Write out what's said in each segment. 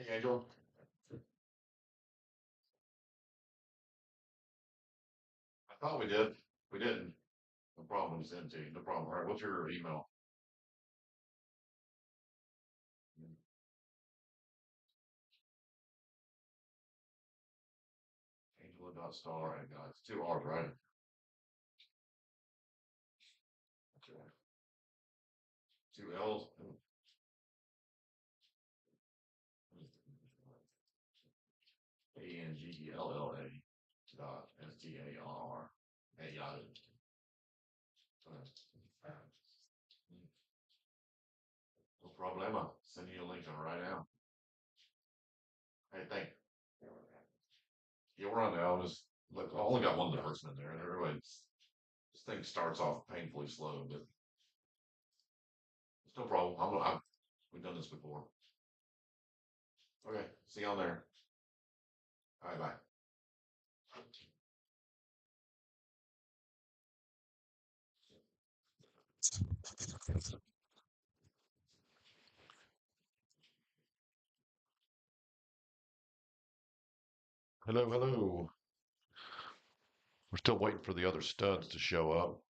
Hey, Angel. I thought we did. We didn't. No problem. We sent to you. No problem. All right. What's your email? Angela.star. I got it's two R's, right? That's right. Two L's. Angella dot STAR at Yahoo. No problema. Send you a link on right now. Hey, thank you. Yeah, we're on now. Just look, I only got one other person in there, and everybody's this thing starts off painfully slow, but it's no problem. We've done this before. Okay, see you on there. All right, bye. Hello, hello. We're still waiting for the other studs to show up.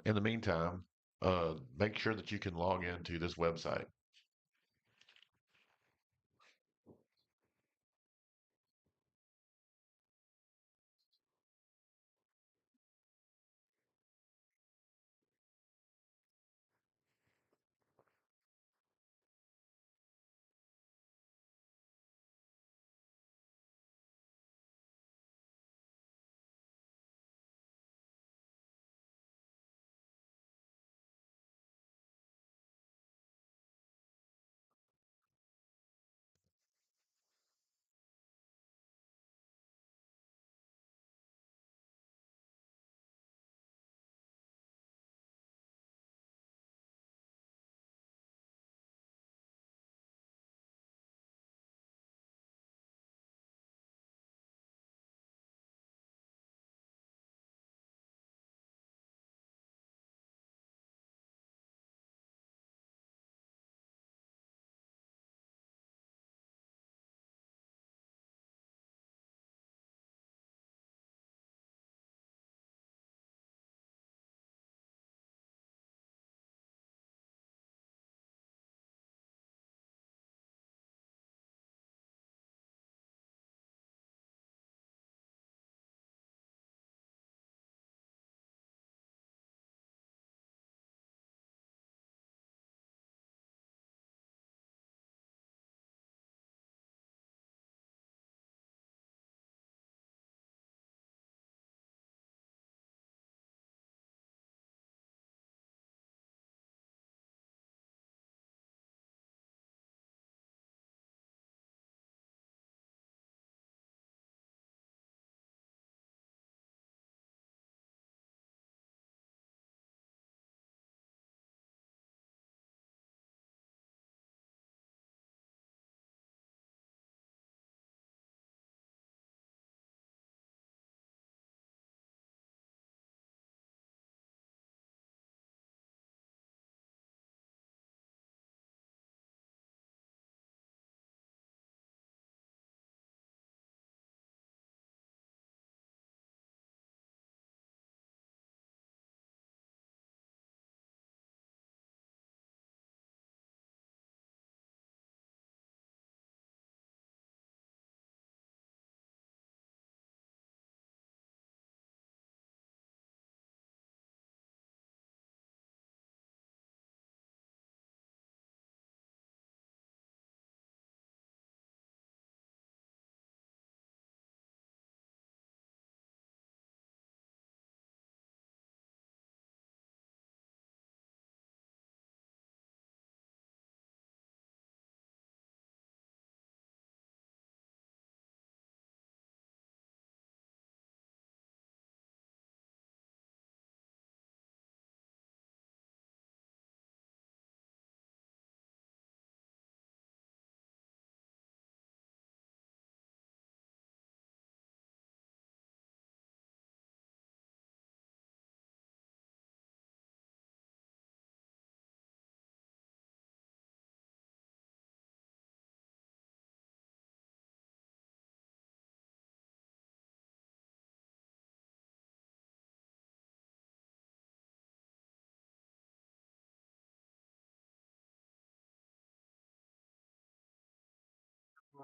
In the meantime, make sure that you can log into this website.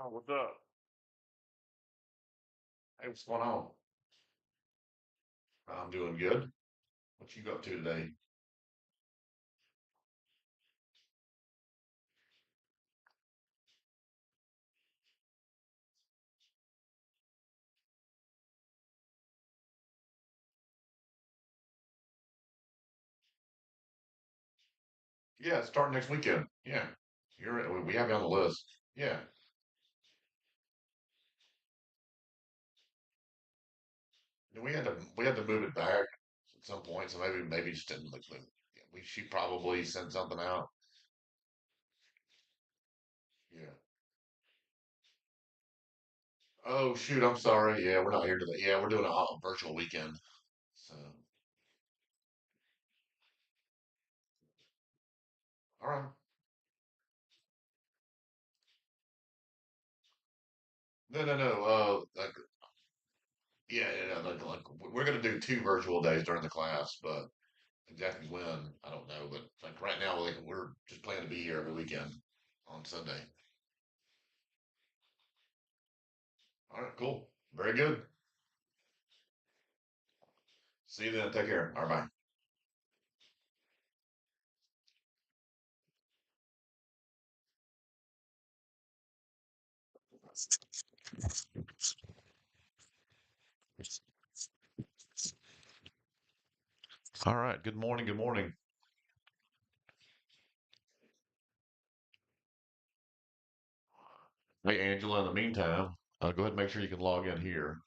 Oh, what's up? Hey, what's going on? I'm doing good. What you up to today? Yeah, it's starting next weekend. Yeah, we have you on the list. Yeah, and we had to move it back at some point, so maybe just didn't look. She probably sent something out. Yeah. Oh shoot, I'm sorry. Yeah, we're not here today. Yeah, we're doing a virtual weekend. So, all right. No, no, no. Yeah, yeah, yeah. Like we're gonna do two virtual days during the class, but exactly when, I don't know, but like right now, like we're just planning to be here every weekend on Sunday. All right, cool. Very good. See you then. Take care. All right, bye. All right. Good morning. Good morning. Hey, Angela, in the meantime, go ahead and make sure you can log in here.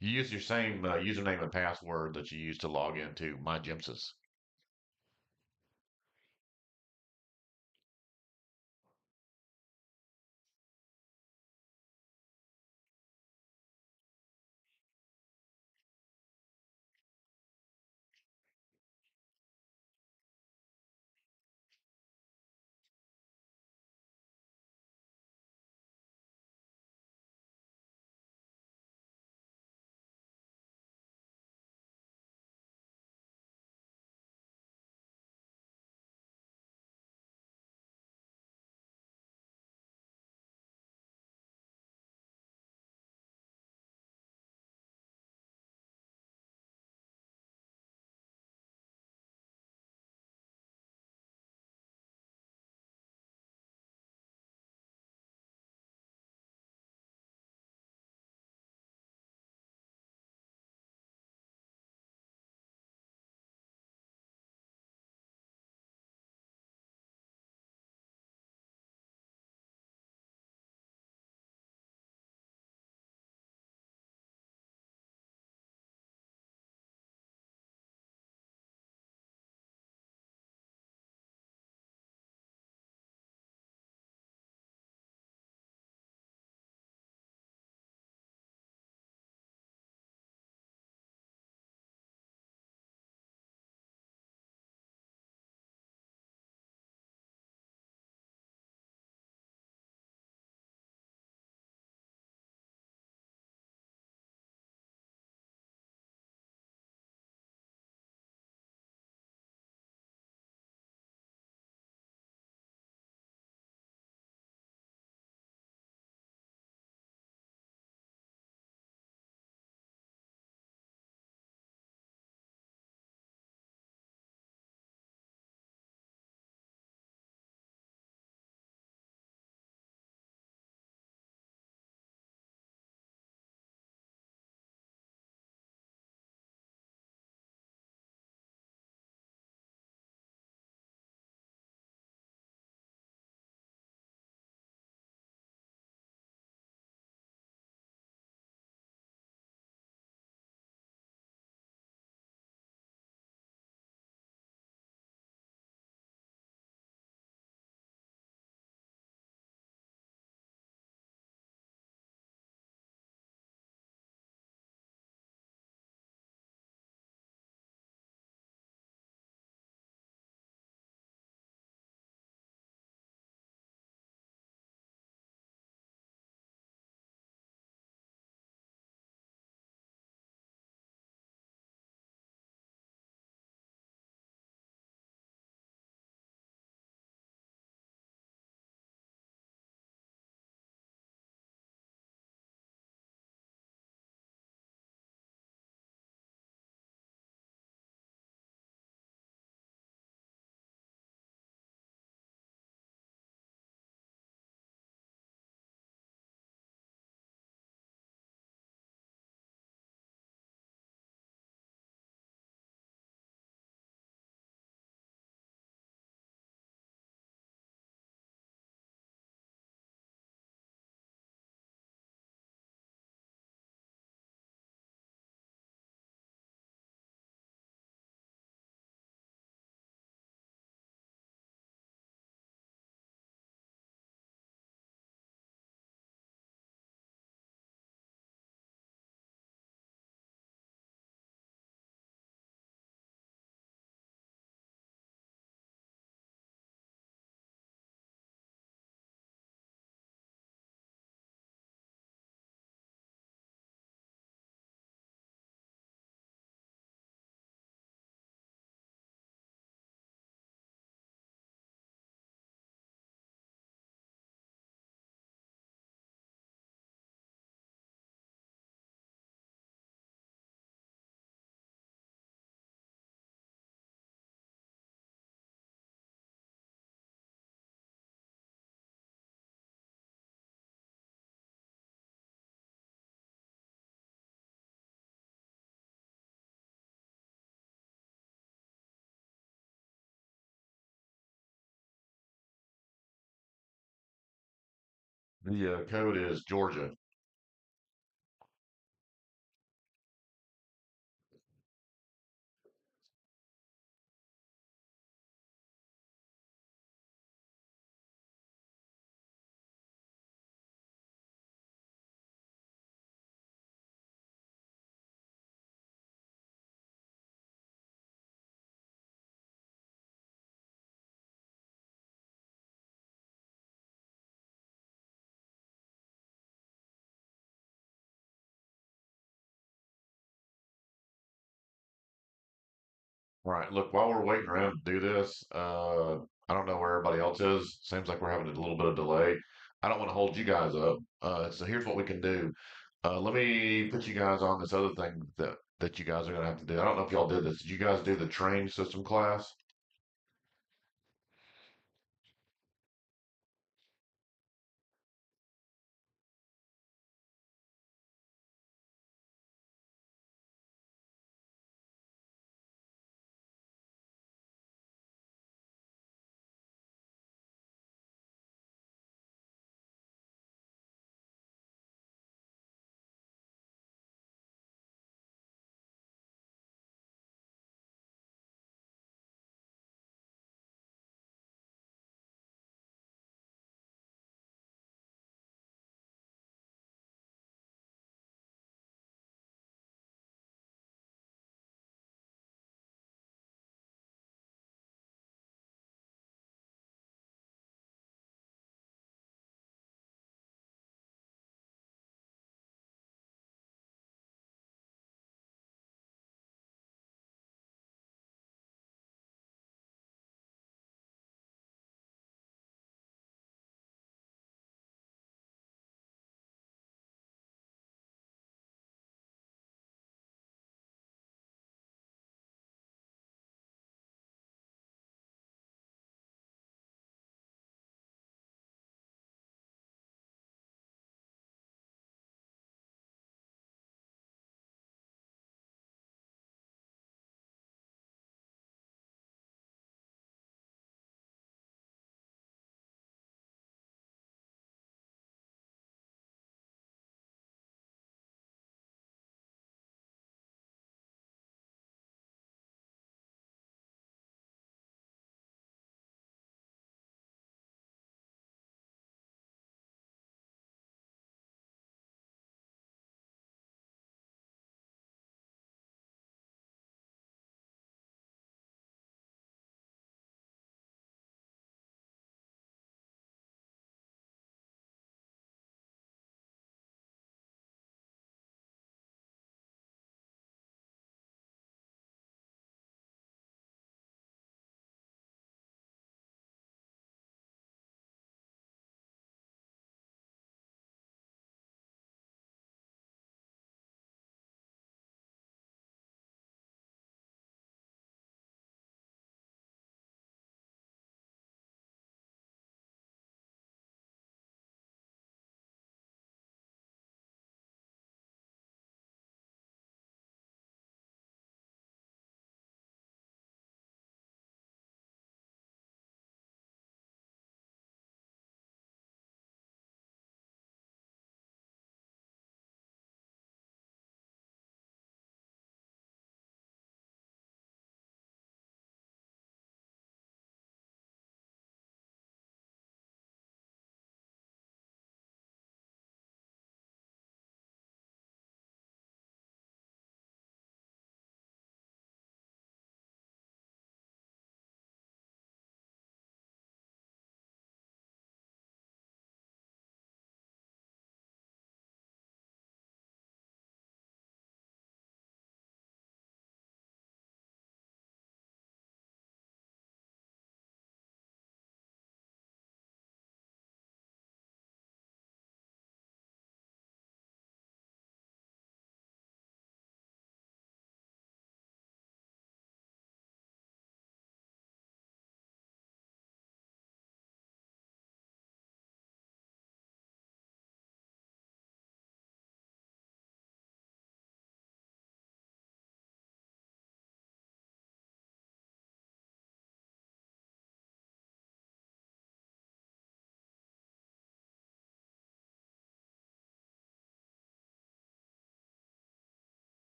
You use your same username and password that you used to log into My Gemsis. The code is Georgia. All right, look, while we're waiting around to do this, I don't know where everybody else is. Seems like we're having a little bit of delay. I don't want to hold you guys up. So here's what we can do. Let me put you guys on this other thing that you guys are gonna have to do. I don't know if y'all did this. Did you guys do the train system class?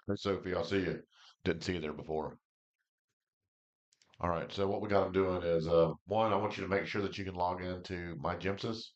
Hey, Sophie, I see you. Didn't see you there before. All right. So what we got them doing is, one, I want you to make sure that you can log into my Gemsys.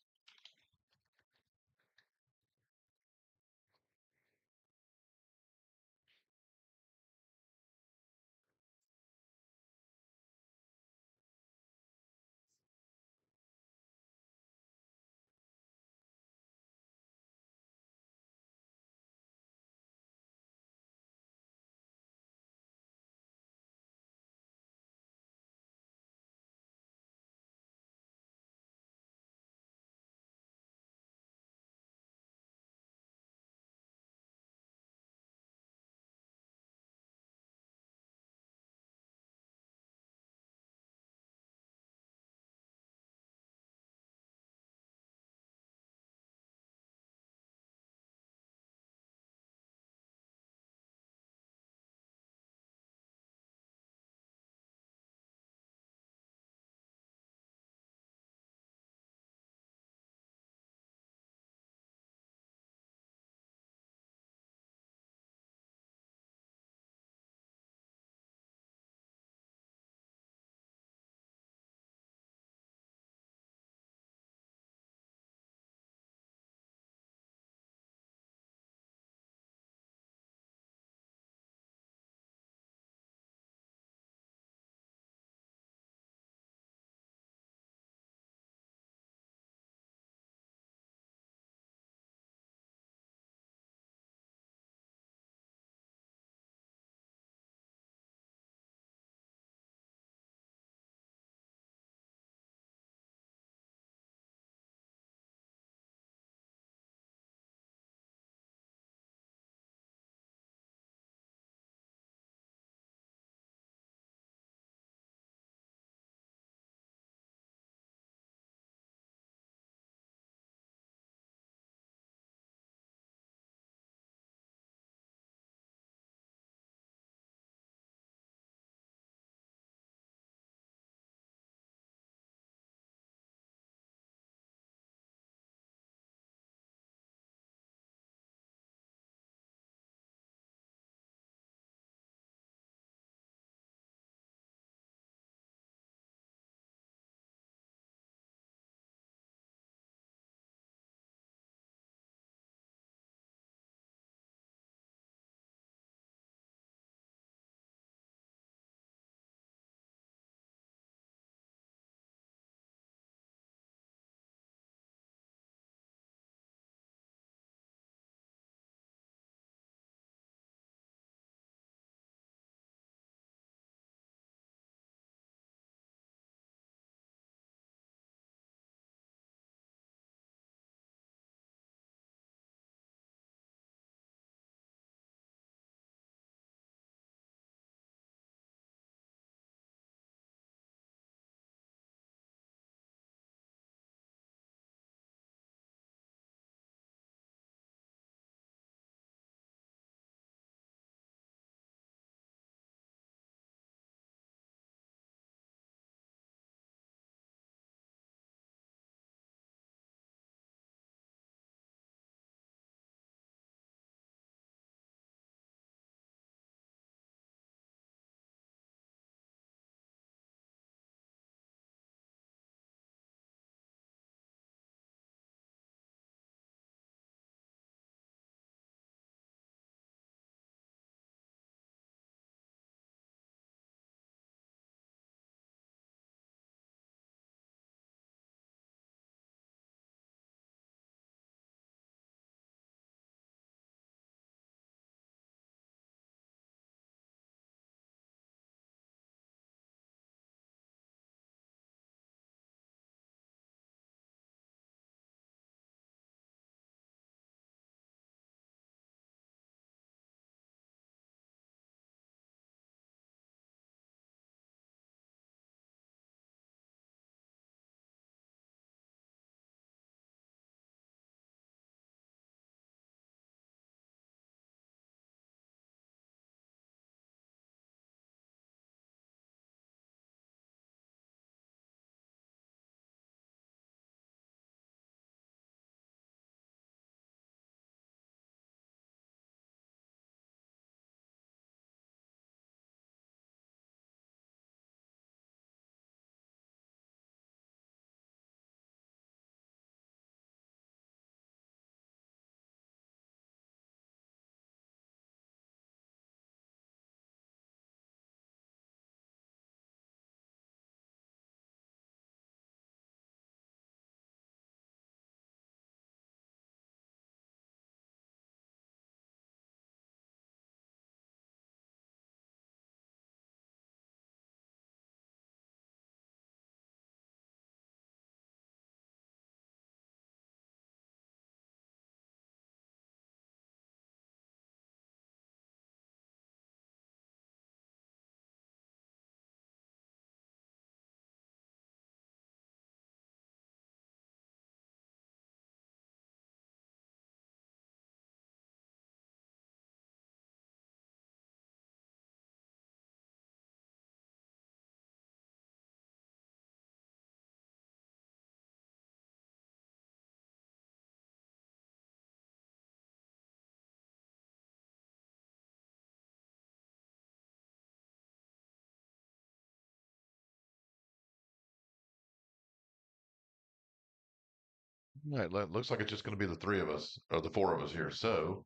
Right, looks like it's just going to be the three of us, or the four of us here. So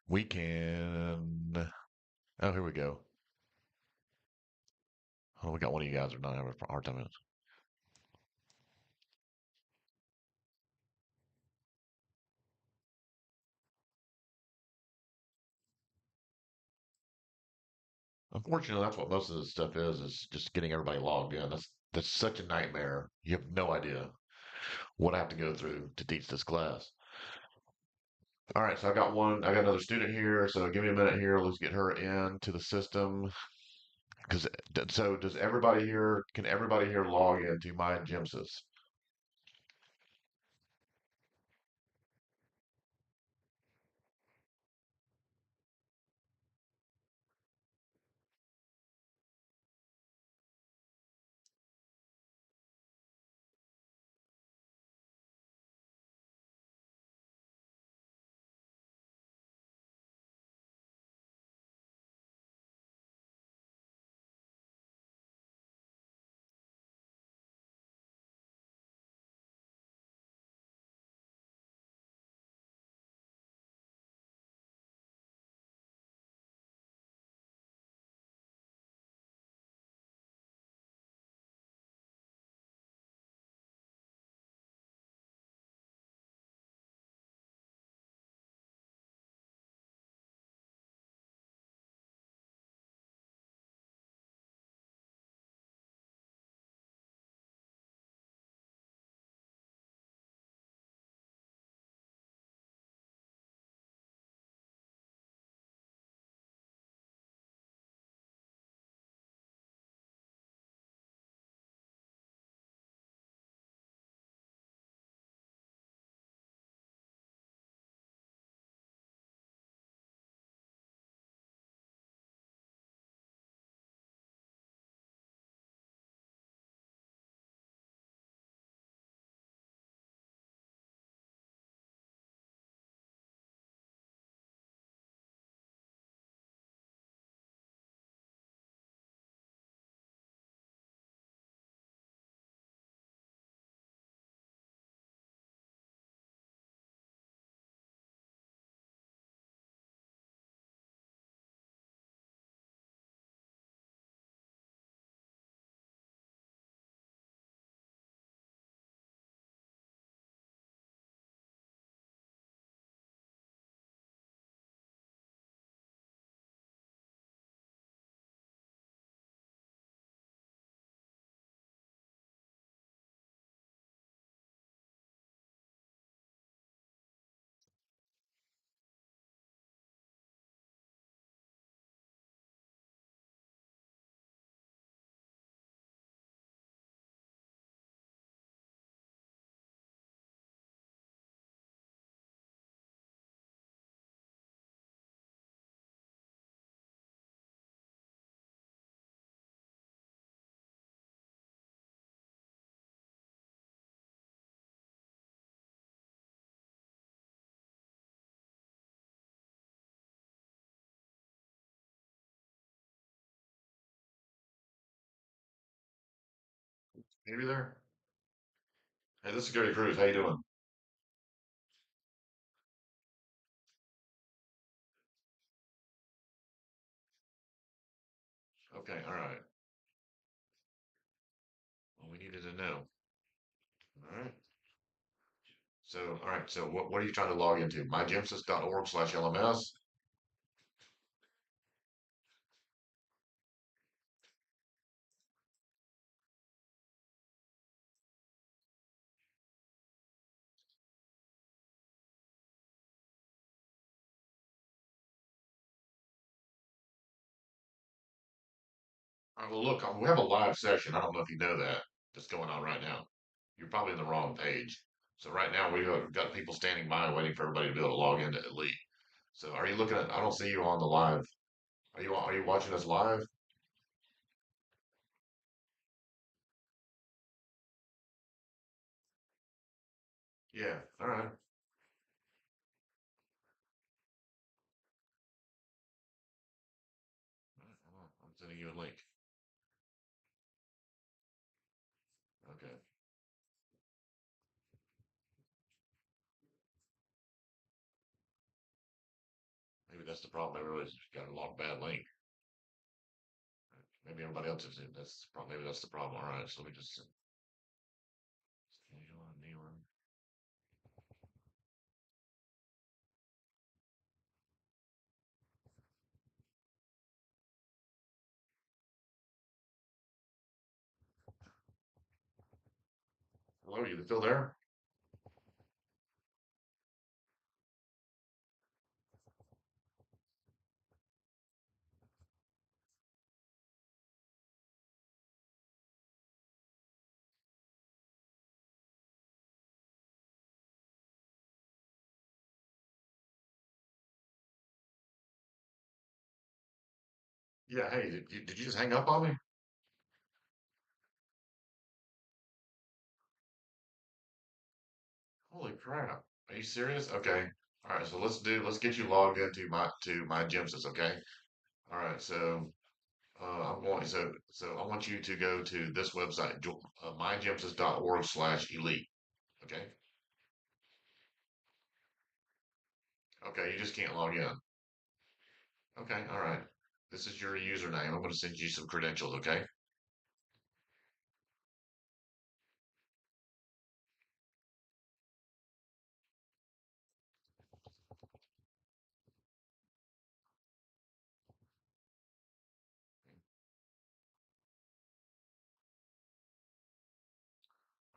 we can. Oh, here we go. Oh, we got one of you guys are not having a hard time with it. Unfortunately, that's what most of this stuff is just getting everybody logged in. That's such a nightmare. You have no idea what I have to go through to teach this class. All right, so I got another student here. So give me a minute here. Let's get her into the system. Because so does everybody here? Can everybody here log into my GemSys? Maybe there. Hey, this is Gary Cruz. How you doing? Okay, all right. Well, we needed to know. All right. So, all right. So, what are you trying to log into? mygemsys.org/LMS. All right, well, look, we have a live session. I don't know if you know that that's going on right now. You're probably in the wrong page. So right now we've got people standing by waiting for everybody to be able to log into Elite. So are you looking at? I don't see you on the live. Are you watching us live? Yeah. All right. All right, hold on. I'm sending you a link. Okay. that's the problem. Everybody's got a long bad link. Maybe everybody else is in. That's the problem. Maybe that's the problem. All right, so let me just schedule a new one. Hello, you still there? Yeah. Hey, did you just hang up on me? Holy crap! Are you serious? Okay. All right. So let's get you logged into my Gemsys. Okay. All right. So I want you to go to this website, mygemsys.org/elite. Okay. Okay. You just can't log in. Okay. All right. This is your username. I'm going to send you some credentials. Okay.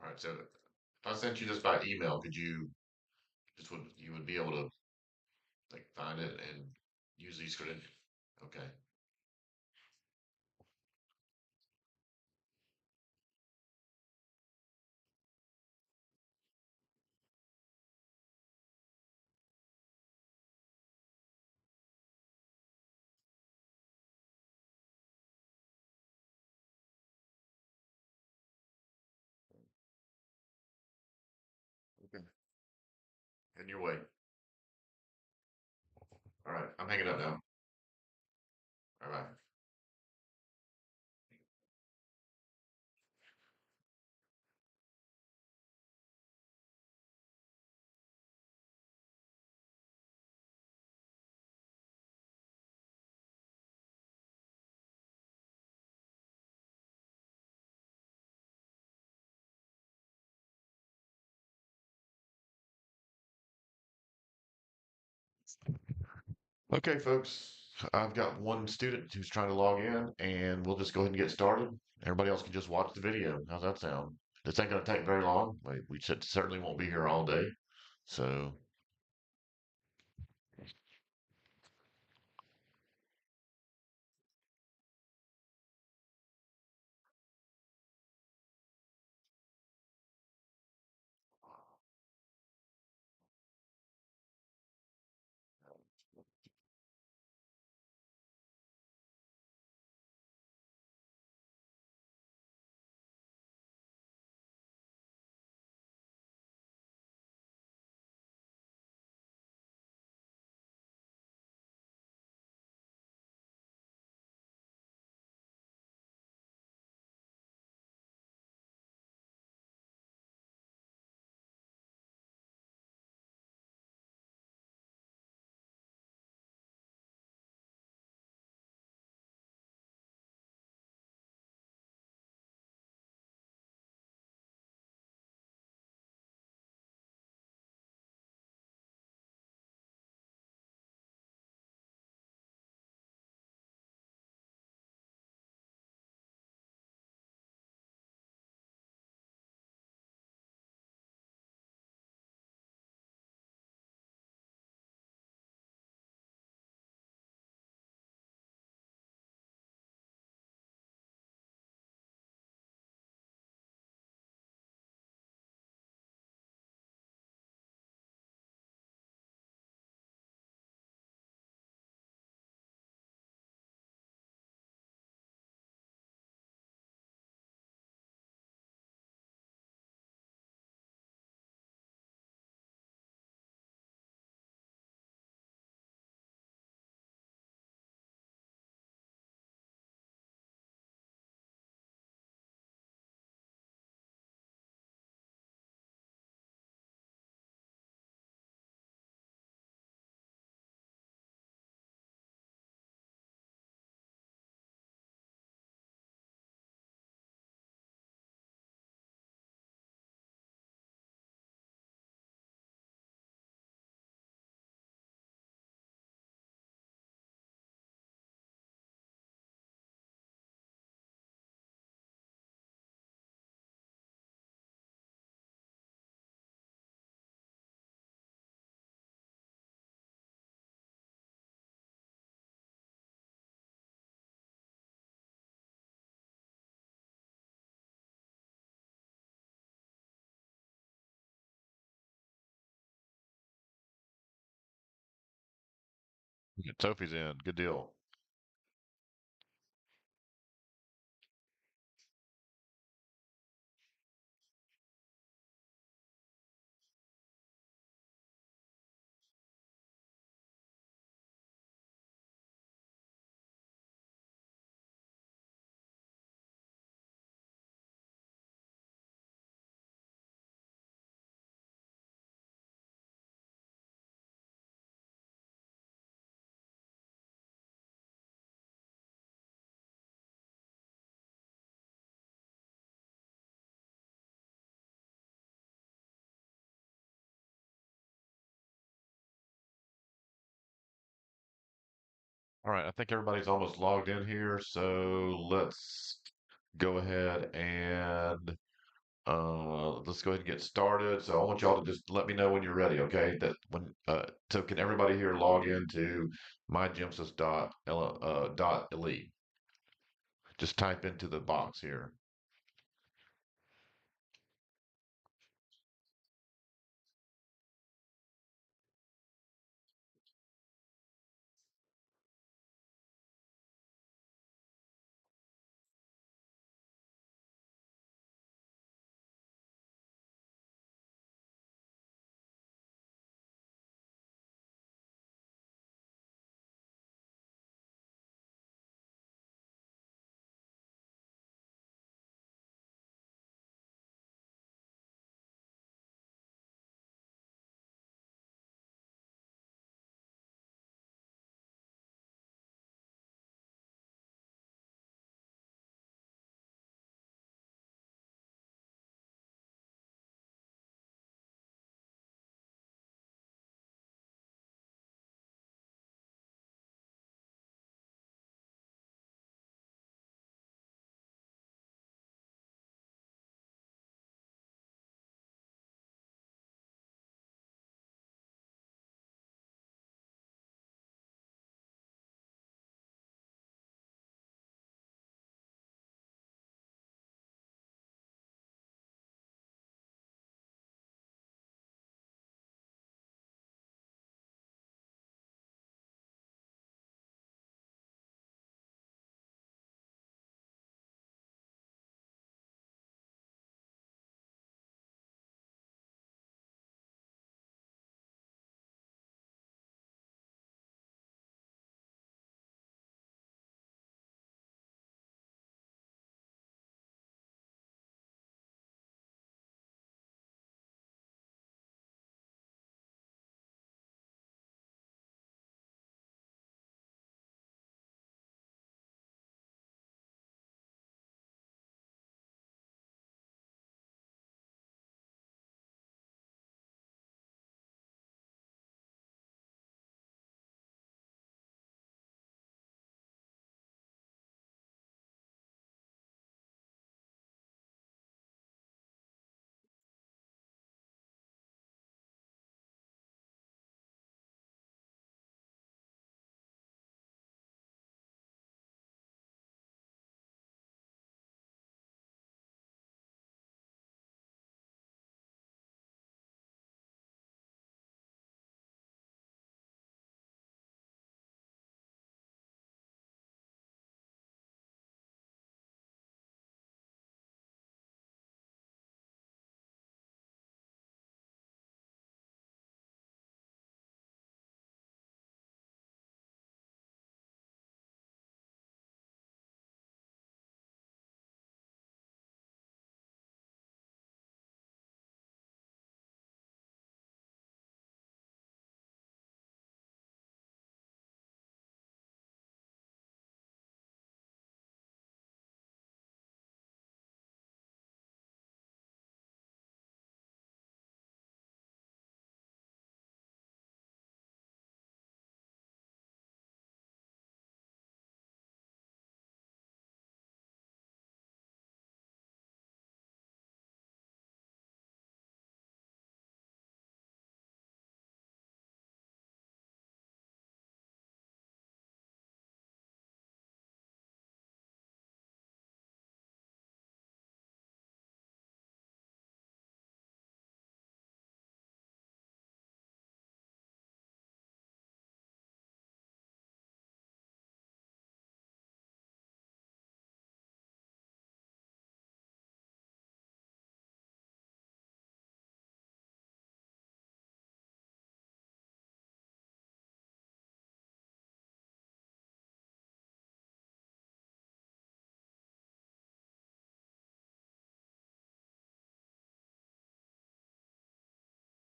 All right. So if I sent you this by email, could you you would be able to like find it and use these credentials? Okay. Okay. In your way. All right. I'm hanging up now. Bye bye. Okay, folks. I've got one student who's trying to log in, and we'll just go ahead and get started. Everybody else can just watch the video. How's that sound? This ain't going to take very long. We certainly won't be here all day. So, Sophie's in. Good deal. All right, I think everybody's almost logged in here, so let's go ahead and let's go ahead and get started. So I want y'all to just let me know when you're ready, okay? That when so can everybody here log into dot elite? Just type into the box here.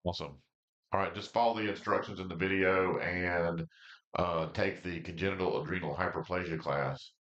Awesome. All right, just follow the instructions in the video and take the congenital adrenal hyperplasia class.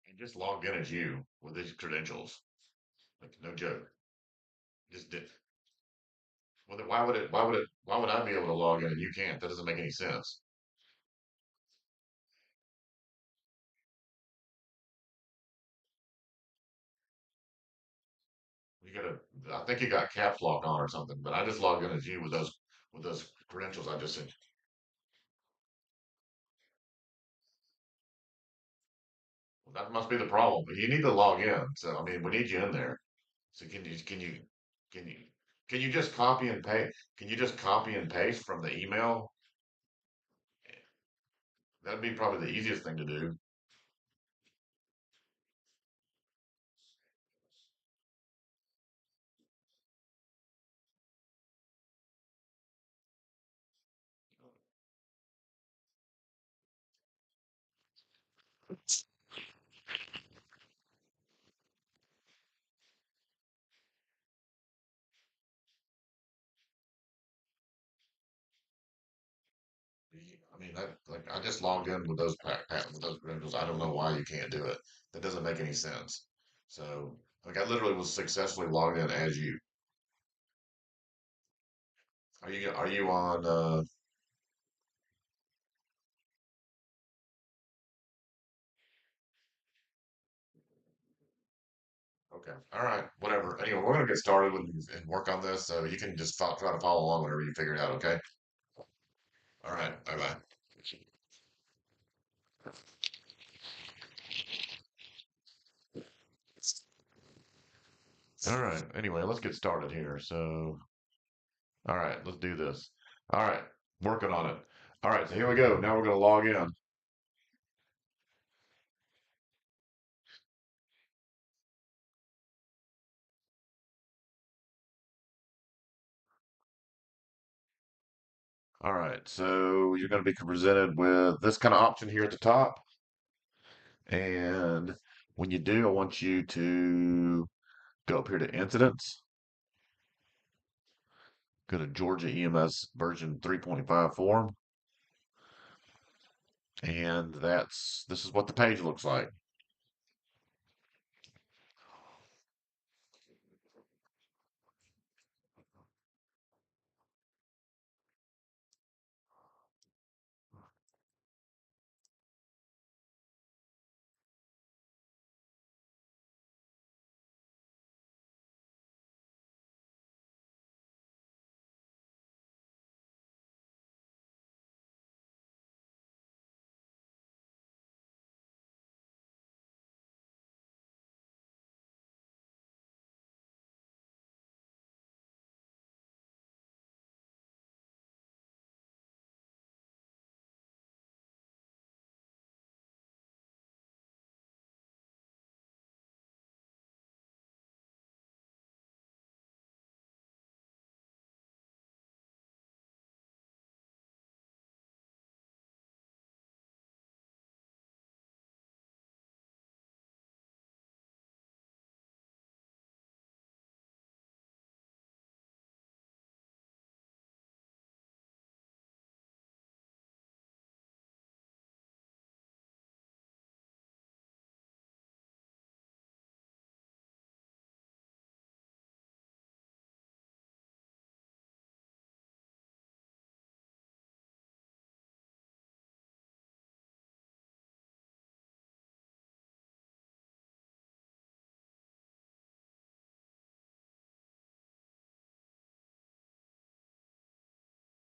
And just log in as you with these credentials. Like no joke. Just did. Well, then why would I be able to log in and you can't? That doesn't make any sense. You gotta, I think you got caps lock on or something, but I just logged in as you with those credentials I just sent. Well, that must be the problem. But you need to log in. So I mean, we need you in there. So can you can you just copy and paste? Can you just copy and paste from the email? That'd be probably the easiest thing to do. I mean, I just logged in with with those credentials. I don't know why you can't do it. That doesn't make any sense. So, like, I literally was successfully logged in as you. Are you on? Okay, all right, whatever. Anyway, we're gonna get started with and work on this, so you can just try to follow along whenever you figure it out. Okay. All right. Bye bye. All right. Anyway, let's get started here. So, all right, let's do this. All right, working on it. All right, so here we go. Now we're gonna log in. All right, so you're going to be presented with this kind of option here at the top. And when you do, I want you to go up here to incidents, go to Georgia EMS version 3.5 form. And this is what the page looks like.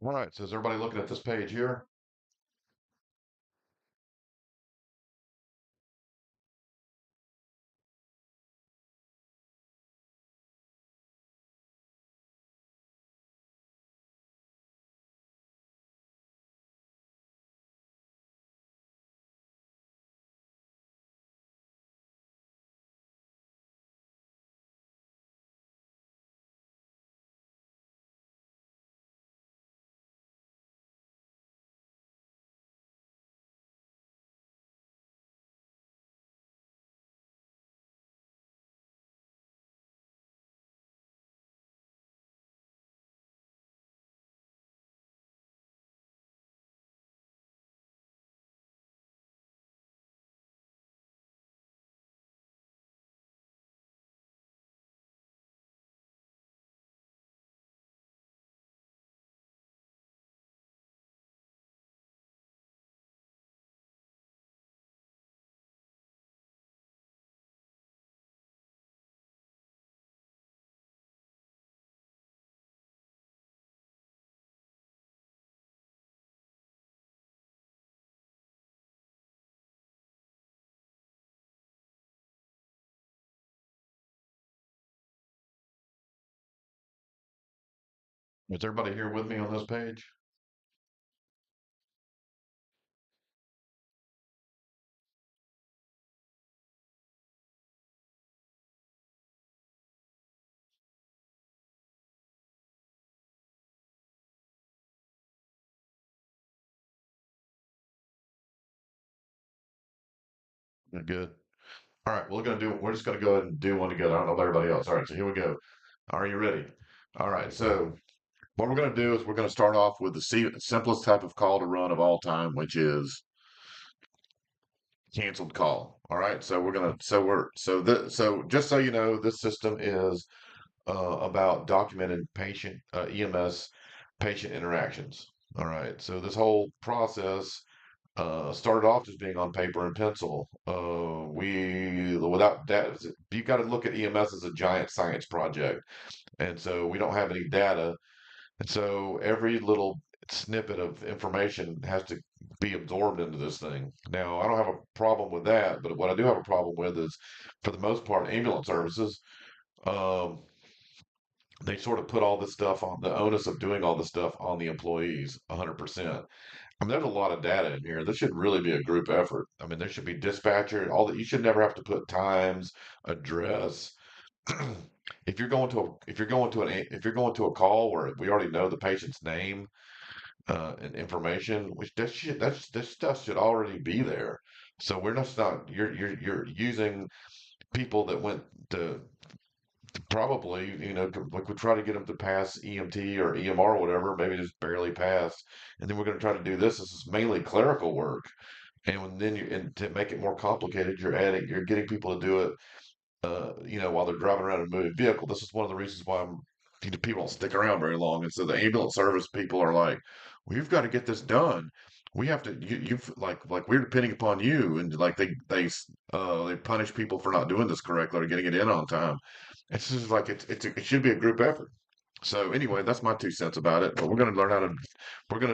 All right, so is everybody looking at this page here? Is everybody here with me on this page? Yeah, good. All right, we're just gonna go ahead and do one together. I don't know about everybody else. All right, so here we go. Are you ready? All right, so what we're gonna do is we're gonna start off with the simplest type of call to run of all time, which is canceled call. All right, so we're gonna so we're so just so you know, this system is about documented patient EMS patient interactions. All right, so this whole process started off just being on paper and pencil. We without data, you got to look at EMS as a giant science project, and so we don't have any data, and so every little snippet of information has to be absorbed into this thing. Now, I don't have a problem with that, but what I do have a problem with is, for the most part, ambulance services. Um, they sort of put all this stuff on the onus of doing all this stuff on the employees 100%. I mean, there's a lot of data in here. This should really be a group effort. I mean, there should be dispatcher, all that. You should never have to put times, address. If you're going to a call where we already know the patient's name and information, which this stuff should already be there. So we're just not you're using people that went to probably, like we try to get them to pass EMT or EMR or whatever, maybe just barely passed. And then we're going to try to do this. This is mainly clerical work. And to make it more complicated, you're getting people to do it, while they're driving around in a moving vehicle. This is one of the reasons why people don't stick around very long. And so the ambulance service people are like, we've got to get this done. We have to, you've like we're depending upon you. And like they punish people for not doing this correctly or getting it in on time. It's just like it should be a group effort. So anyway, that's my 2 cents about it. But we're gonna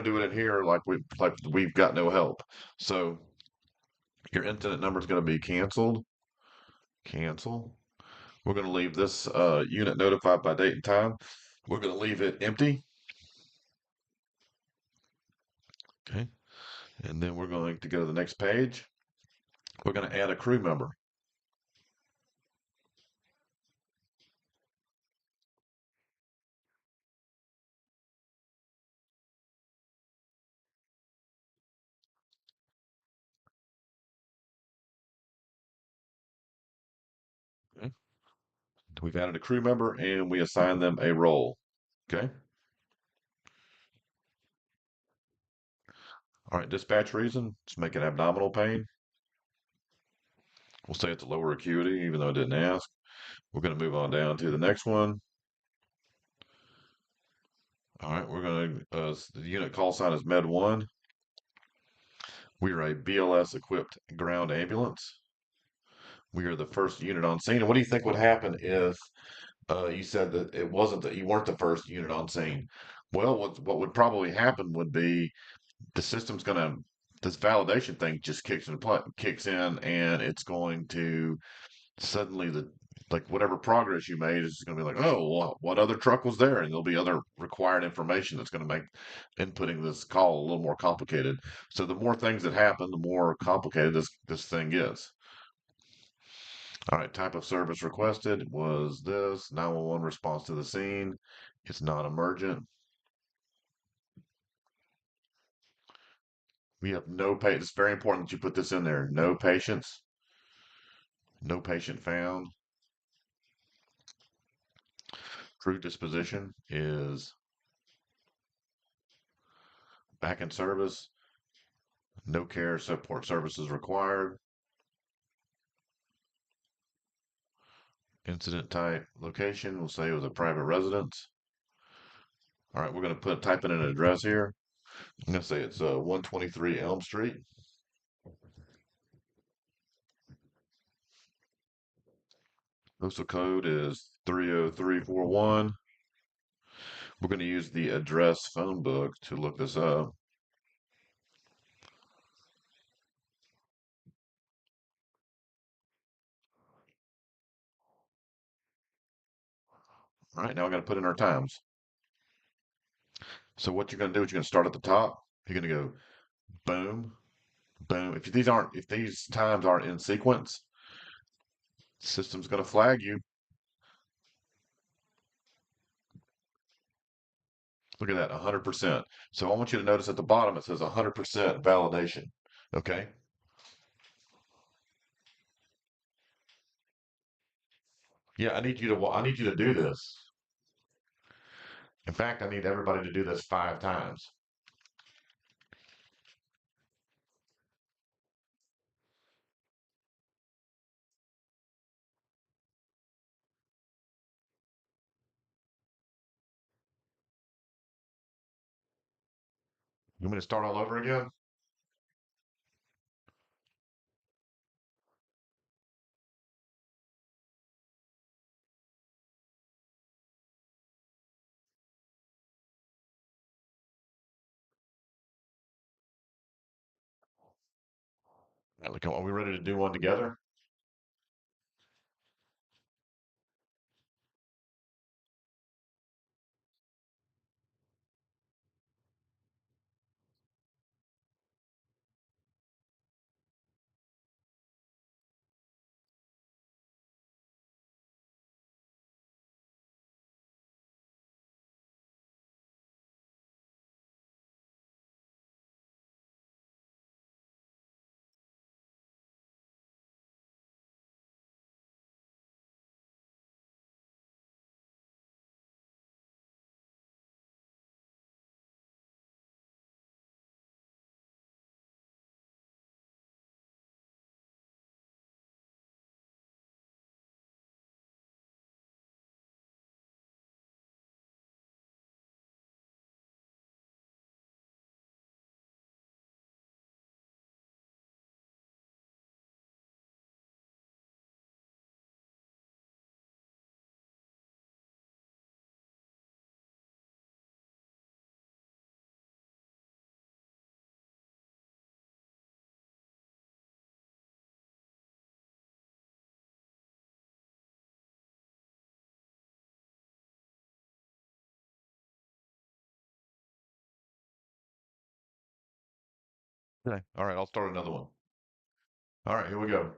do it in here like we've got no help. So your incident number is gonna be canceled. Cancel. We're gonna leave this unit notified by date and time. We're gonna leave it empty. Okay. And then we're going to go to the next page. We're gonna add a crew member. Okay. We've added a crew member and we assign them a role. Okay. All right. Dispatch reason. Let's make it abdominal pain. We'll say it's a lower acuity, even though I didn't ask. We're going to move on down to the next one. All right, we're going to, the unit call sign is Med 1. We are a BLS equipped ground ambulance. We are the first unit on scene. And what do you think would happen if you said that it wasn't that you weren't the first unit on scene? Well, what would probably happen would be the system's gonna this validation thing just kicks in, and it's going to suddenly the like whatever progress you made is going to be like, oh, well, what other truck was there? And there'll be other required information that's going to make inputting this call a little more complicated. So the more things that happen, the more complicated this thing gets. All right, type of service requested was this 911 response to the scene. It's non-emergent. We have no patient. It's very important that you put this in there. No patients. No patient found. True disposition is back in service. No care support services required. Incident type location. We'll say it was a private residence. All right, we're going to type in an address here. I'm going to say it's 123 Elm Street. Postal code is 30341. We're going to use the address phone book to look this up. All right, now we're going to put in our times. So what you're going to do is you're going to start at the top. You're going to go boom, boom. If these times aren't in sequence, the system's going to flag you. Look at that, 100%. So I want you to notice at the bottom it says 100% validation. Okay. Yeah, I need you to do this. In fact, I need everybody to do this 5 times. You want me to start all over again? Are we ready to do one together? Okay. All right, I'll start another one. All right, here we go.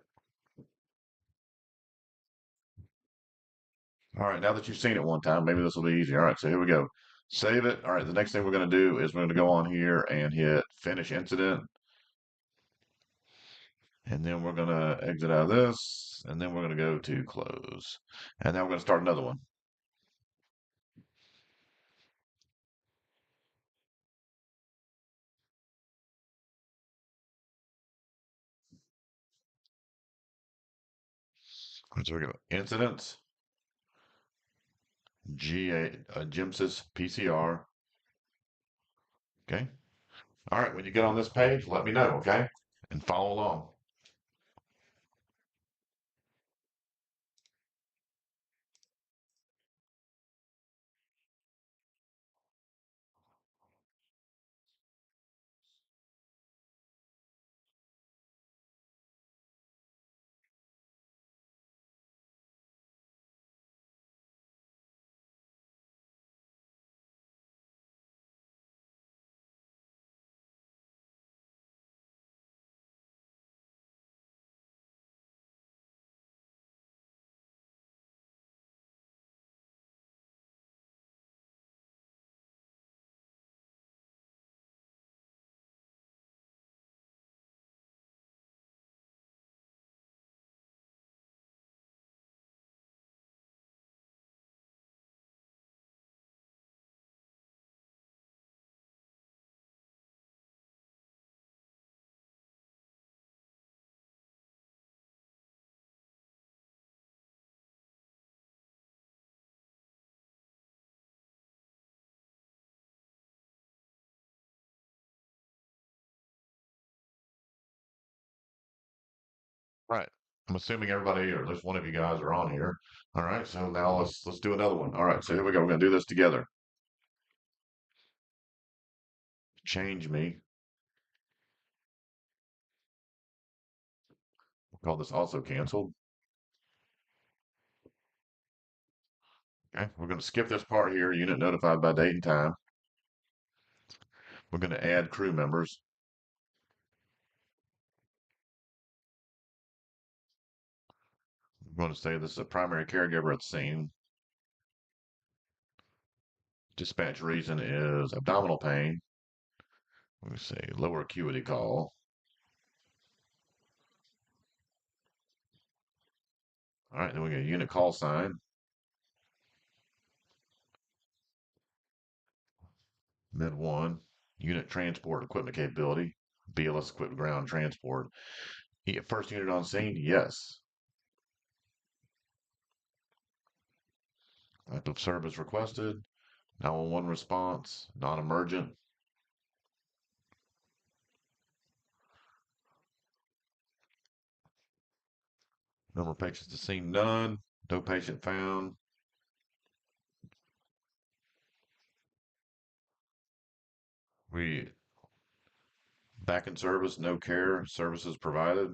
All right, now that you've seen it one time, maybe this will be easy. All right, so here we go. Save it. All right, the next thing we're going to do is we're going to go on here and hit finish incident. And then we're going to exit out of this. And then we're going to go to close. And now we're going to start another one. So we go incidents, GIMSYS PCR. Okay. All right, when you get on this page, let me know, okay? And follow along. Right. I'm assuming everybody, or at least one of you guys, are on here. All right. So now let's do another one. All right. So here we go. We're gonna do this together. Change me. We'll call this also canceled. Okay. We're gonna skip this part here. Unit notified by date and time. We're gonna add crew members. I'm going to say this is a primary caregiver at the scene. Dispatch reason is abdominal pain. Let me say lower acuity call. All right, then we get a unit call sign. Med 1, unit transport equipment capability. BLS equipped ground transport. First unit on scene, yes. Active service requested. 911 response, non-emergent. Number of patients to scene, none. No patient found. We back in service, no care, services provided.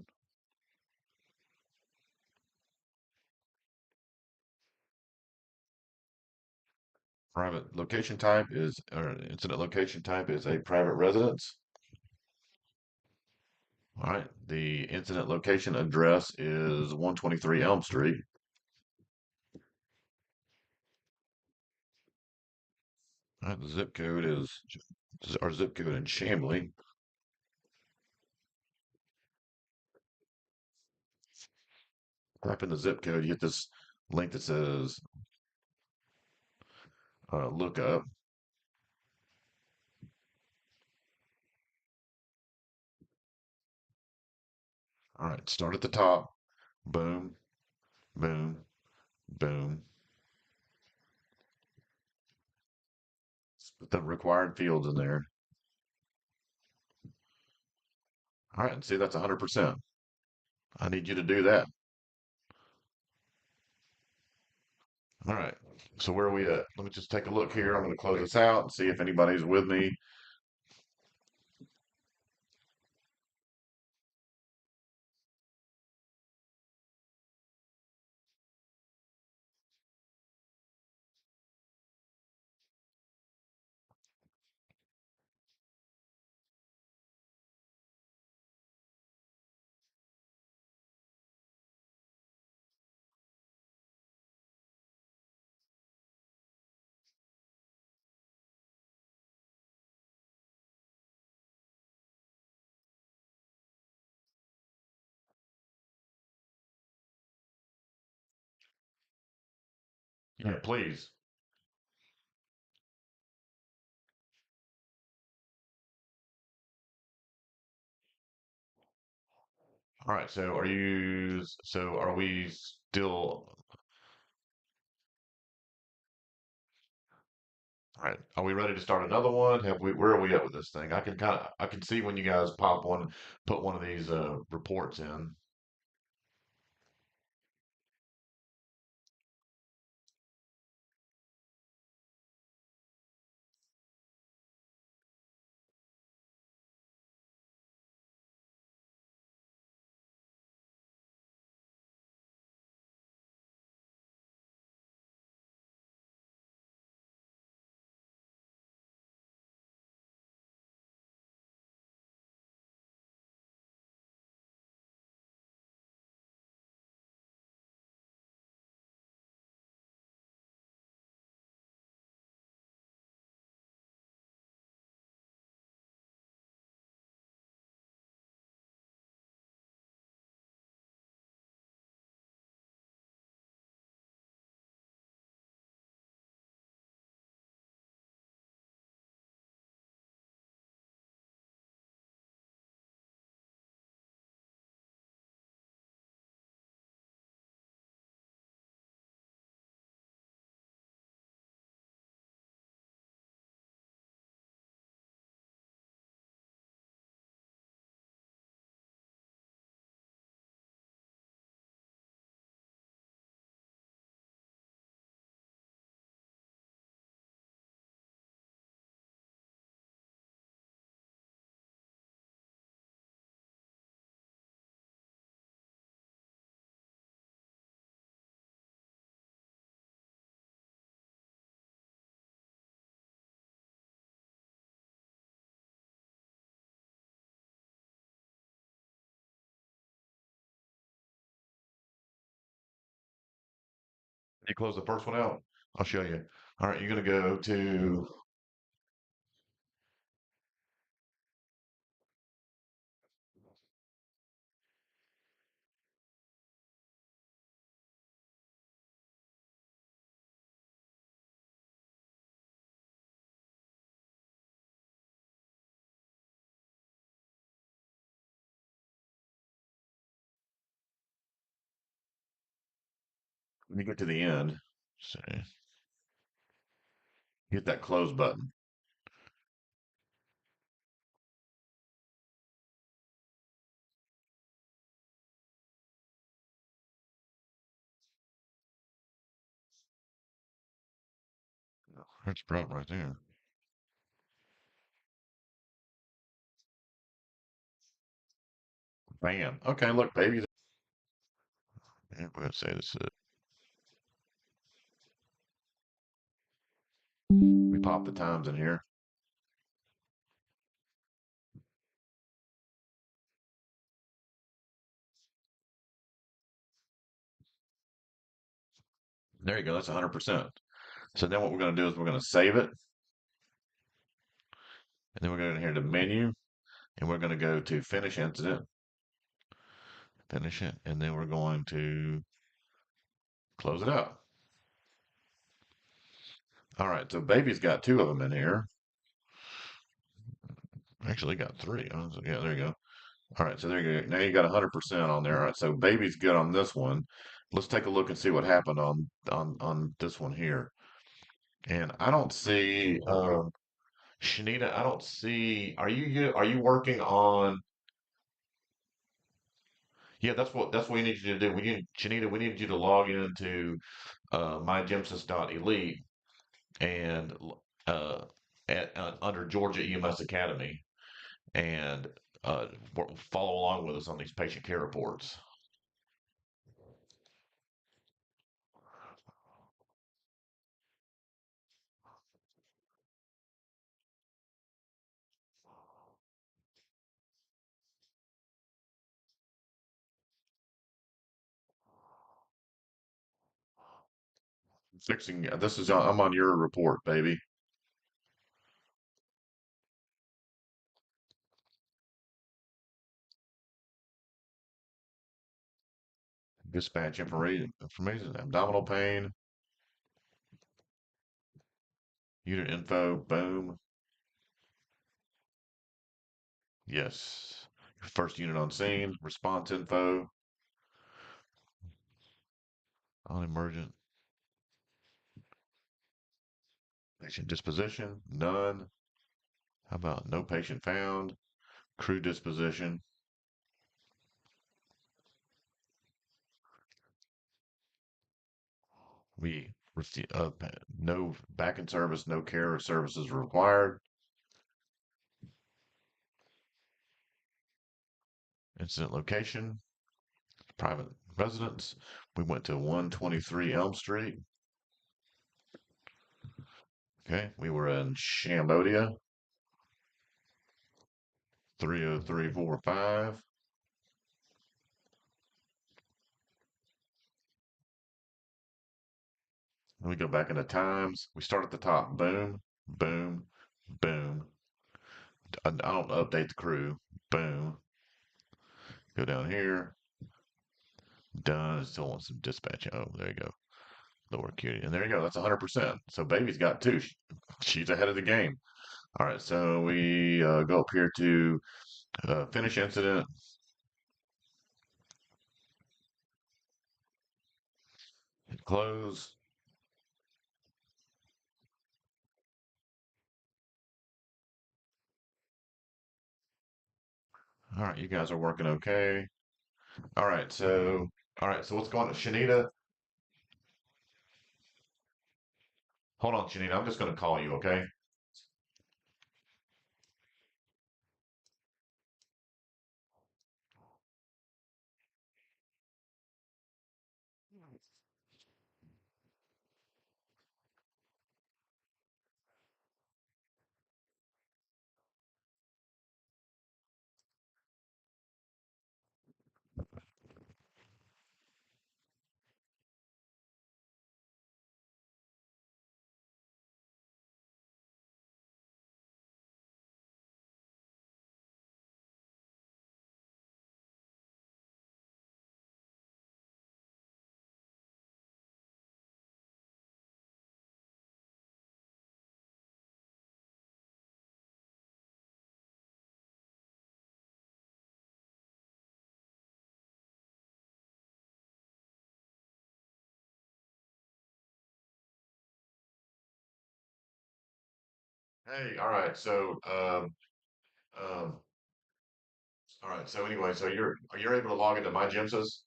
Private location type is, or incident location type is a private residence. All right. The incident location address is 123 Elm Street. All right. The zip code is our zip code in Chamblee. Type in the zip code, you get this link that says look up. All right. Start at the top. Boom, boom, boom. Put the required fields in there. All right. And see, that's 100%. I need you to do that. All right. So where are we at? Let me just take a look here. I'm going to close this out and see if anybody's with me. Yeah, please. All right. So are we still, all right. Are we ready to start another one? Where are we at with this thing? I can see when you guys put one of these reports in. You close the first one out. I'll show you. All right, you're gonna go to. When you get to the end, say, hit that close button. That's brought right there. Bam. Okay, look, baby. And we're gonna say this. We pop the times in here. There you go. That's 100%. So then what we're going to do is we're going to save it. And then we're going to here to menu. And we're going to go to finish incident. Finish it. And then we're going to close it out. All right. So baby's got two of them in here. Actually got three. Oh, so yeah, there you go. All right. So there you go. Now you got 100% on there. All right. So baby's good on this one. Let's take a look and see what happened on this one here. And I don't see Shanita, I don't see. Are you working on? Yeah, that's what we need you to do. We need Shanita. We need you to log into mygemsys.elite and uh, under Georgia EMS Academy and follow along with us on these patient care reports. Fixing. This is. I'm on your report, baby. Dispatch information. Abdominal pain. Unit info. Boom. Yes. First unit on scene. Response info. On emergent. Patient disposition. None. How about no patient found? Crew disposition. We receive no back in service, no care or services required. Incident location, private residence. We went to 123 Elm Street. Okay, we were in Cambodia, 30345. Then we go back into times. We start at the top. Boom, boom, boom. I don't update the crew. Boom. Go down here. Done. I still want some dispatch. Oh, there you go. Lower acuity. And there you go. That's 100%. So baby's got two. She's ahead of the game. All right. So we go up here to finish incident. Hit close. All right. You guys are working okay. All right. So what's going on? Shanita, hold on, Shanita. I'm just going to call you. Okay. Hey, all right. Um, all right. So anyway, so you're able to log into my Gemsys.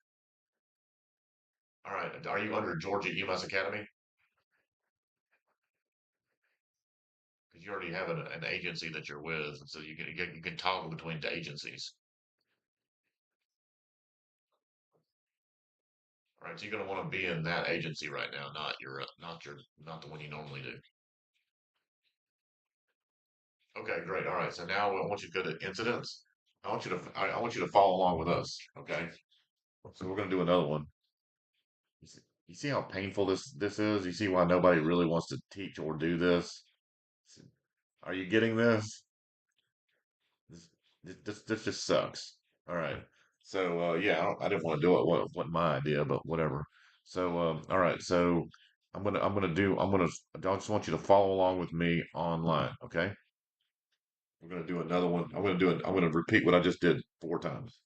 All right. Are you under Georgia EMS Academy? Because you already have an agency that you're with, and so you can toggle between the agencies. All right. So you're gonna want to be in that agency right now, not the one you normally do. Okay, great. All right. So now I want you to go to incidents. I want you to follow along with us. Okay. So we're gonna do another one. You see how painful this is? You see why nobody really wants to teach or do this? Are you getting this? This just sucks. All right. So yeah, I didn't want to do it. Wasn't my idea, but whatever. So all right. So I just want you to follow along with me online. Okay. We're gonna do another one. I'm gonna repeat what I just did 4 times.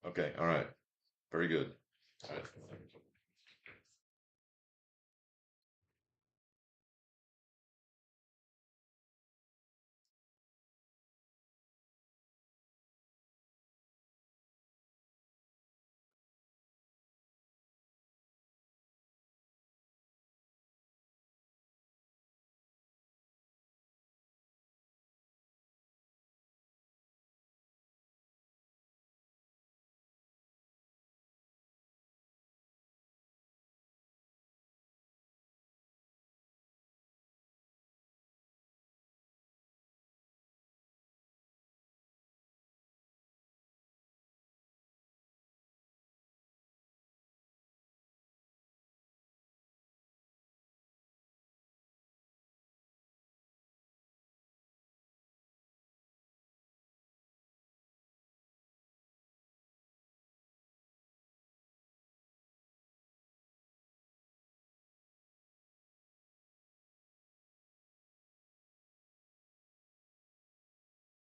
Okay. All right. Very good. All right.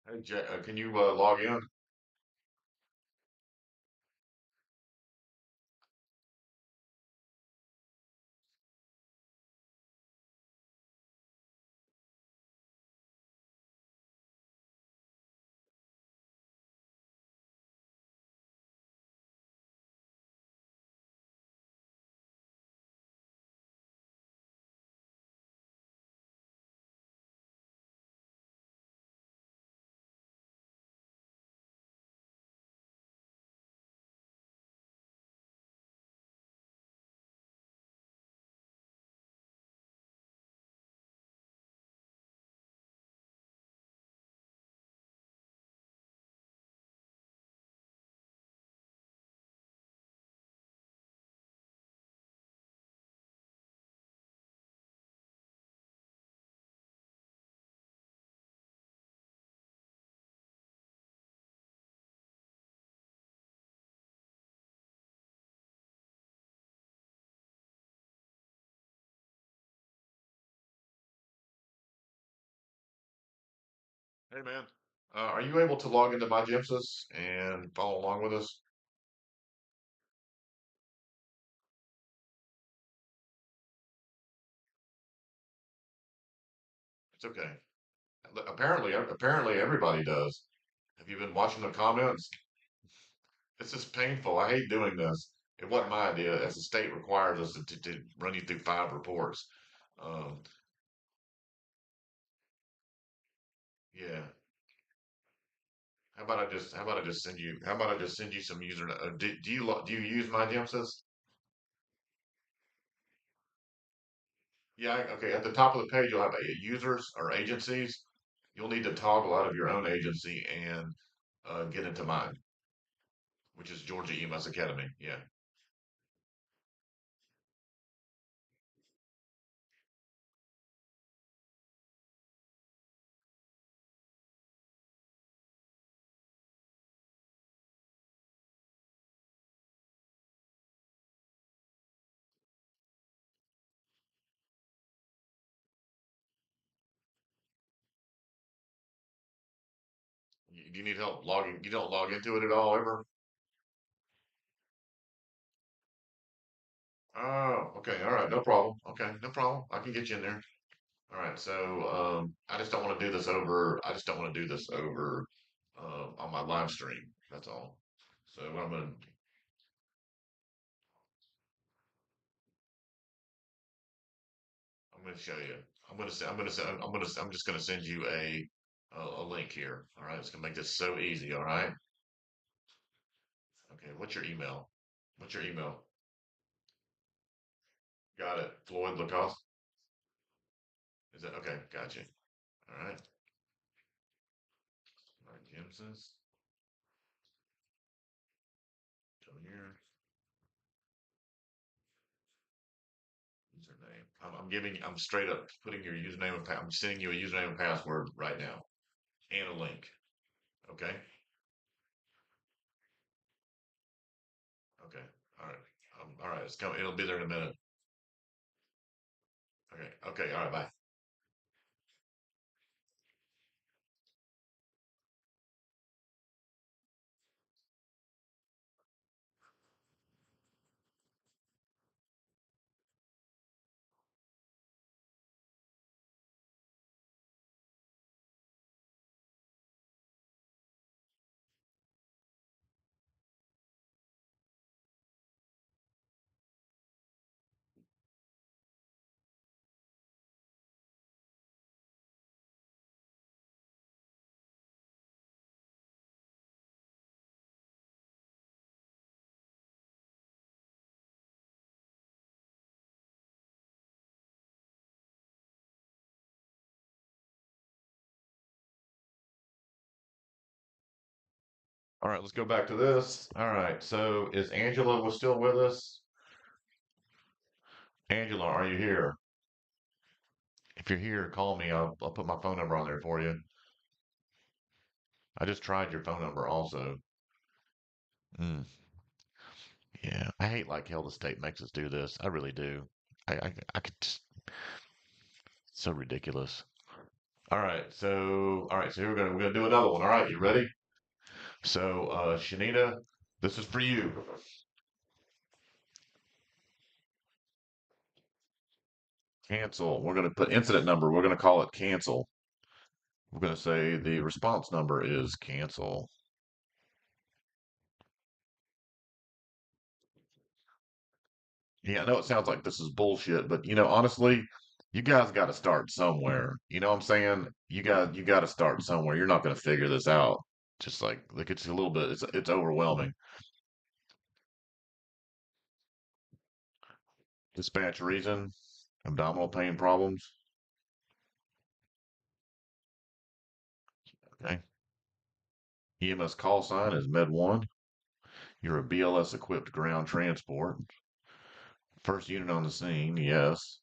Hey, can you log in? Hey man, are you able to log into my Gemsys and follow along with us? It's okay. Apparently everybody does. Have you been watching the comments? It's just painful. I hate doing this. It wasn't my idea, as the state requires us to run you through 5 reports. Um, yeah. How about I just send you some user? Do you use my Gemsys? Yeah. Okay. At the top of the page, you'll have users or agencies. You'll need to toggle out of your own agency and get into mine, which is Georgia EMS Academy. Yeah. Do you need help logging? You don't log into it at all ever? Oh, okay. All right. No problem. Okay. No problem. I can get you in there. All right, so I just don't want to do this over. I just don't want to do this over on my live stream. That's all. So what I'm gonna show you. I'm just gonna send you a link here. All right, it's gonna make this so easy. All right. Okay, what's your email? What's your email? Got it. Floyd Lacoste. Is that okay? Gotcha. All right. All right, Jameson's. Go here. Username. I'm straight up putting your username and I'm sending you a username and password right now and a link. Okay. Okay. All right. All right. It's coming. It'll be there in a minute. Okay. Okay. All right. Bye. All right. Let's go back to this. All right. So is Angela was still with us? Angela, are you here? If you're here, call me. I'll put my phone number on there for you. I just tried your phone number also. Mm, yeah. I hate like hell the state makes us do this. I really do. I could just so ridiculous. All right, so we're gonna do another one. All right, you ready? So Shanita, this is for you. Cancel. We're gonna put incident number. We're gonna call it cancel. We're gonna say the response number is cancel. Yeah, I know it sounds like this is bullshit, but honestly, you guys got to start somewhere. You know what I'm saying? You got to start somewhere. You're not gonna figure this out. Just like it's a little bit. It's overwhelming. Dispatch reason, abdominal pain problems. Okay. EMS call sign is Med 1. You're a BLS equipped ground transport. First unit on the scene, yes.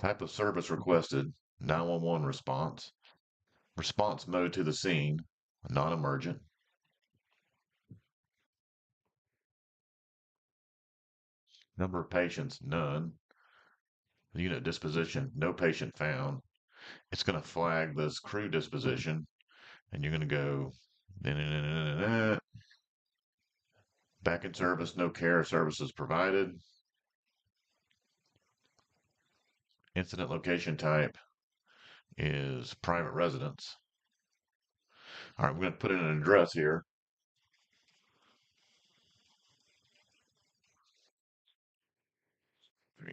Type of service requested, 911 response. Response mode to the scene, non-emergent. Number of patients, none. Unit disposition, no patient found. It's going to flag this crew disposition, and you're going to go back in service, no care services provided. Incident location type is private residence. All right, we're going to put in an address here.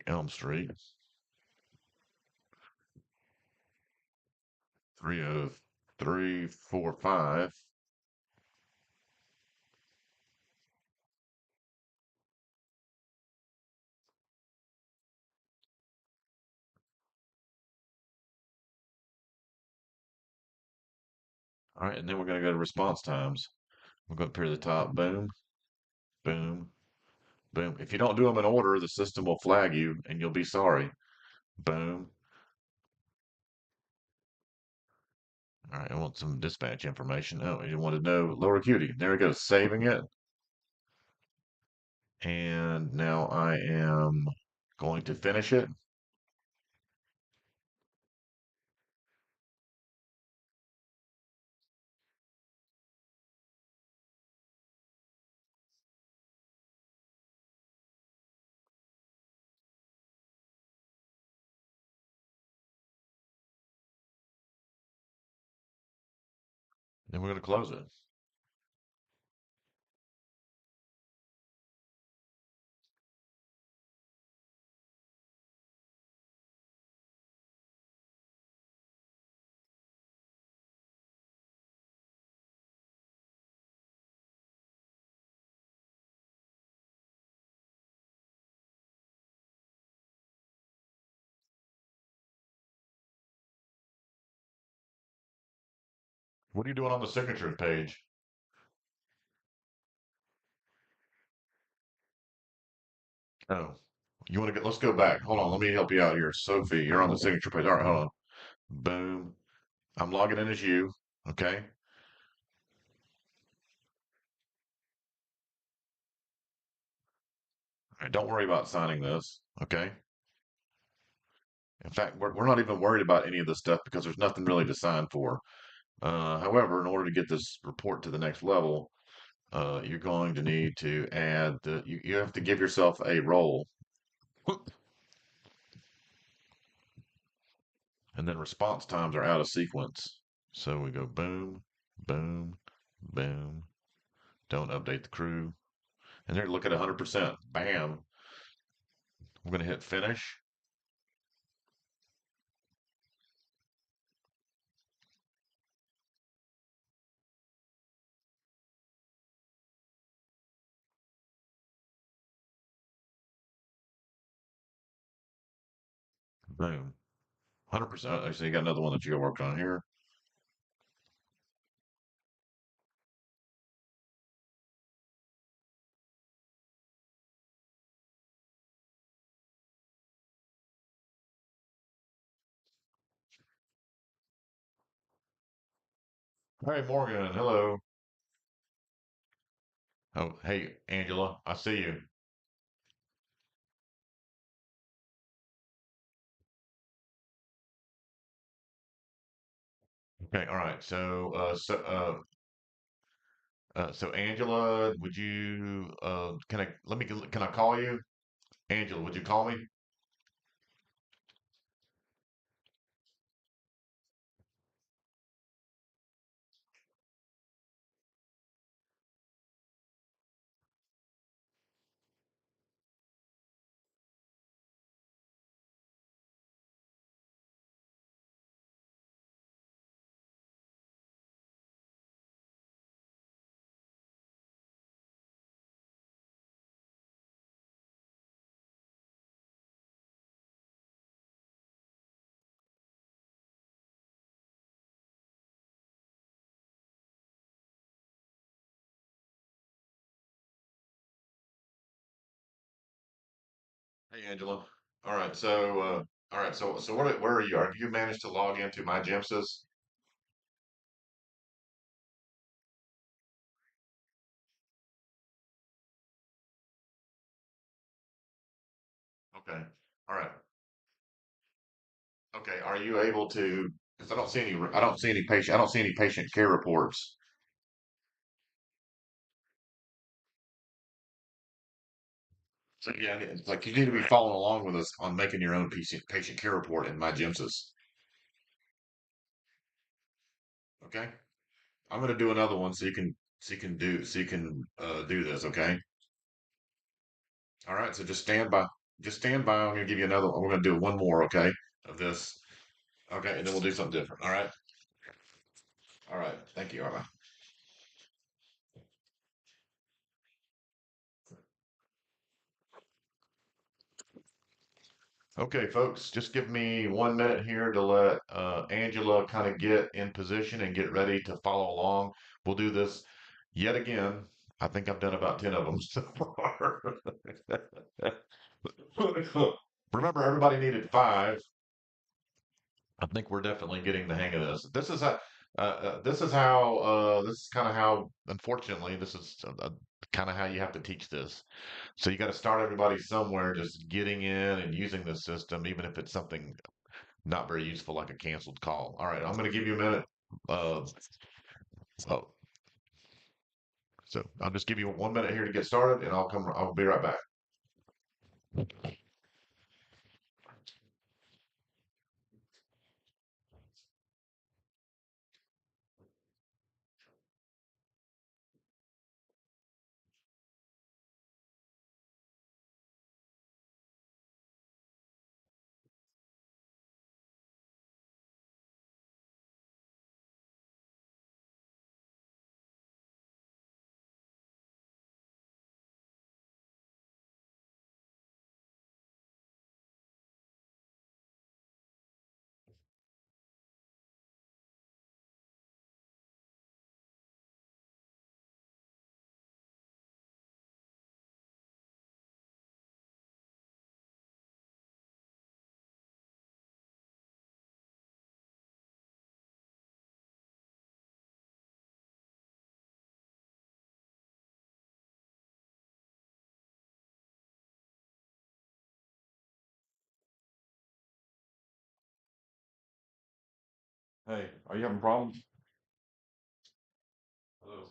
Elm Street, 30345. All right, and then we're going to go to response times. We'll go up here to the top. Boom, boom, boom. If you don't do them in order, the system will flag you and you'll be sorry. Boom. All right, I want some dispatch information. Oh, you want to know lower acuity. There we go, saving it. And now I am going to finish it. And we're going to close it. What are you doing on the signatures page? Oh, you want to get, let's go back. Hold on. Let me help you out here. Sophie, you're on the signature page. All right, hold on. Boom. I'm logging in as you. Okay. All right, don't worry about signing this. Okay. In fact, we're not even worried about any of this stuff because there's nothing really to sign for. However, in order to get this report to the next level, you're going to need to add you have to give yourself a role. And then response times are out of sequence. So we go boom, boom, boom. Don't update the crew. And there, look at 100%. Bam. We're going to hit finish. Boom. 100%. Actually, you got another one that you got worked on here. Hey, Morgan. Hello. Oh, hey, Angela. I see you. Okay. All right. So Angela, would you, can I call you? Angela, would you call me? Hey, Angela. All right. So where are you? Are you managed to log into my Gemsys? Okay. All right. Okay. Are you able to? Because I don't see any patient care reports. So yeah, it's like you need to be following along with us on making your own patient care report in my Gemsys. Okay. I'm gonna do another one so you can do this. Okay. All right. So just stand by. Just stand by. I'm gonna give you another. We're gonna do one more. Okay. Of this. Okay, and then we'll do something different. All right. All right. Thank you. All right. Okay, folks, just give me 1 minute here to let Angela kind of get in position and get ready to follow along. We'll do this yet again. I think I've done about 10 of them so far. Remember, everybody needed five. I think we're definitely getting the hang of this. This is kind of how, unfortunately, this is kind of how you have to teach this. So you got to start everybody somewhere, just getting in and using this system, even if it's something not very useful, like a canceled call. All right, I'm going to give you a minute. Uh, oh, so I'll just give you 1 minute here to get started, and I'll be right back. Hey, are you having problems? Hello.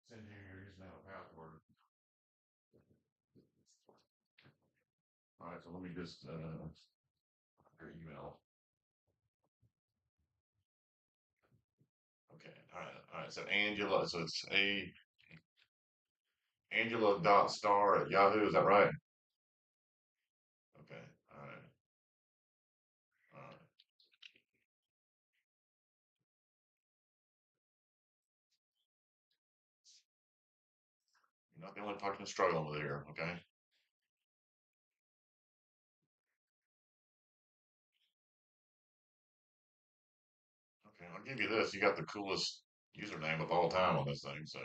Send you your username and password. All right, so let me just your email. Okay, all right. So Angela, so it's Angela dot star at Yahoo. Is that right? Okay, all right, all right. You're not the only person struggling with it here. Okay, okay. I'll give you this. You got the coolest username of all time on this thing. So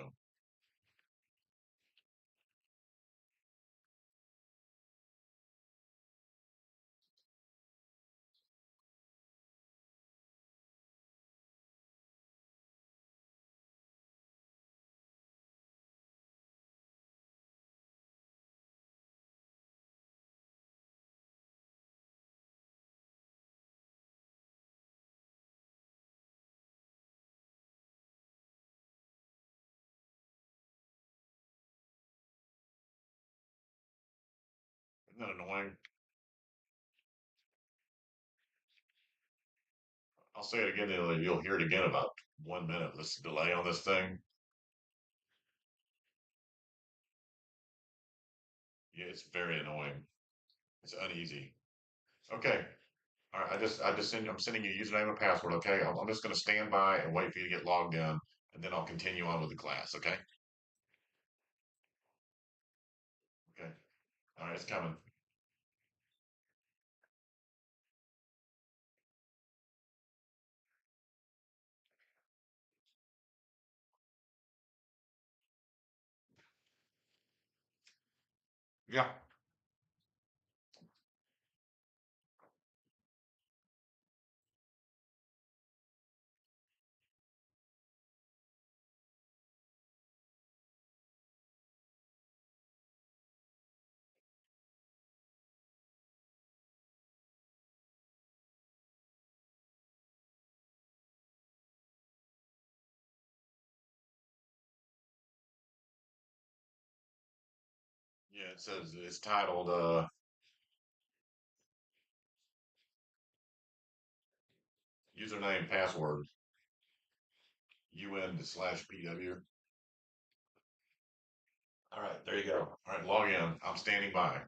isn't that annoying? I'll say it again. You'll hear it again about 1 minute. This delay on this thing. Yeah, it's very annoying. It's uneasy. Okay. All right. I'm sending you a username and password. Okay. I'm just going to stand by and wait for you to get logged in, and then I'll continue on with the class. Okay. Okay. All right. It's coming. Yeah. Yeah. It says it's titled username password UN/PW. All right. There you go. All right. Log in. I'm standing by.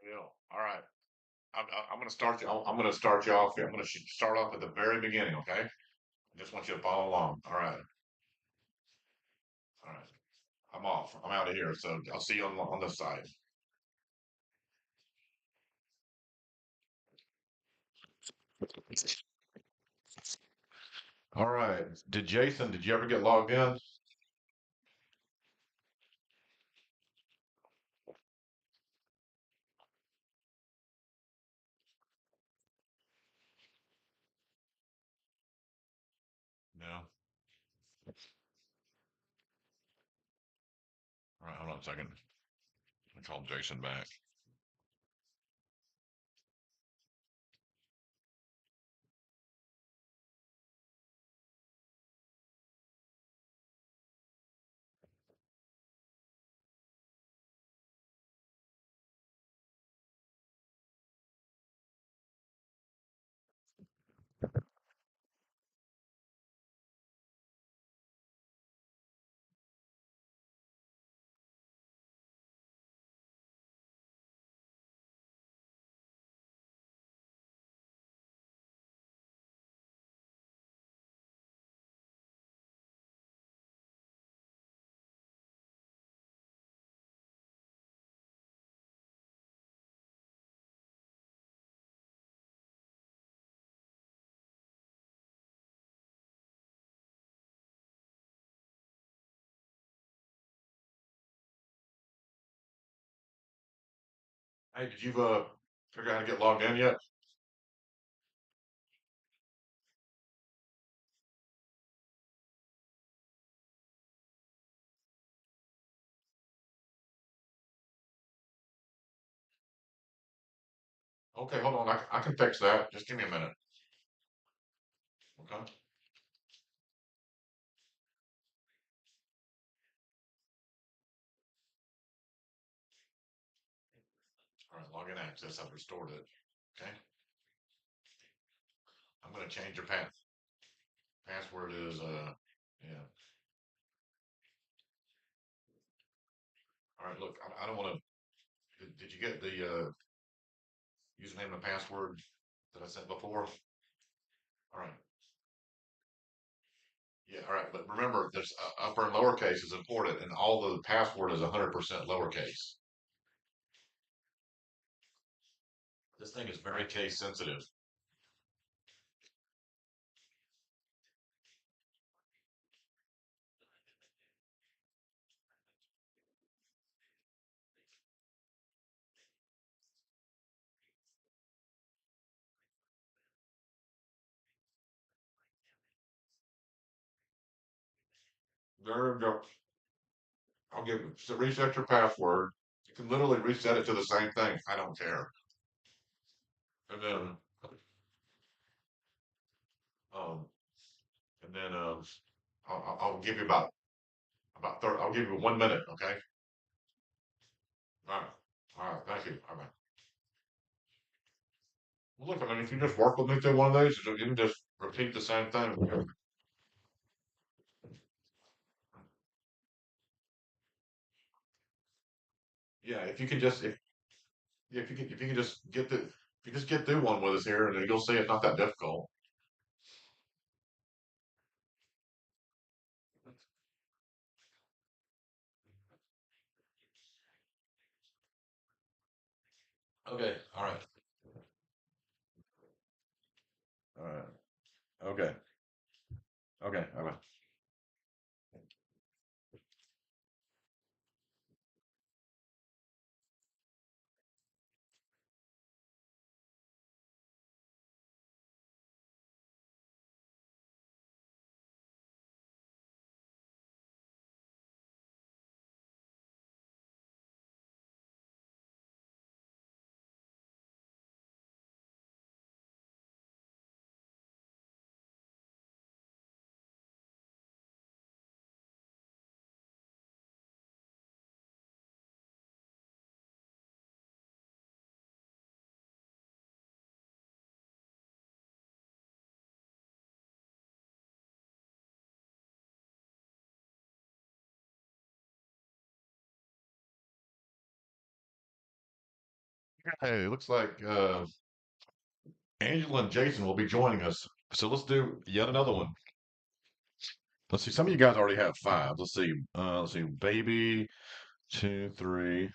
Yeah. All right. I'm going to start you. I'm going to start you off here. I'm going to start off at the very beginning. Okay. I just want you to follow along. All right. All right. I'm off. I'm out of here. So I'll see you on this side. All right. Did you ever get logged in? No. All right. Hold on a second. I call Jason back. Hey, did you figure out how to get logged in yet? Okay, hold on. I can fix that. Just give me a minute. Okay. All right. Login access. I've restored it. Okay. I'm gonna change your password is yeah. All right. Look, I don't want to. Did you get the username and password that I sent before? All right. Yeah. All right. But remember, there's upper and lowercase is important, and all the password is 100% lowercase. This thing is very case sensitive. There we go. I'll give you so reset your password. You can literally reset it to the same thing. I don't care. And then um and then I'll give you about 30, I'll give you 1 minute, okay? All right. All right, thank you. All right. Well, look, I mean, if you just work with me through one of these, you can just repeat the same thing. Yeah, if you can just get through one with us here, and then you'll see it's not that difficult. Okay. All right. All right. Okay. Okay. All right. Hey, it looks like Angela and Jason will be joining us. So let's do yet another one. Let's see. Some of you guys already have five. Let's see. Let's see. Baby, two, three.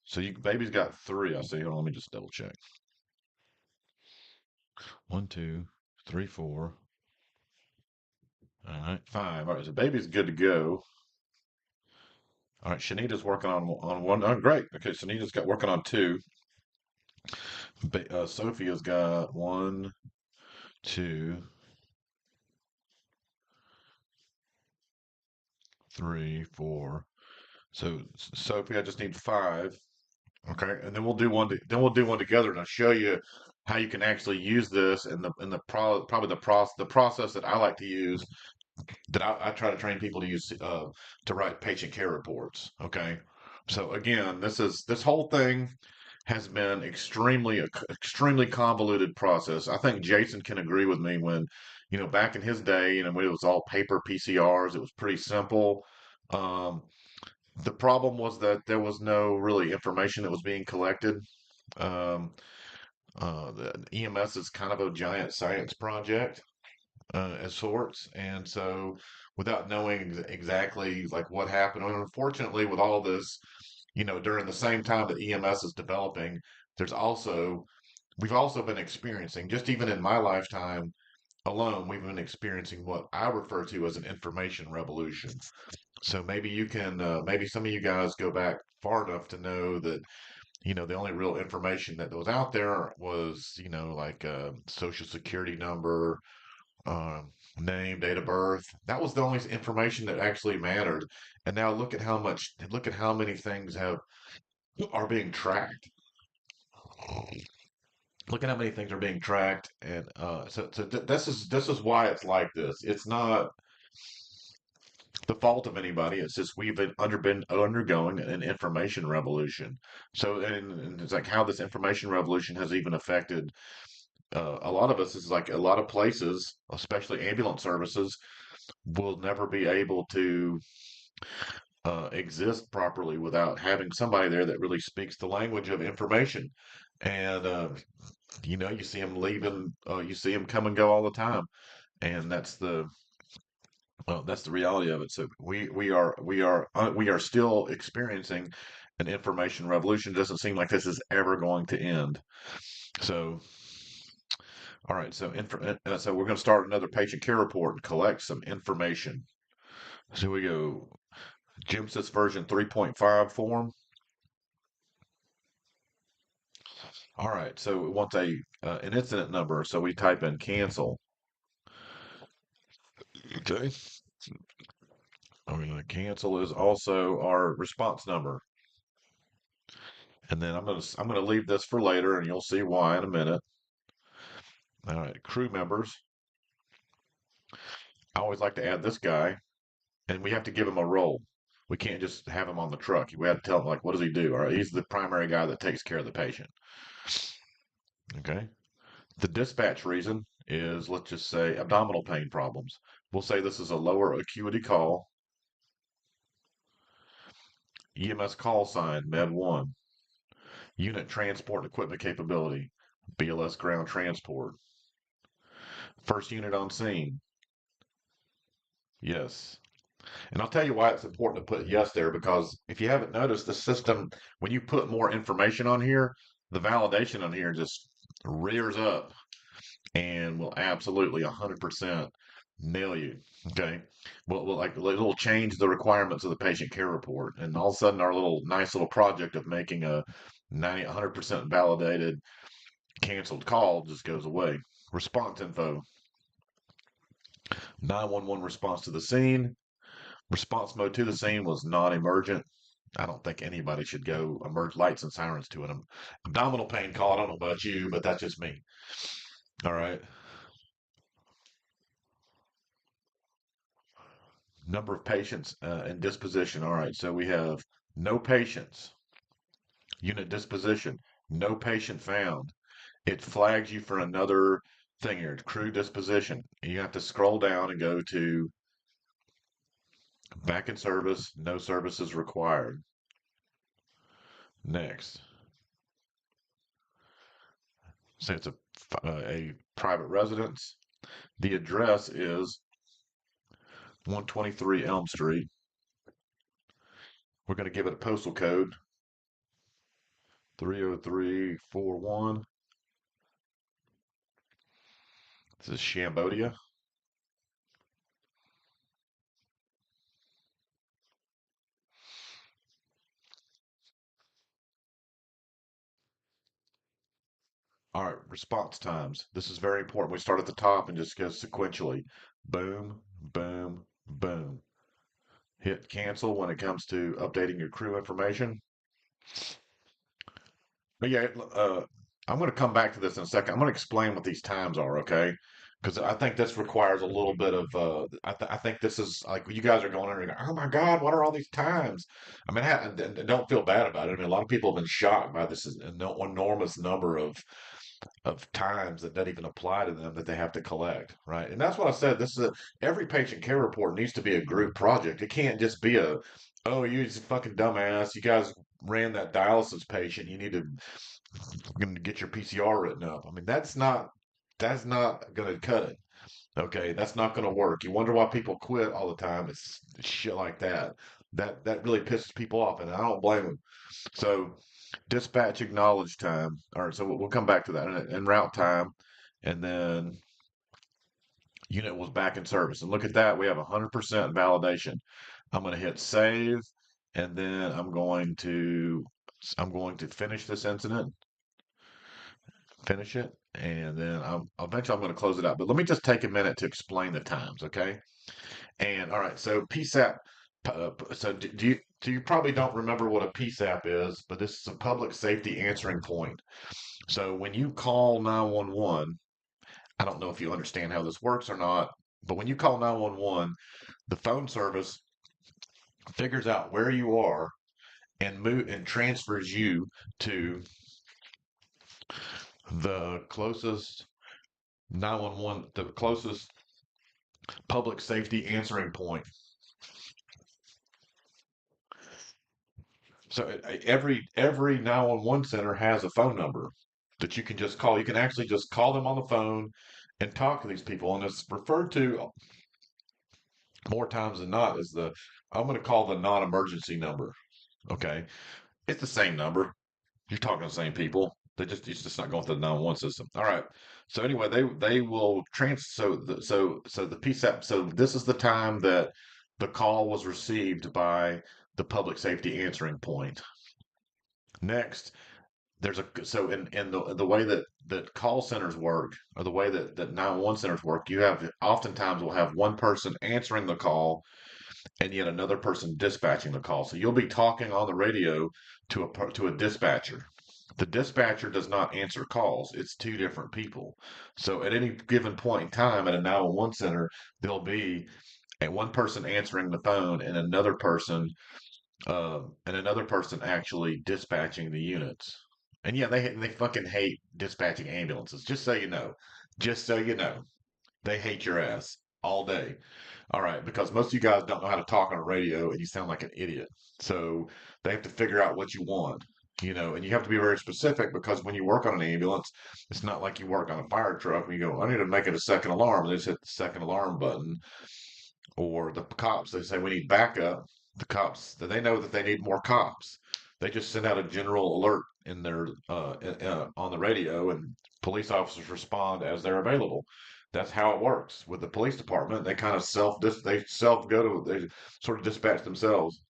So you baby's got three. I see. Hold on, let me just double check. One, two, three, four. All right, five. All right, so baby's good to go. All right, Shanita's working on one. Oh, great. Okay, Shanita's got working on two. Sophia's got one, two, three, four. So Sophie, I just need five. Okay, and then we'll do one together, and I'll show you how you can actually use this in probably the process that I like to use that I try to train people to use to write patient care reports. Okay, so again, this whole thing has been extremely convoluted process. I think Jason can agree with me when, back in his day, when it was all paper PCRs, it was pretty simple. Um, the problem was that there was no really information that was being collected. Um, the EMS is kind of a giant science project as sorts, and so without knowing exactly like what happened, and unfortunately, with all this, during the same time that EMS is developing, there's also we've also been experiencing, just even in my lifetime alone, we've been experiencing what I refer to as an information revolution. So maybe some of you guys go back far enough to know that, the only real information that was out there was, like a social security number, name, date of birth. That was the only information that actually mattered. And now look at how many things are being tracked. Look at how many things are being tracked, and this is why it's like this. It's not the fault of anybody. It's just been undergoing an information revolution. So, and it's like how this information revolution has even affected a lot of us. Is like a lot of places, especially ambulance services, will never be able to exist properly without having somebody there that really speaks the language of information. And you see them leaving, you see them come and go all the time, and that's the reality of it. So we are still experiencing an information revolution. It doesn't seem like this is ever going to end. So, all right. So we're going to start another patient care report and collect some information. So we go. GEMSIS version 3.5 form. All right. So it wants an incident number. So we type in cancel. Okay. Cancel is also our response number. And then I'm gonna leave this for later, and you'll see why in a minute. All right, crew members. I always like to add this guy, and we have to give him a role. We can't just have him on the truck. We have to tell him like, what does he do? All right, he's the primary guy that takes care of the patient. Okay. The dispatch reason is, let's just say, abdominal pain problems. We'll say this is a lower acuity call. EMS call sign, Med 1. Unit transport equipment capability, BLS ground transport. First unit on scene, yes. And I'll tell you why it's important to put yes there, because if you haven't noticed, the system, when you put more information on here, the validation on here just rears up and will absolutely 100% nail you. Okay. Well, like it'll change the requirements of the patient care report. And all of a sudden, our nice little project of making a 100% validated canceled call just goes away. Response info, 911 response to the scene. Response mode to the scene was non-emergent. I don't think anybody should go emerge lights and sirens to an abdominal pain call. I don't know about you, but that's just me. All right. Number of patients and disposition. All right. So we have no patients. Unit disposition. No patient found. It flags you for another thing here. Crew disposition. You have to scroll down and go to back in service. No services required. Next. say it's a private residence. The address is 123 Elm Street. We're going to give it a postal code 30341. This is Cambodia. All right, response times. This is very important. We start at the top and just go sequentially. Boom, boom, boom. Hit cancel when it comes to updating your crew information. But yeah, I'm going to come back to this in a second. I'm going to explain what these times are, okay? Because I think this requires a little bit of. I think this is like you guys are going in and going, oh my God, what are all these times? I mean, and don't feel bad about it. I mean, a lot of people have been shocked by this enormous number of times that doesn't even apply to them that they have to collect, right? And that's what I said. Every patient care report needs to be a group project. It can't just be oh, you just fucking dumbass. You guys ran that dialysis patient. You need to get your PCR written up. I mean, that's not going to cut it. Okay, that's not going to work. You wonder why people quit all the time. It's shit like that. That really pisses people off, and I don't blame them. So dispatch acknowledge time. All right, so we'll come back to that and route time, and then unit was back in service. And look at that, we have 100% validation. I'm going to hit save, and then I'm going to finish this incident, finish it, and then eventually I'm going to close it out. But let me just take a minute to explain the times, okay? And all right, so PSAP. So you probably don't remember what a PSAP is, but this is a public safety answering point. So when you call 911, I don't know if you understand how this works or not, but when you call 911, the phone service figures out where you are and transfers you to the closest 911, the closest public safety answering point. So every 911 center has a phone number that you can just call. You can actually just call them on the phone and talk to these people, and it's referred to more times than not as I'm going to call the non-emergency number. Okay, it's the same number. You're talking to the same people. It's just not going through the 911 system. All right. So anyway, they will so the PSAP. So this is the time that the call was received by the public safety answering point. Next, in the way that call centers work, or the way that 911 centers work, you have oftentimes will have one person answering the call and yet another person dispatching the call. So you'll be talking on the radio to a dispatcher. The dispatcher does not answer calls. It's two different people. So at any given point in time at a 911 center, there'll be one person answering the phone and another person actually dispatching the units. And yeah, they fucking hate dispatching ambulances. Just so you know, they hate your ass all day. All right, because most of you guys don't know how to talk on a radio, and you sound like an idiot. So they have to figure out what you want, and you have to be very specific because when you work on an ambulance, it's not like you work on a fire truck and you go, I need to make it a second alarm. And they just hit the second alarm button. Or the cops, they say we need backup. The cops, they know that they need more cops. They just send out a general alert in their on the radio, and police officers respond as they're available. That's how it works with the police department. They kind of they self go to they sort of dispatch themselves.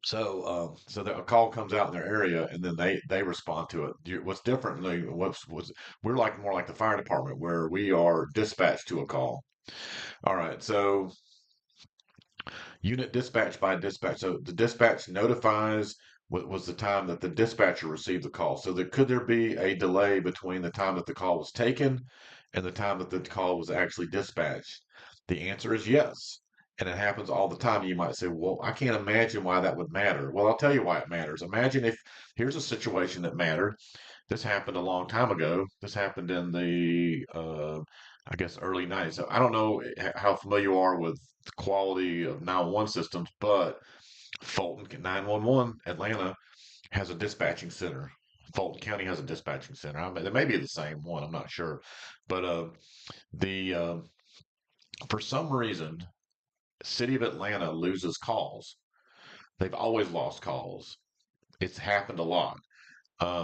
So a call comes out in their area, and then they respond to it. What's different? We're like more like the fire department where we are dispatched to a call. All right, so unit dispatch by dispatch. So the dispatch notifies what was the time that the dispatcher received the call. So could there be a delay between the time that the call was taken and the time that the call was actually dispatched? The answer is yes. And it happens all the time. You might say, well, I can't imagine why that would matter. Well, I'll tell you why it matters. Imagine if here's a situation that mattered. This happened a long time ago. This happened in I guess, early 90s. So I don't know how familiar you are with the quality of 911 systems, but Fulton 911 Atlanta has a dispatching center. Fulton County has a dispatching center. I mean, they may be the same one. I'm not sure, but the for some reason, City of Atlanta loses calls. They've always lost calls. It's happened a lot.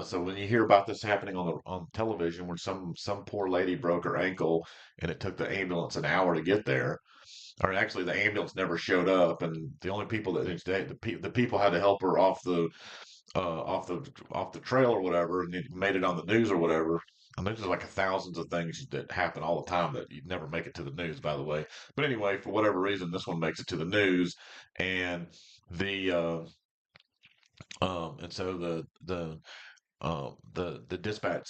So when you hear about this happening on television, where some poor lady broke her ankle and it took the ambulance an hour to get there, or actually the ambulance never showed up, and the only people that the people had to help her off the trail or whatever, and it made it on the news or whatever. I mean, there's like thousands of things that happen all the time that you'd never make it to the news, by the way. But anyway, for whatever reason, this one makes it to the news, and the and so the dispatch.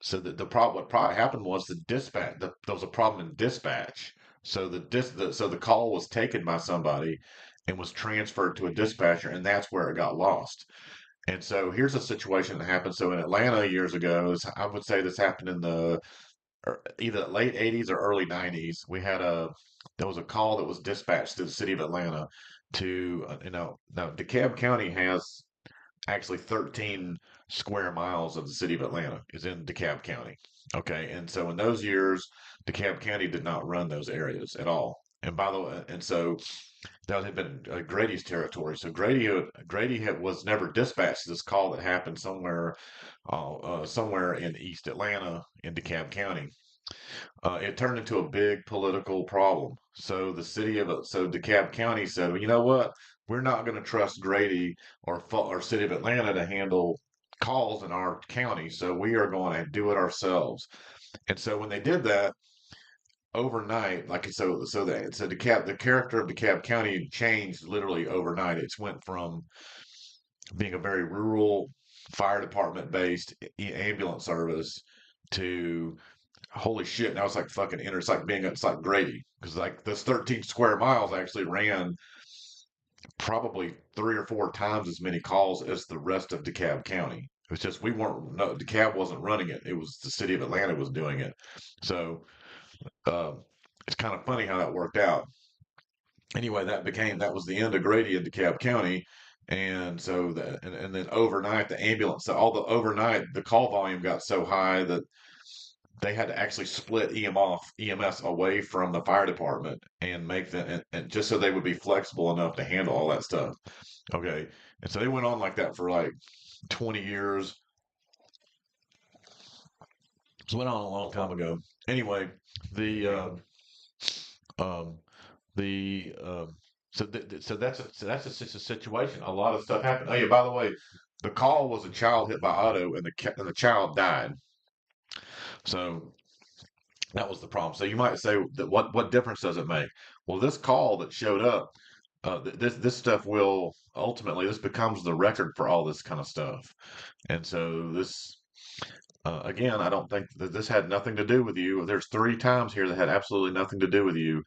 So the problem, what probably happened was the dispatch. There was a problem in dispatch. So the call was taken by somebody and was transferred to a dispatcher, and that's where it got lost. And so here's a situation that happened. So in Atlanta years ago, I would say this happened in the either late 80s or early 90s. There was a call that was dispatched to the city of Atlanta to now DeKalb County has actually 13 square miles of the city of Atlanta is in DeKalb County. Okay, and so in those years, DeKalb County did not run those areas at all. And by the way, and so that had been Grady's territory. So was never dispatched to this call that happened somewhere in East Atlanta in DeKalb County. It turned into a big political problem. So DeKalb County said, well, you know what? We're not going to trust Grady or City of Atlanta to handle calls in our county, so we are going to do it ourselves. And so when they did that overnight, like the character of DeKalb County changed literally overnight. It's went from being a very rural fire department based ambulance service to holy shit, now it's like fucking it's like it's like Grady. Because like this 13 square miles actually ran probably 3 or 4 times as many calls as the rest of DeKalb County. It was just we weren't no DeKalb wasn't running it. It was the city of Atlanta was doing it. So uh, it's kind of funny how that worked out. Anyway, that was the end of Grady in DeKalb County. And then overnight overnight the call volume got so high that they had to actually split EMS away from the fire department and make them and just so they would be flexible enough to handle all that stuff. Okay. And so they went on like that for like 20 years. So it went on a long time ago. Anyway, the um the so that's a situation. A lot of stuff happened. Oh yeah, by the way, the call was a child hit by auto and the child died. So that was the problem. So you might say that what difference does it make? Well, this call that showed up, this stuff will ultimately this becomes the record for all this kind of stuff. And so this again, I don't think that this had nothing to do with you. There's 3 times here that had absolutely nothing to do with you,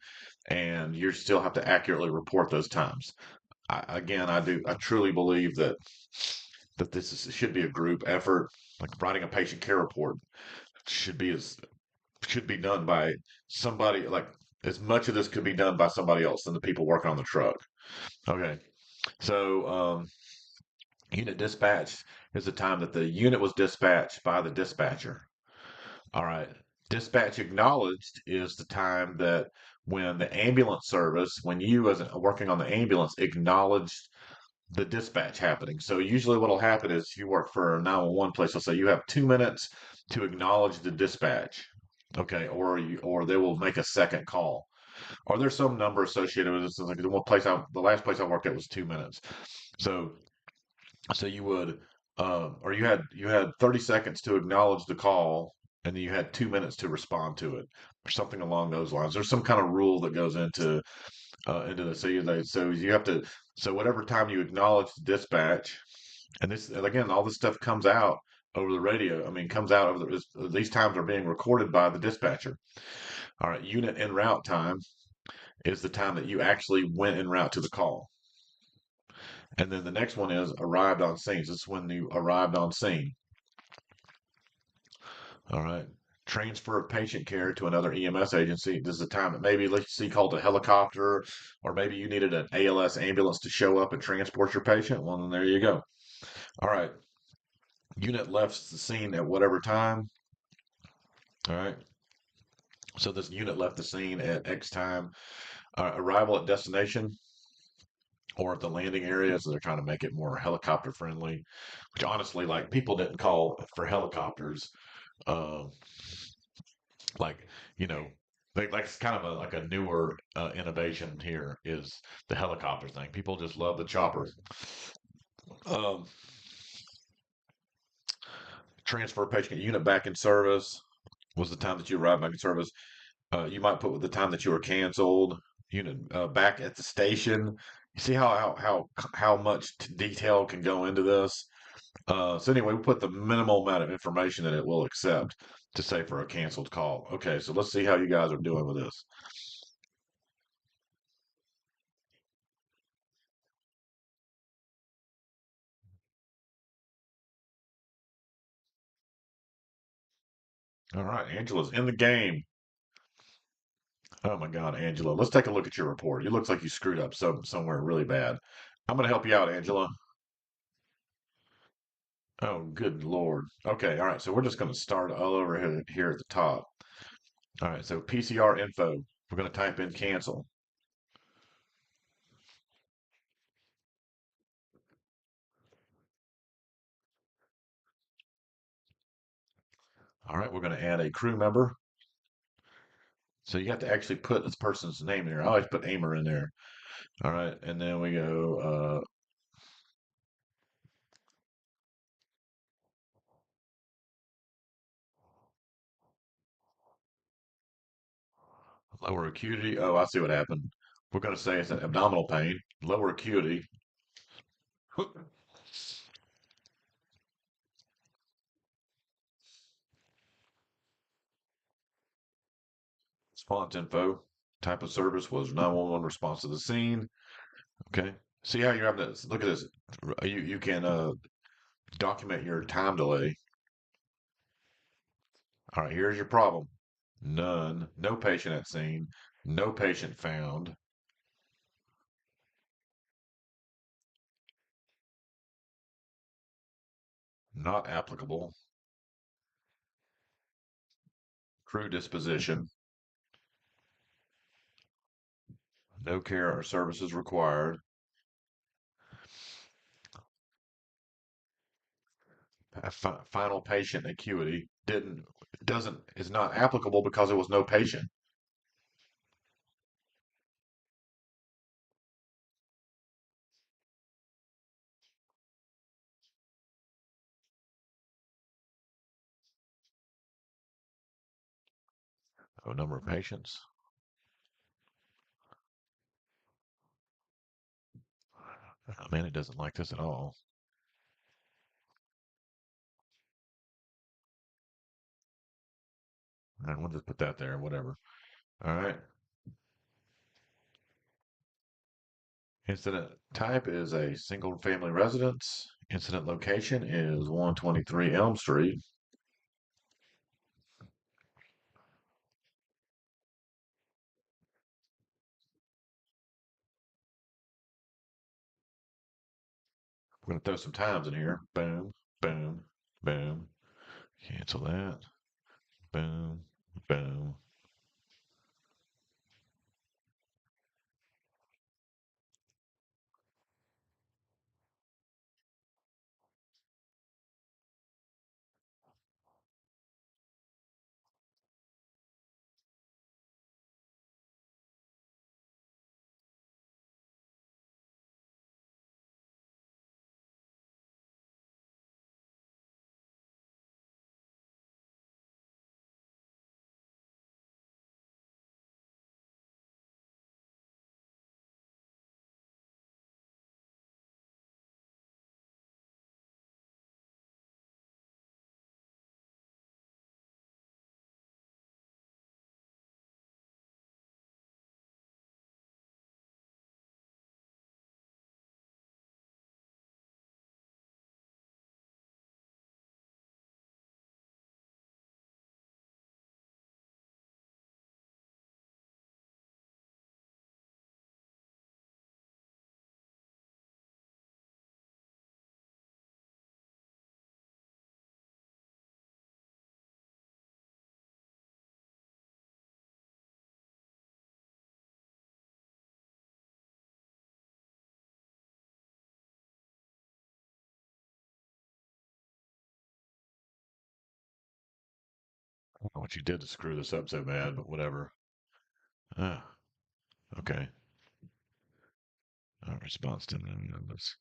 and you still have to accurately report those times. I truly believe that should be a group effort, like writing a patient care report should be as should be done by somebody like as much of this could be done by somebody else than the people working on the truck. Okay. So unit dispatch is the time that the unit was dispatched by the dispatcher. All right. Dispatch acknowledged is the time that when the ambulance service, when you as working on the ambulance acknowledged the dispatch happening. So usually what'll happen is if you work for a 911 place, they'll say you have 2 minutes to acknowledge the dispatch. Okay, or they will make a second call. Or there's some number associated with this. Like the last place I worked at was 2 minutes. So you would or you had 30 seconds to acknowledge the call, and then you had 2 minutes to respond to it, or something along those lines. There's some kind of rule that goes into the so you have to so whatever time you acknowledge the dispatch, and this again, all this stuff comes out over the radio. I mean, comes out over these times are being recorded by the dispatcher. All right, unit en route time is the time that you actually went en route to the call. And then the next one is arrived on scene. This is when you arrived on scene. All right. Transfer of patient care to another EMS agency. This is a time that maybe let's see called a helicopter, or maybe you needed an ALS ambulance to show up and transport your patient. Well, then there you go. All right. Unit left the scene at whatever time. All right. So this unit left the scene at X time. Arrival at destination or at the landing area. So they're trying to make it more helicopter friendly. Which honestly, like people didn't call for helicopters. Uh, like you know, like it's kind of like a newer innovation here is the helicopter thing. People just love the chopper. Um, Transfer patient unit back in service was the time that you arrived back in service. You might put the time that you were canceled. Unit back at the station. You see how much detail can go into this. So anyway, we put the minimal amount of information that it will accept to say for a canceled call. Okay, so let's see how you guys are doing with this. All right, Angela's in the game. Oh my God, Angela. Let's take a look at your report. It looks like you screwed up somewhere really bad. I'm going to help you out, Angela. Oh, good Lord. Okay, all right. So we're just going to start all over here at the top. All right, so PCR info. We're going to type in cancel. All right, we're going to add a crew member. So you have to actually put this person's name in there. I always put Aimer in there. All right, and then we go lower acuity. Oh, I see what happened. We're going to say it's an abdominal pain, lower acuity. Response info. Type of service was 911 response to the scene. Okay. See how you're having to look at this. You can document your time delay. All right, here's your problem. None. No patient at scene. No patient found. Not applicable. Crew disposition. No care or services required. Final patient acuity doesn't is not applicable because there was no patient. Oh, number of patients. Oh, man, it doesn't like this at all. All right, we'll just put that there, whatever. All right. Incident type is a single family residence. Incident location is 123 Elm Street. We're going to throw some times in here. Boom, boom, boom. Cancel that. Boom, boom. what you did to screw this up so bad, but whatever. Ah, okay. Response to numbers.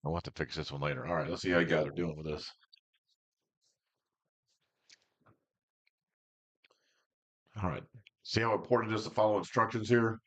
I'll have to fix this one later. All right, let's see how you guys are doing with this. All right. See how important it is to follow instructions here?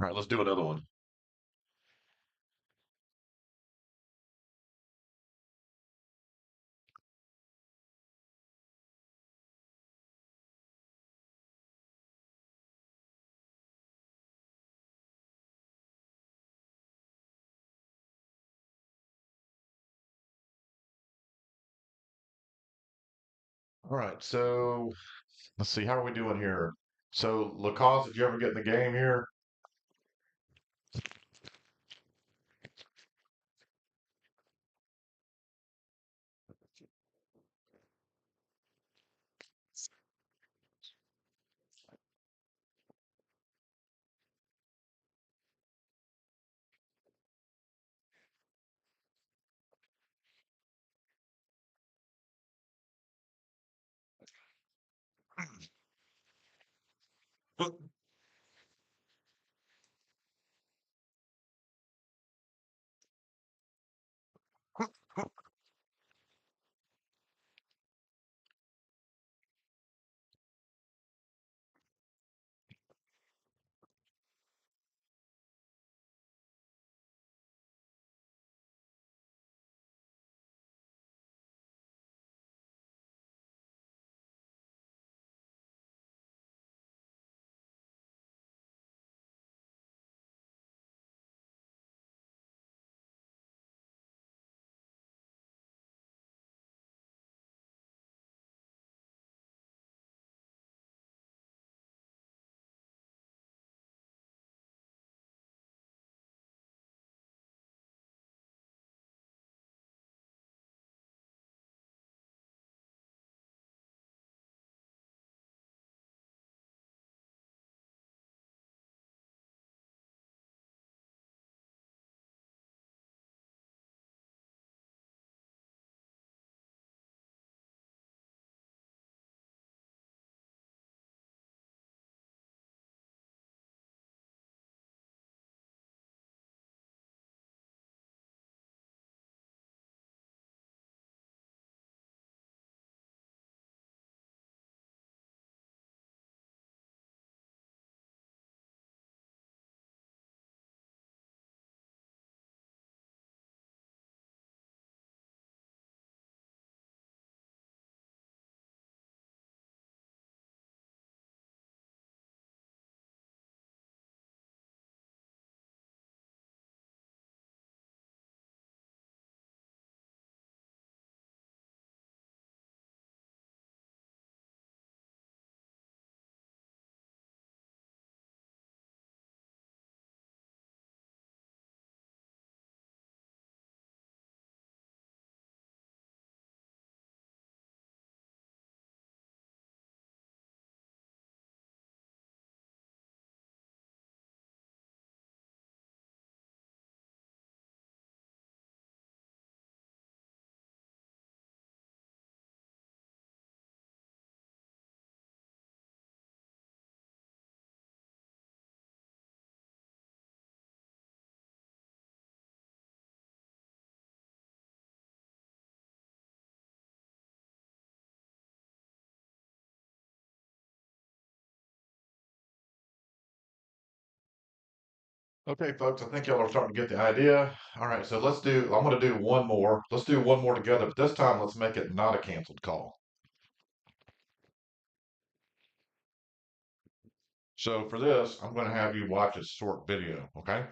All right, let's do another one. All right, so let's see. How are we doing here? So, Lacoste, did you ever get in the game here? Okay, folks, I think y'all are starting to get the idea. All right, so I'm going to do one more. Let's do one more together, but this time let's make it not a canceled call. So for this, I'm going to have you watch a short video, okay?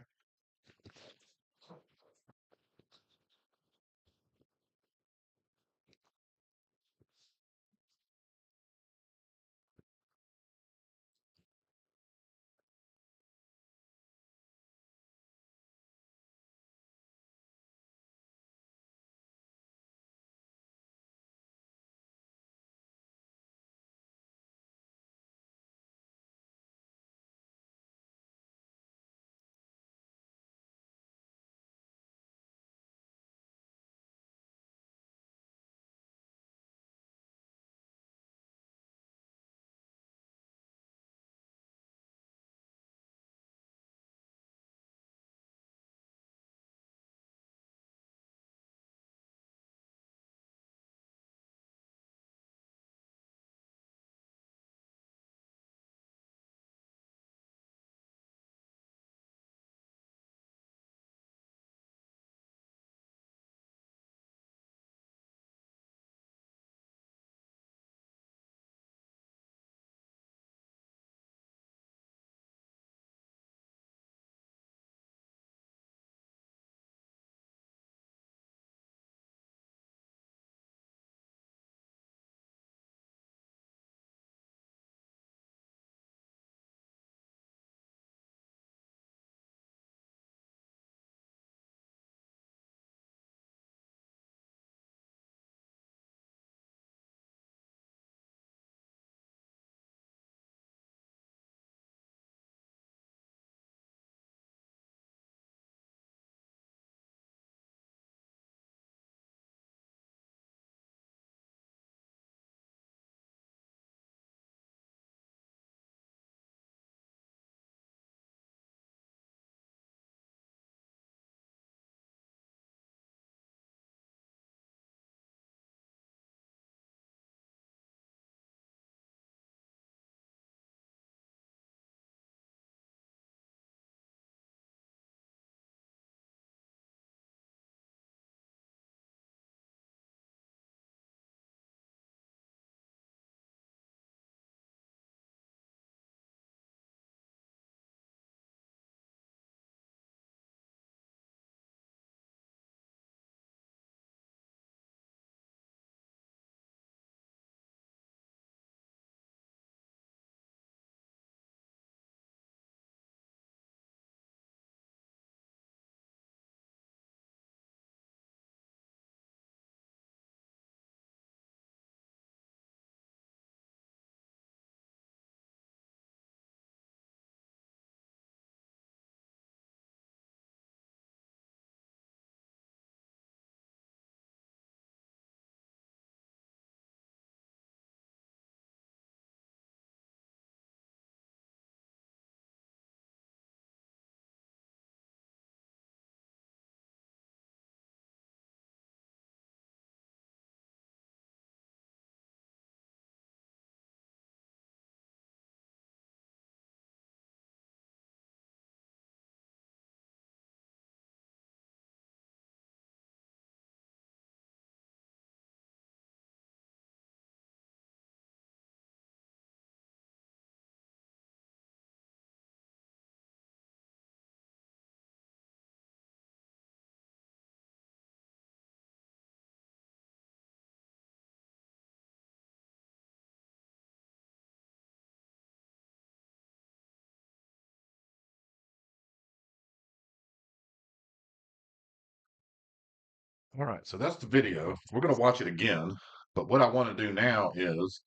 All right, so that's the video. We're going to watch it again, but what I want to do now is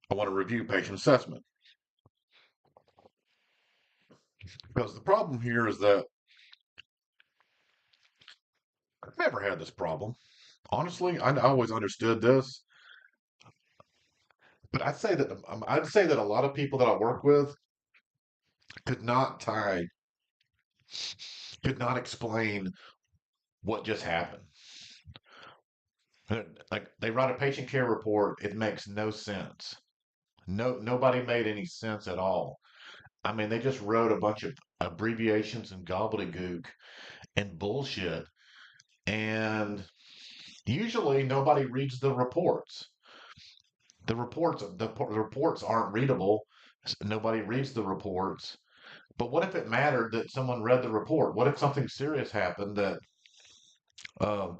I want to review patient assessment because the problem here is that I've never had this problem. Honestly, I always understood this, but I'd say that a lot of people that I work with could not tie, could not explain what just happened. Like they write a patient care report, it makes no sense. Nobody made any sense at all. I mean, they just wrote a bunch of abbreviations and gobbledygook and bullshit. And usually nobody reads the reports. The reports aren't readable. Nobody reads the reports. But what if it mattered that someone read the report? What if something serious happened that, um,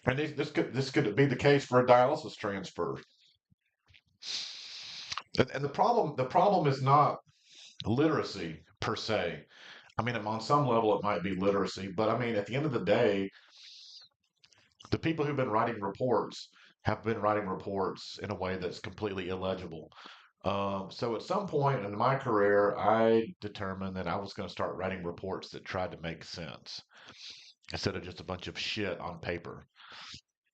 and this could be the case for a dialysis transfer. And the problem is not literacy per se. I mean, on some level, it might be literacy, but I mean, at the end of the day, the people who've been writing reports have been writing reports in a way that's completely illegible. So at some point in my career, I determined that I was going to start writing reports that tried to make sense instead of just a bunch of shit on paper.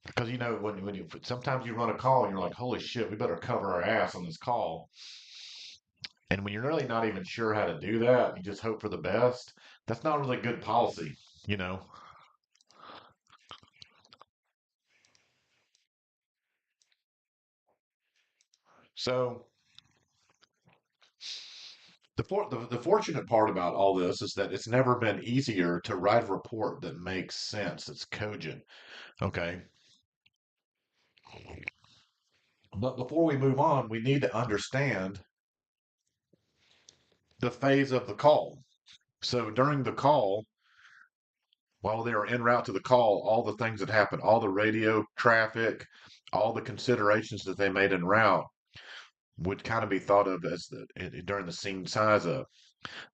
Because when you sometimes you run a call and you're like, holy shit, we better cover our ass on this call. And when you're really not even sure how to do that, you just hope for the best. That's not really good policy, you know. So the fortunate part about all this is that it's never been easier to write a report that makes sense, that's cogent. Okay. But before we move on, we need to understand the phase of the call. So during the call, while they were en route to the call, all the things that happened, all the radio traffic, all the considerations that they made en route would kind of be thought of as during the scene size up.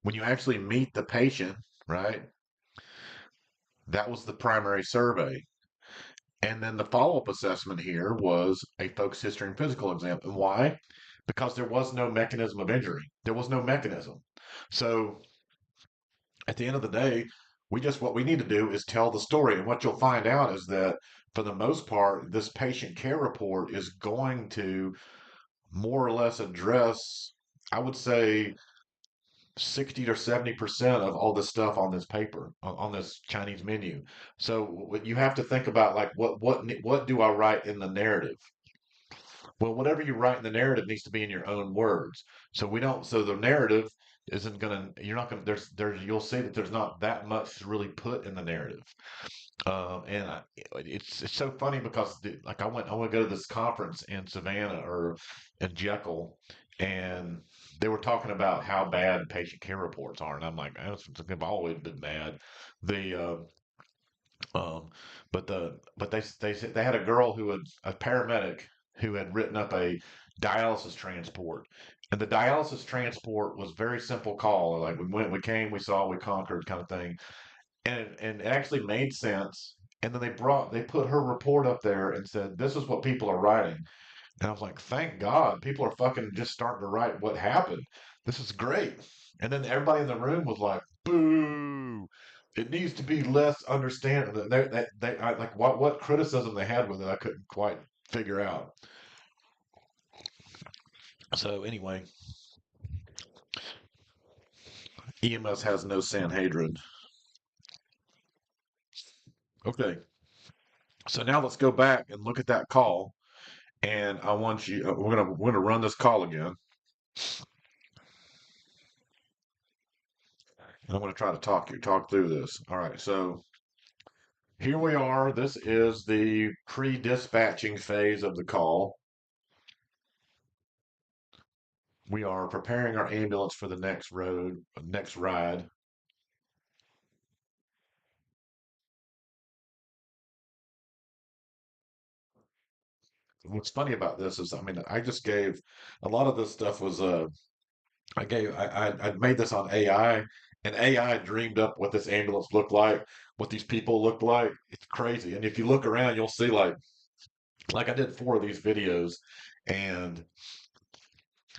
When you actually meet the patient, right? That was the primary survey. And then the follow-up assessment here was a focus history and physical exam. And why? Because there was no mechanism of injury. There was no mechanism. So at the end of the day, what we need to do is tell the story. And what you'll find out is that for the most part, this patient care report is going to more or less address, I would say, 60 or 70% of all the stuff on this paper, on this Chinese menu. So what you have to think about, like, what do I write in the narrative? Well, whatever you write in the narrative needs to be in your own words. So the narrative isn't gonna, you're not gonna, you'll see that there's not that much to really put in the narrative. It's so funny because like I went to go to this conference in Savannah or in Jekyll, and they were talking about how bad patient care reports are, and I'm like, oh, they've always been bad. The um, but they said they had a girl who had a paramedic who had written up a dialysis transport, and the dialysis transport was very simple call. Like we went, we came, we saw, we conquered, kind of thing, and it actually made sense. And then they put her report up there and said, "This is what people are writing." And I was like, "Thank God, people are fucking just starting to write what happened. This is great." And then everybody in the room was like, "Boo! It needs to be less understand." Like what criticism they had with it, I couldn't quite figure out. So anyway, EMS has no Sanhedrin. Okay, so now let's go back and look at that call. And I want you. We're gonna run this call again, and I'm gonna try to talk through this. All right. So here we are. This is the pre-dispatching phase of the call. We are preparing our ambulance for the next ride. What's funny about this is, I mean, I just gave a lot of this stuff was I made this on AI, and AI dreamed up what this ambulance looked like, what these people looked like. It's crazy. And if you look around, you'll see like I did four of these videos, and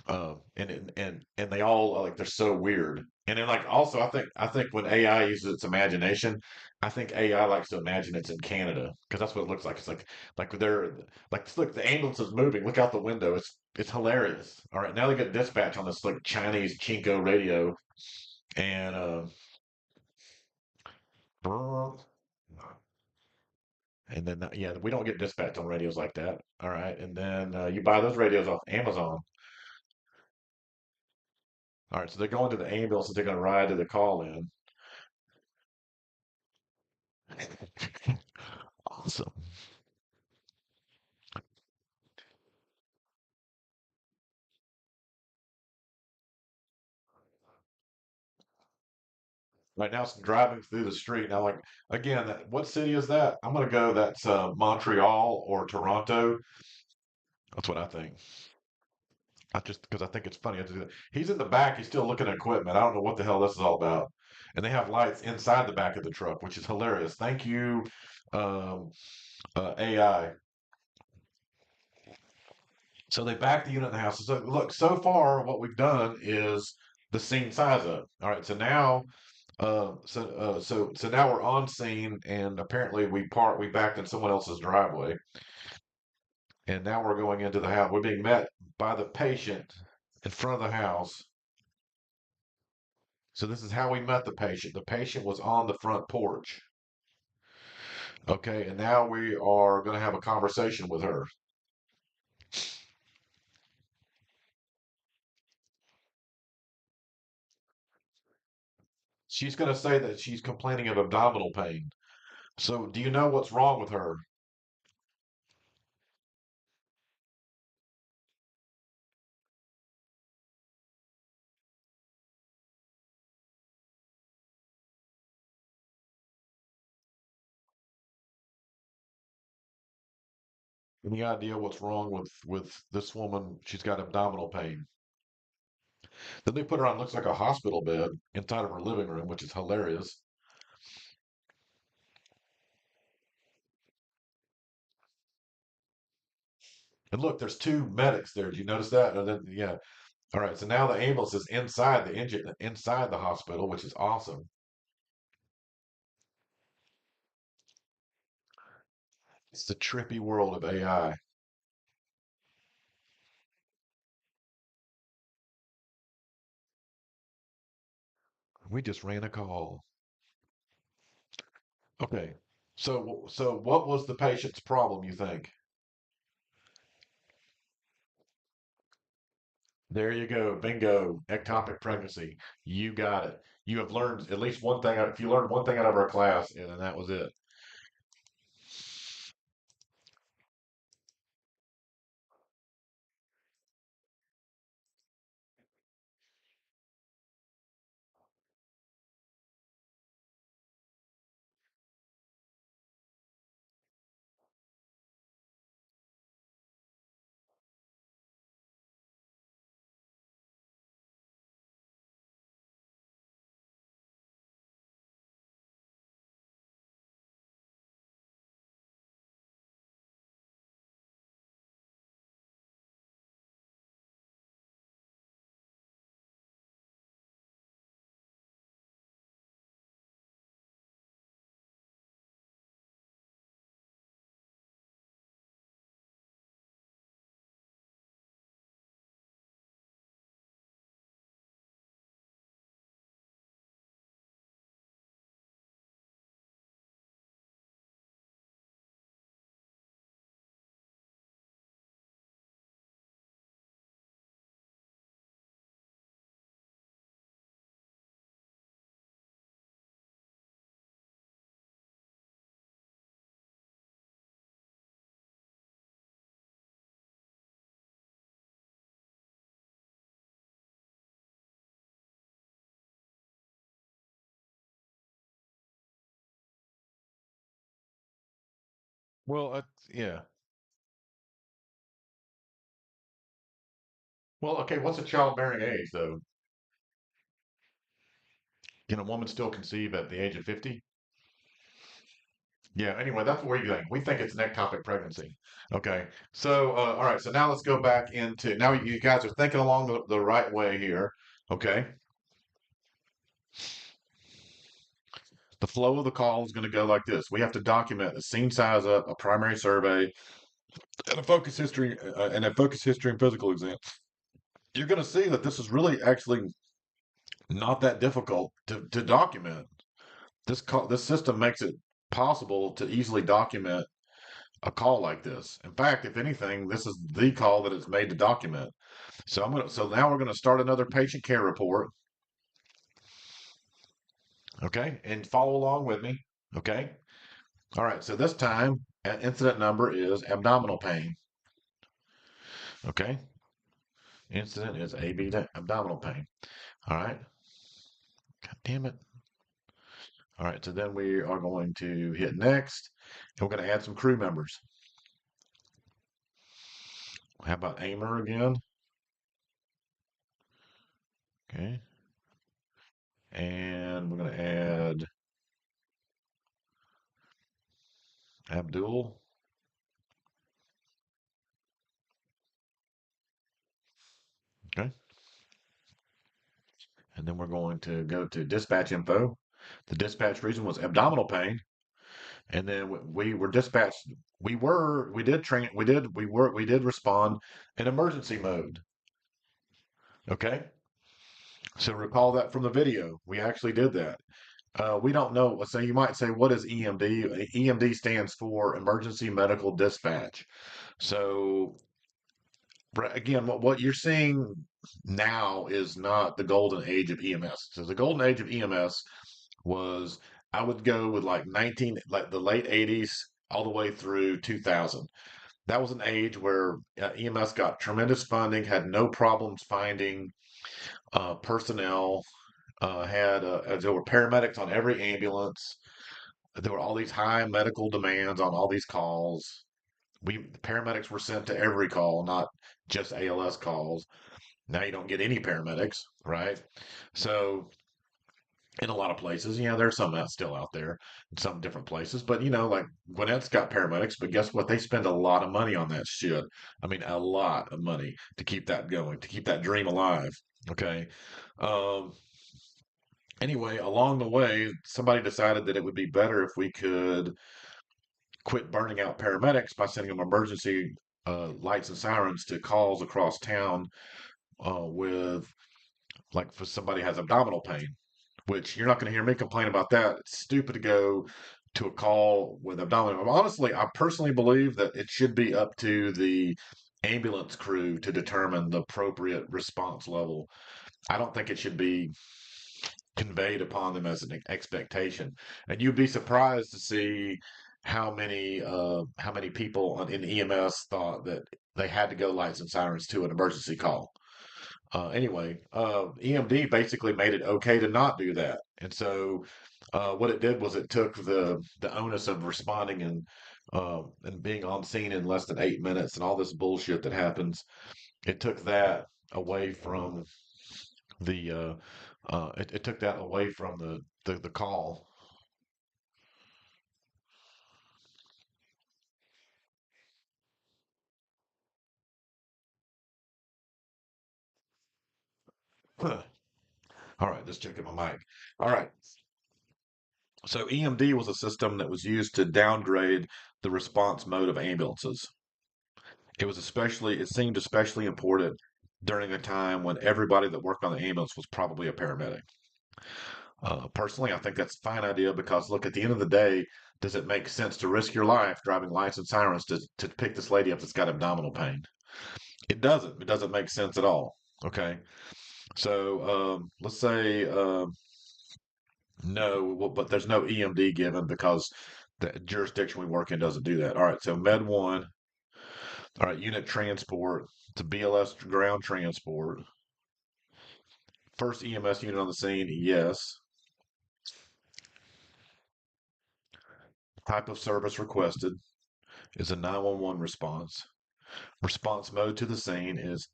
and they all like they're so weird. And then like also I think when AI uses its imagination, I think AI likes to imagine it's in Canada because that's what it looks like. It's like they're like look, the ambulance is moving. Look out the window. It's hilarious. All right, now they get dispatch on this like Chinese Chinko radio, and and then yeah, we don't get dispatch on radios like that. All right, and then you buy those radios off Amazon. All right, so they're going to the ambulance and they're going to ride to the call in. Awesome. Right now, it's driving through the street. Now, like again, what city is that? I'm gonna go. That's Montreal or Toronto. That's what I think. I just because I think it's funny. I just, he's in the back. He's still looking at equipment. I don't know what the hell this is all about. And they have lights inside the back of the truck, which is hilarious. Thank you, um, AI. So they back the unit in the house. So look, so far what we've done is the scene size up. All right, so now so now we're on scene, and apparently we backed in someone else's driveway, and now we're going into the house. We're being met by the patient in front of the house. So this is how we met the patient. The patient was on the front porch. Okay, and now we are going to have a conversation with her. She's going to say that she's complaining of abdominal pain. So do you know what's wrong with her? Any idea what's wrong with this woman? She's got abdominal pain. Then they put her on looks like a hospital bed inside of her living room, which is hilarious. And look, there's two medics there. Do you notice that? And then, yeah. All right. So now the ambulance is inside the engine, inside the hospital, which is awesome. It's the trippy world of AI. We just ran a call. Okay. So what was the patient's problem, you think? There you go. Bingo. Ectopic pregnancy. You got it. You have learned at least one thing. If you learned one thing out of our class, and then that was it. Well, yeah. Well, okay. What's a childbearing age, though? Can a woman still conceive at the age of 50? Yeah. Anyway, that's what we think. We think it's an ectopic pregnancy. Okay. So, all right. So now let's go back into. Now you guys are thinking along the right way here. Okay. The flow of the call is going to go like this. We have to document the scene size up, a primary survey, and a focus history and physical exam. You're going to see that this is really actually not that difficult to document. This system makes it possible to easily document a call like this. In fact, if anything, this is the call that it's made to document. So now we're gonna start another patient care report. Okay, and follow along with me. Okay. All right. So this time, incident number is abdominal pain. Okay. Incident is AB abdominal pain. All right. God damn it. All right. So then we are going to hit next, and we're going to add some crew members. How about Aimer again? Okay. And we're going to add Abdul. Okay. And then we're going to go to dispatch info. The dispatch reason was abdominal pain. And then we were dispatched. We did respond in emergency mode. Okay. So recall that from the video. We actually did that. We don't know. So you might say, what is EMD? EMD stands for Emergency Medical Dispatch. So again, what you're seeing now is not the golden age of EMS. So the golden age of EMS was, I would go with like the late 80s all the way through 2000. That was an age where EMS got tremendous funding, had no problems finding personnel, there were paramedics on every ambulance. There were all these high medical demands on all these calls. Paramedics were sent to every call, not just ALS calls. Now you don't get any paramedics, right? So in a lot of places, there's some that's still out there in some different places, but like Gwinnett's got paramedics, but guess what? They spend a lot of money on that shit. I mean, a lot of money to keep that going, to keep that dream alive. Okay. Um, anyway, along the way, somebody decided that it would be better if we could quit burning out paramedics by sending them emergency lights and sirens to calls across town with, like, for somebody has abdominal pain, which you're not going to hear me complain about that. It's stupid to go to a call with abdominal. Honestly, I personally believe that it should be up to the ambulance crew to determine the appropriate response level. I don't think it should be conveyed upon them as an expectation. And you'd be surprised to see how many people in EMS thought that they had to go lights and sirens to an emergency call. Anyway, EMD basically made it okay to not do that, and so what it did was it took the onus of responding and being on scene in less than 8 minutes and all this bullshit that happens. It took that away from it took that away from the call. All right, just checking my mic. All right, so EMD was a system that was used to downgrade the response mode of ambulances. It seemed especially important during a time when everybody that worked on the ambulance was probably a paramedic. Personally, I think that's a fine idea because, look, at the end of the day, does it make sense to risk your life driving lights and sirens to pick this lady up that's got abdominal pain? It doesn't. It doesn't make sense at all. Okay. So let's say no, well, but there's no EMD given because the jurisdiction we work in doesn't do that. All right. So Med 1, all right, unit transport to BLS ground transport. First EMS unit on the scene, yes. Type of service requested is a 911 response. Response mode to the scene is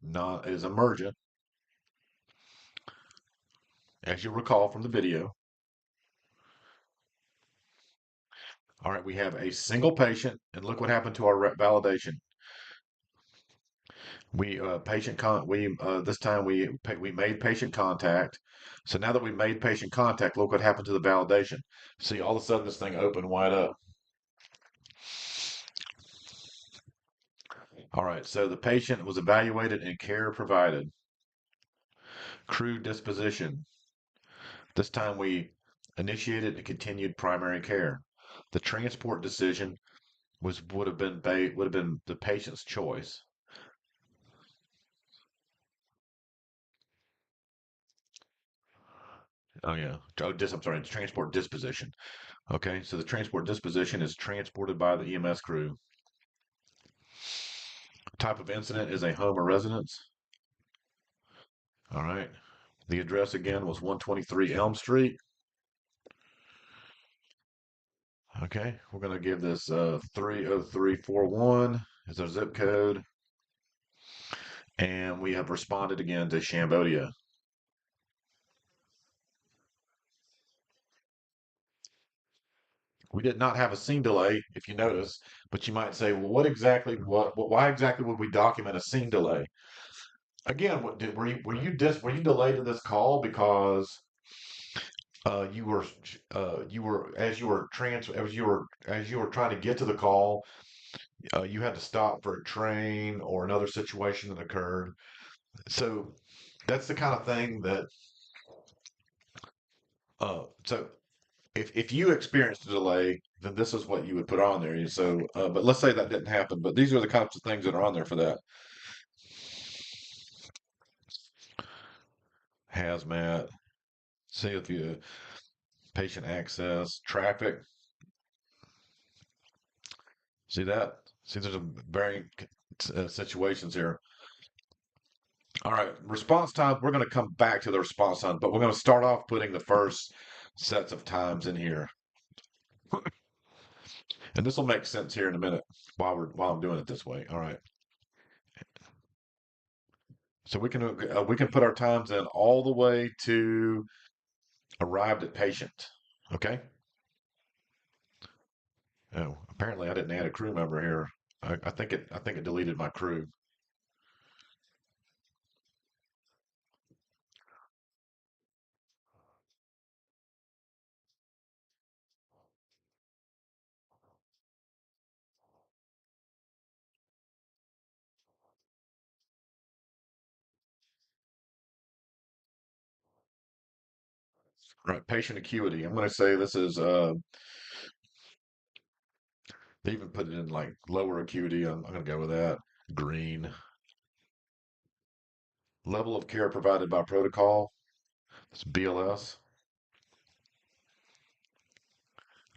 emergent, as you recall from the video. All right, we have a single patient, and look what happened to our validation. We patient con we this time we made patient contact. So now that we made patient contact, look what happened to the validation. See, all of a sudden this thing opened wide up. All right, so the patient was evaluated and care provided. Crew disposition. This time we initiated and continued primary care. The transport decision was would have been the patient's choice. Oh yeah. I'm sorry, transport disposition. Okay, so the transport disposition is transported by the EMS crew. Type of incident is a home or residence. All right. The address again was 123 Elm Street. Okay, we're going to give this 30341 as our zip code, and we have responded again to Cambodia. We did not have a scene delay, if you notice, but you might say, well, why exactly would we document a scene delay? Again, were you delayed to this call because you were as you were trying to get to the call, you had to stop for a train or another situation that occurred. So that's the kind of thing that so if you experienced a delay, then this is what you would put on there. So, but let's say that didn't happen. But these are the kinds of things that are on there for that. Hazmat, see if you patient access, traffic. See that? See, there's a varying situations here. All right, response time. We're going to come back to the response time, but we're going to start off putting the first sets of times in here, and this will make sense here in a minute while I'm doing it this way. All right, so we can put our times in all the way to arrived at patient. Okay. Oh, apparently I didn't add a crew member here. I think it deleted my crew. All right, patient acuity. I'm going to say this is they even put it in like lower acuity. I'm going to go with that. Green. Level of care provided by protocol. It's BLS.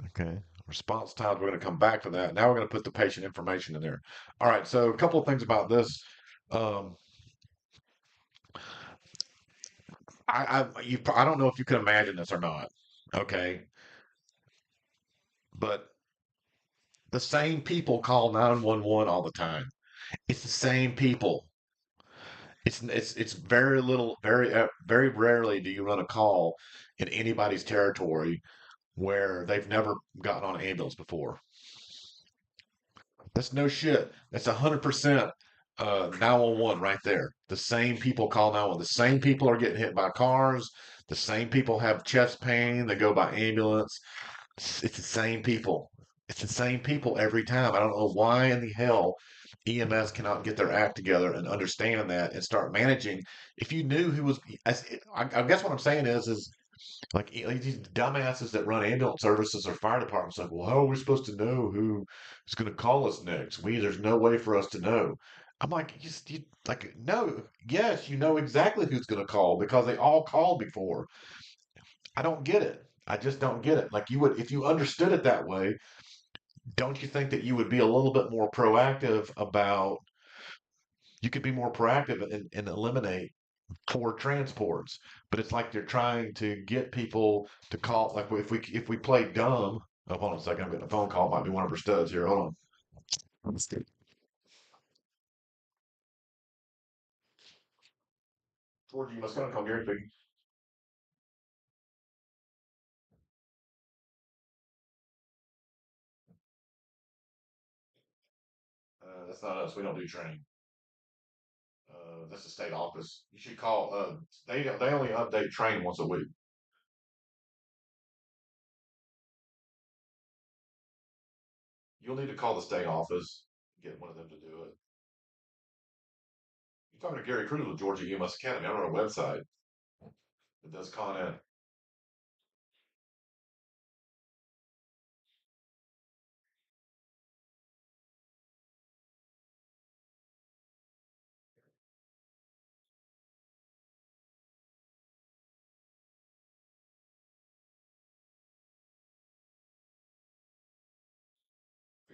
Okay. Response times. We're going to come back to that. Now we're going to put the patient information in there. All right. So a couple of things about this. Um, I don't know if you can imagine this or not. Okay. But the same people call 911 all the time. It's the same people. It's very little, very rarely do you run a call in anybody's territory where they've never gotten on an ambulance before. That's no shit. That's 100% 911 right there. The same people call 911. The same people are getting hit by cars. The same people have chest pain. They go by ambulance. It's the same people. It's the same people every time. I don't know why in the hell EMS cannot get their act together and understand that and start managing. If you knew who was, I guess what I'm saying is like these dumbasses that run ambulance services or fire departments, like, well, how are we supposed to know who is going to call us next? There's no way for us to know. I'm like, like, no, yes, you know exactly who's going to call because they all called before. I don't get it. I just don't get it. Like you would, if you understood it that way, don't you think that you would be a little bit more proactive about, you could be more proactive and eliminate poor transports? But it's like they're trying to get people to call. Like if we play dumb. Oh, hold on a second. I'm getting a phone call. Might be one of our studs here. Hold on. George, you must gonna call Gary speaking. That's not us. We don't do training. That's the state office. You should call. They only update train once a week. You'll need to call the state office. Get one of them to do it. You're talking to Gary Cruz with Georgia UMass Academy. I run a website that does Con Ed.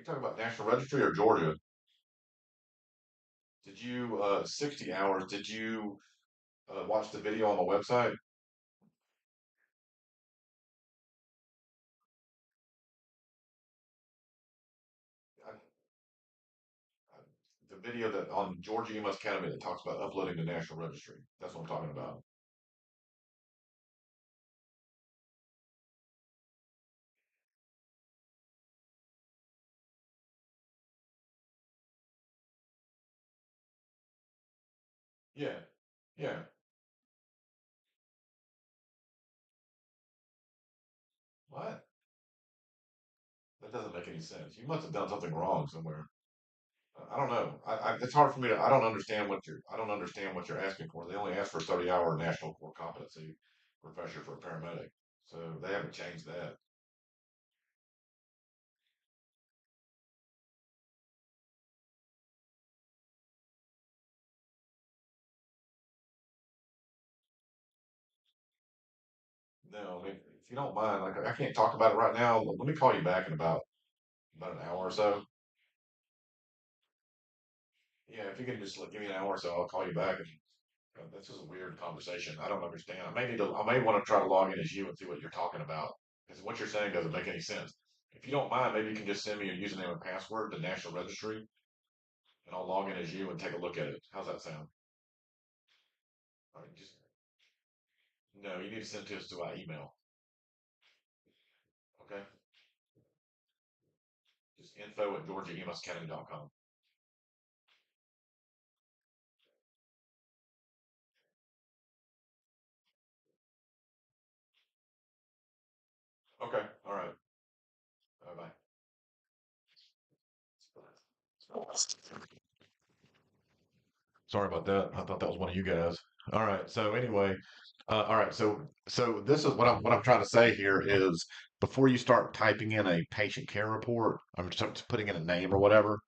talking about National Registry or Georgia? Did you 60 hours? Did you watch the video on the website? I, I, the video that on Georgia EMS Academy that talks about uploading the National Registry. That's what I'm talking about. Yeah, yeah. What? That doesn't make any sense. You must have done something wrong somewhere. I don't know. It's hard for me to. I don't understand what you're. I don't understand what you're asking for. They only asked for a 30-hour national core competency refresher for a paramedic, so they haven't changed that. No, I mean, if you don't mind, like I can't talk about it right now. Let me call you back in about an hour or so. Yeah, if you can just like give me an hour or so, I'll call you back. And this is a weird conversation. I don't understand. I may need to. I may want to try to log in as you and see what you're talking about because what you're saying doesn't make any sense. If you don't mind, maybe you can just send me a username and password to National Registry, and I'll log in as you and take a look at it. How's that sound? All right, just no, you need to send it to us to our email. Okay, just info@georgiaemsacademy.com. Okay, all right. Bye bye. Sorry about that. I thought that was one of you guys. All right. So anyway, all right. So this is what I'm trying to say here is before you start typing in a patient care report, I'm just putting in a name or whatever.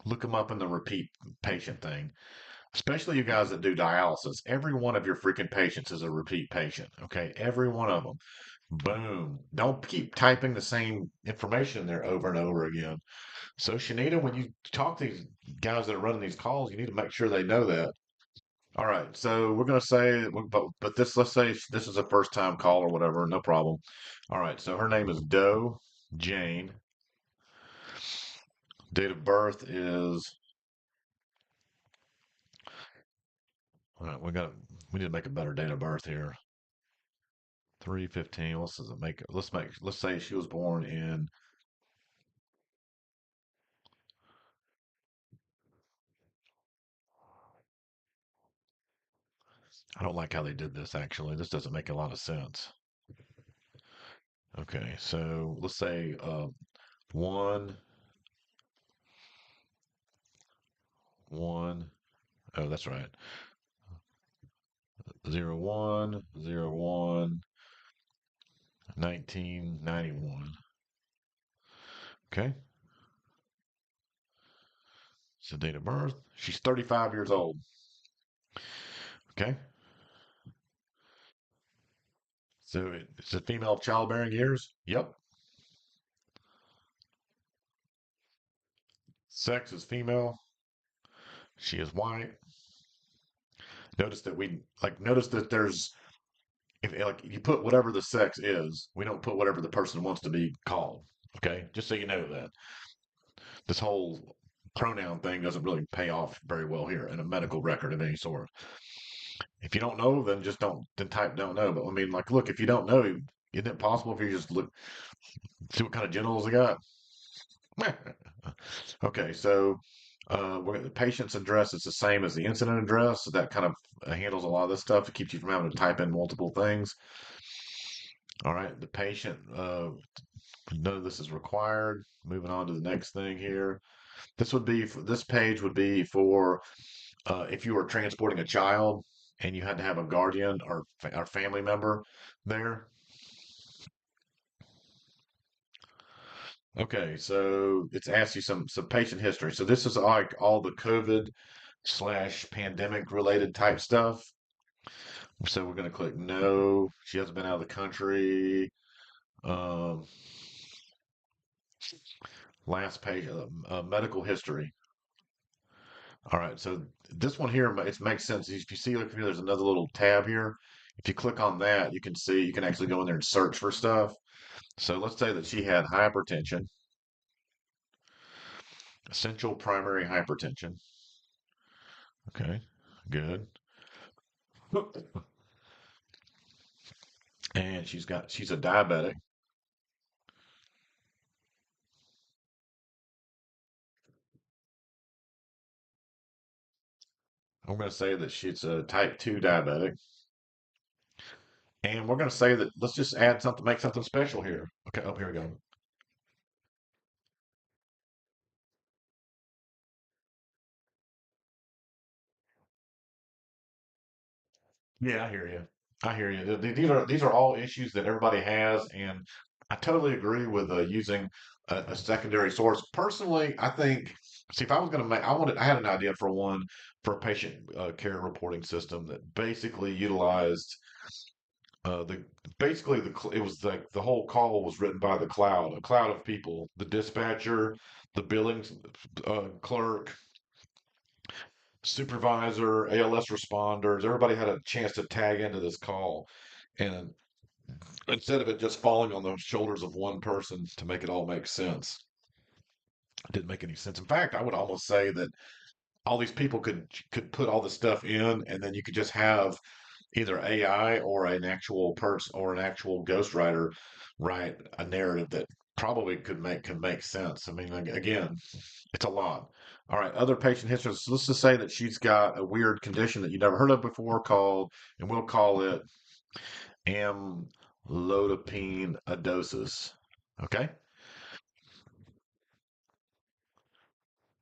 Look them up in the repeat patient thing. Especially you guys that do dialysis. Every one of your freaking patients is a repeat patient. Okay, every one of them. Boom. Don't keep typing the same information in there over and over again. So Shanita, when you talk to these guys that are running these calls, you need to make sure they know that. All right, so we're gonna say, but this, let's say this is a first time call or whatever, no problem. All right, so her name is Doe Jane. Date of birth is, all right, we need to make a better date of birth here. 3/15. Let's does it make? Let's say she was born in. I don't like how they did this actually. This doesn't make a lot of sense. Okay, so let's say 1 1. Oh, that's right. 01/01/1991. Okay. So date of birth. She's 35 years old. Okay. So it's a female of childbearing years. Yep. Sex is female. She is white. Notice that there's if like you put whatever the sex is, we don't put whatever the person wants to be called. Okay. Just so you know that this whole pronoun thing doesn't really pay off very well here in a medical record of any sort. If you don't know, then just don't then type don't know. But I mean, like, look, if you don't know, isn't it possible if you just look see what kind of genitals they got? Okay, so the patient's address is the same as the incident address, so that kind of handles a lot of this stuff. It keeps you from having to type in multiple things. All right, the patient, none of this is required. Moving on to the next thing here. This page would be for if you were transporting a child and you had to have a guardian or family member there. Okay, so it's asked you some patient history. So this is like all the COVID slash pandemic related type stuff. So we're going to click no. She hasn't been out of the country. Um, Last page, medical history. All right, so this one here, it makes sense. If you see, look here, there's another little tab here. If you click on that, you can see, you can actually go in there and search for stuff. So let's say that she had hypertension, essential primary hypertension. Okay, good. And she's a diabetic. I'm going to say that she's a type 2 diabetic. And we're going to say that let's just add something, make something special here. Okay, oh, here we go. Yeah, I hear you. I hear you. These are all issues that everybody has, and I totally agree with using a secondary source. Personally, I think. See, if I was going to make, I had an idea for one for a patient care reporting system that basically utilized the basically it was like the whole call was written by the cloud, a cloud of people, the dispatcher, the billing clerk, supervisor, ALS responders. Everybody had a chance to tag into this call, and instead of it just falling on the shoulders of one person to make it all make sense, it didn't make any sense. In fact, I would almost say that all these people could put all this stuff in, and then you could just have either AI or an actual person or an actual ghostwriter write a narrative that probably could make sense. I mean, again, it's a lot. All right, other patient history. So let's just say that she's got a weird condition that you never heard of before called, and we'll call it amlodipine adosis. Okay.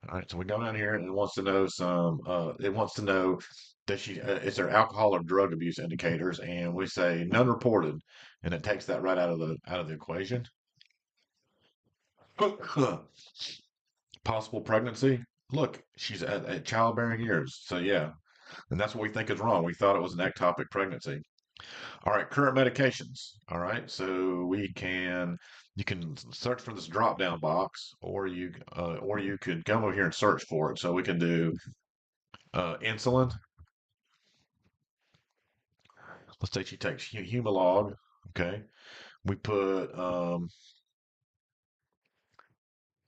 All right. So we go down here and it wants to know some. It wants to know that is there alcohol or drug abuse indicators, and we say none reported, and it takes that right out of the equation. Possible pregnancy. Look, she's at childbearing years. So yeah, and that's what we think is wrong. We thought it was an ectopic pregnancy. All right, current medications. All right, so you can search for this drop down box, or you could come over here and search for it. So we can do insulin. Let's say she takes Humalog. Okay, we put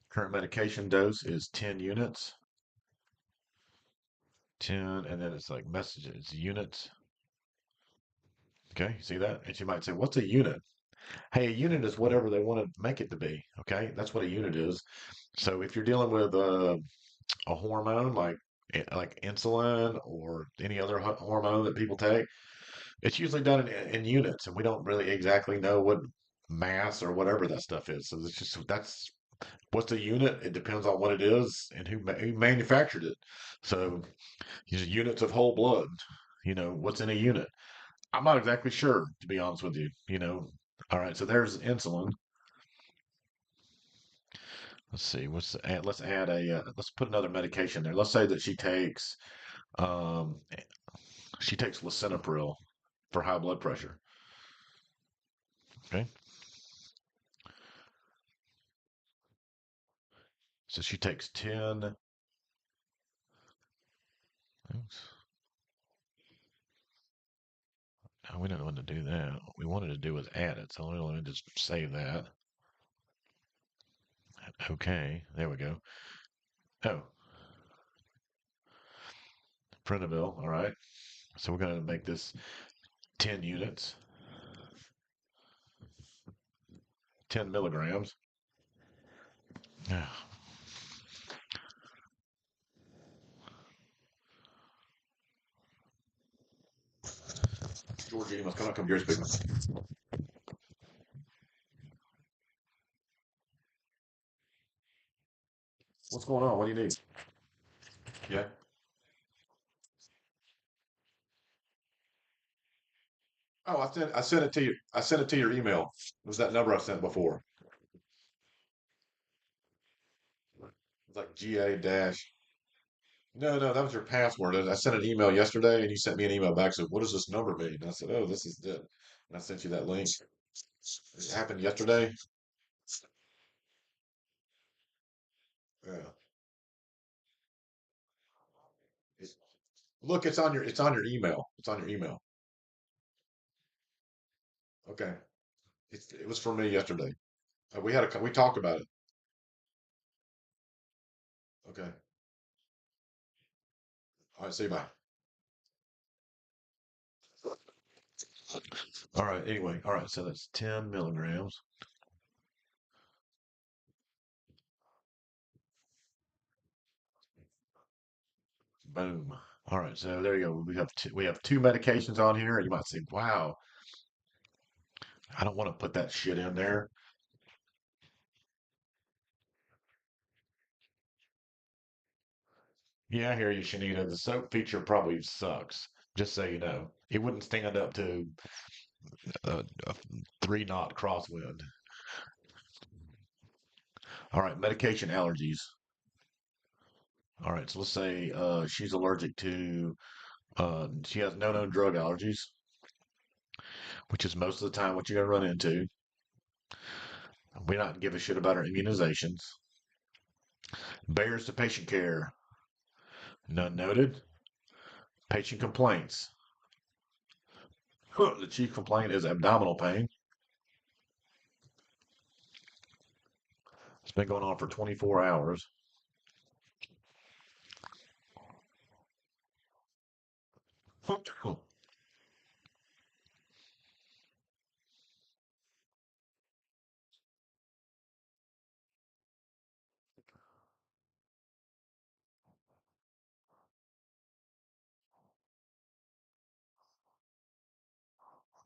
current medication dose is 10 units. 10, and then it's like messages, units. Okay, see that? And she might say, "What's a unit?" Hey, a unit is whatever they want to make it to be. Okay, that's what a unit is. So if you're dealing with a hormone like insulin or any other hormone that people take, it's usually done in units, and we don't really exactly know what mass or whatever that stuff is. So it's just that's what's a unit. It depends on what it is and who manufactured it. So these are units of whole blood. What's in a unit? I'm not exactly sure, to be honest with you. All right, so there's insulin. Let's see. Let's put another medication there. Let's say that um, she takes lisinopril for high blood pressure. Okay, so she takes 10. Oops. No, we didn't want to do that. What we wanted to do was add it. So let me just save that. Okay, there we go. Oh, Printaville. All right. So we're going to make this 10 units, 10 milligrams. Georgie, you must come here, speak. What's going on? What do you need? Yeah. Oh, I sent it to you. I sent it to your email. It was that number I sent before. It's like GA dash. No, no, that was your password. I sent an email yesterday, and you sent me an email back. Said, "What does this number mean?" And I said, "Oh, this is it." And I sent you that link. It happened yesterday. Yeah. It's, look, it's on your email. It's on your email. Okay. It was from me yesterday. We talked about it. Okay. All right. See you. Bye. All right. Anyway. All right. So that's 10 milligrams. Boom. All right. So there you go. We have two medications on here, and you might say, "Wow, I don't want to put that shit in there." Yeah, I hear you, Shanita. The soap feature probably sucks. Just so you know, it wouldn't stand up to a 3 knot crosswind. All right, medication allergies. All right, so let's say she's allergic to, she has no known drug allergies, which is most of the time what you're going to run into. We not give a shit about her immunizations. Barriers to patient care. None noted. Patient complaints. The chief complaint is abdominal pain. It's been going on for 24 hours.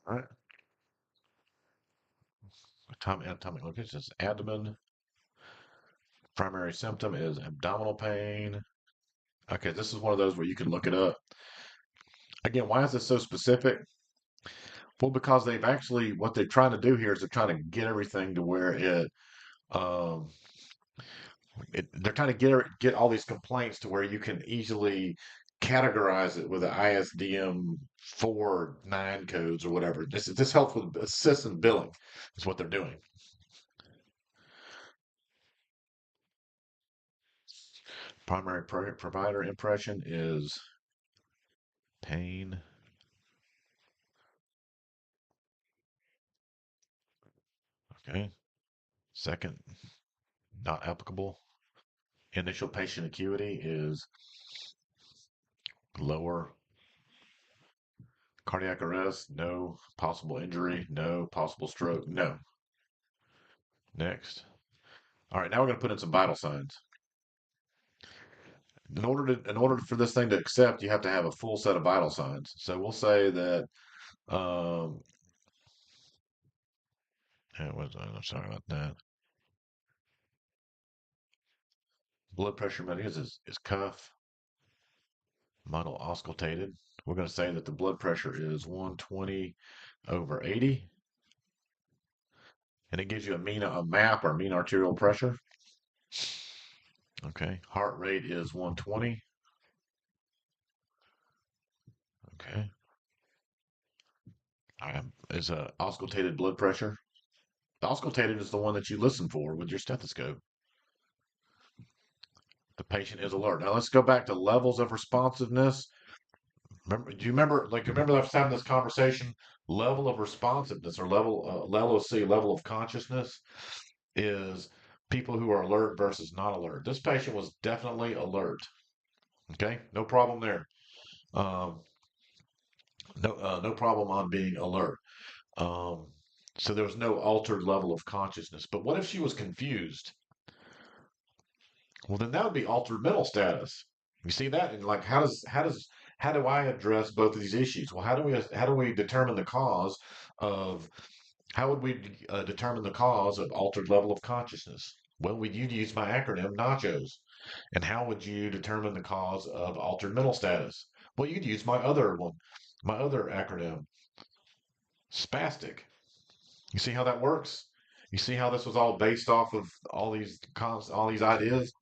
All right. Anatomic location is abdomen. Primary symptom is abdominal pain. Okay, this is one of those where you can look it up. Again, why is this so specific? Well, because what they're trying to do here is they're trying to get everything to where um, they're trying to get all these complaints to where you can easily categorize it with the ISDM 49 codes or whatever. This helps with assistant billing, is what they're doing. Primary provider impression is pain. Okay. Second, not applicable. Initial patient acuity is lower. Cardiac arrest, no. Possible injury, no. Possible stroke, no. Next. All right, now we're going to put in some vital signs. In order for this thing to accept, you have to have a full set of vital signs. So we'll say that um, I'm sorry about that. Blood pressure medication is cuff, model auscultated. We're going to say that the blood pressure is 120 over 80, and it gives you a map or mean arterial pressure. Okay, heart rate is 120. Okay, is a auscultated blood pressure. The auscultated is the one that you listen for with your stethoscope. The patient is alert. Now let's go back to levels of responsiveness. Do you remember? Like, remember us having this conversation? Level of responsiveness or level of consciousness is people who are alert versus not alert. This patient was definitely alert. Okay, no problem there. Um, no problem on being alert. Um, so there was no altered level of consciousness. But what if she was confused? Well, then that would be altered mental status. You see that, and like, how do I address both of these issues? Well, how do we determine the cause of how would we determine the cause of altered level of consciousness? Well, you'd use my acronym NACHOS. And how would you determine the cause of altered mental status? Well, you'd use my other acronym, SPASTIC. You see how that works? You see how this was all based off of all these ideas?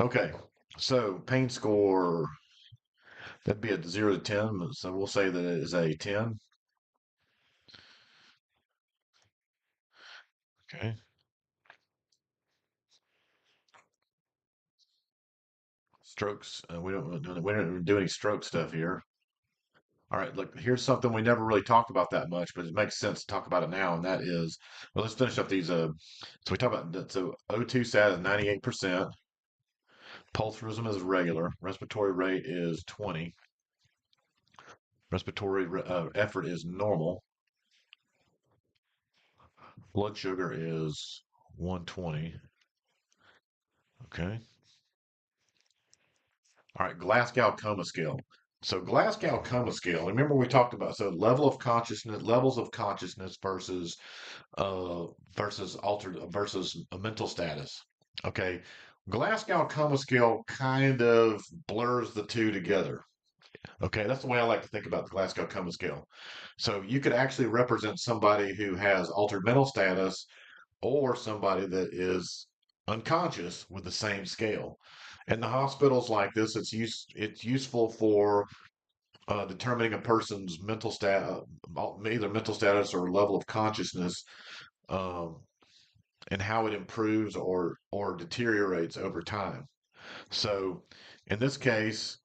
Okay, so pain score, that'd be a 0 to 10. So we'll say that it is a 10. Okay. Strokes. We don't do any stroke stuff here. All right, look, here's something we never really talked about that much, but it makes sense to talk about it now, and that is, well, let's finish up these. So we talk about that. So O2 sat is 98%, pulse rhythm is regular, respiratory rate is 20, respiratory effort is normal, blood sugar is 120. Okay. All right, Glasgow Coma Scale. So Glasgow Coma Scale. Remember we talked about level of consciousness, levels of consciousness uh versus altered versus a mental status. Okay, Glasgow Coma Scale kind of blurs the two together. Okay, that's the way I like to think about the Glasgow Coma Scale. So you could actually represent somebody who has altered mental status or somebody that is unconscious with the same scale. In the hospitals like this, it's useful for determining a person's mental either mental status or level of consciousness, um, and how it improves or deteriorates over time. So, in this case,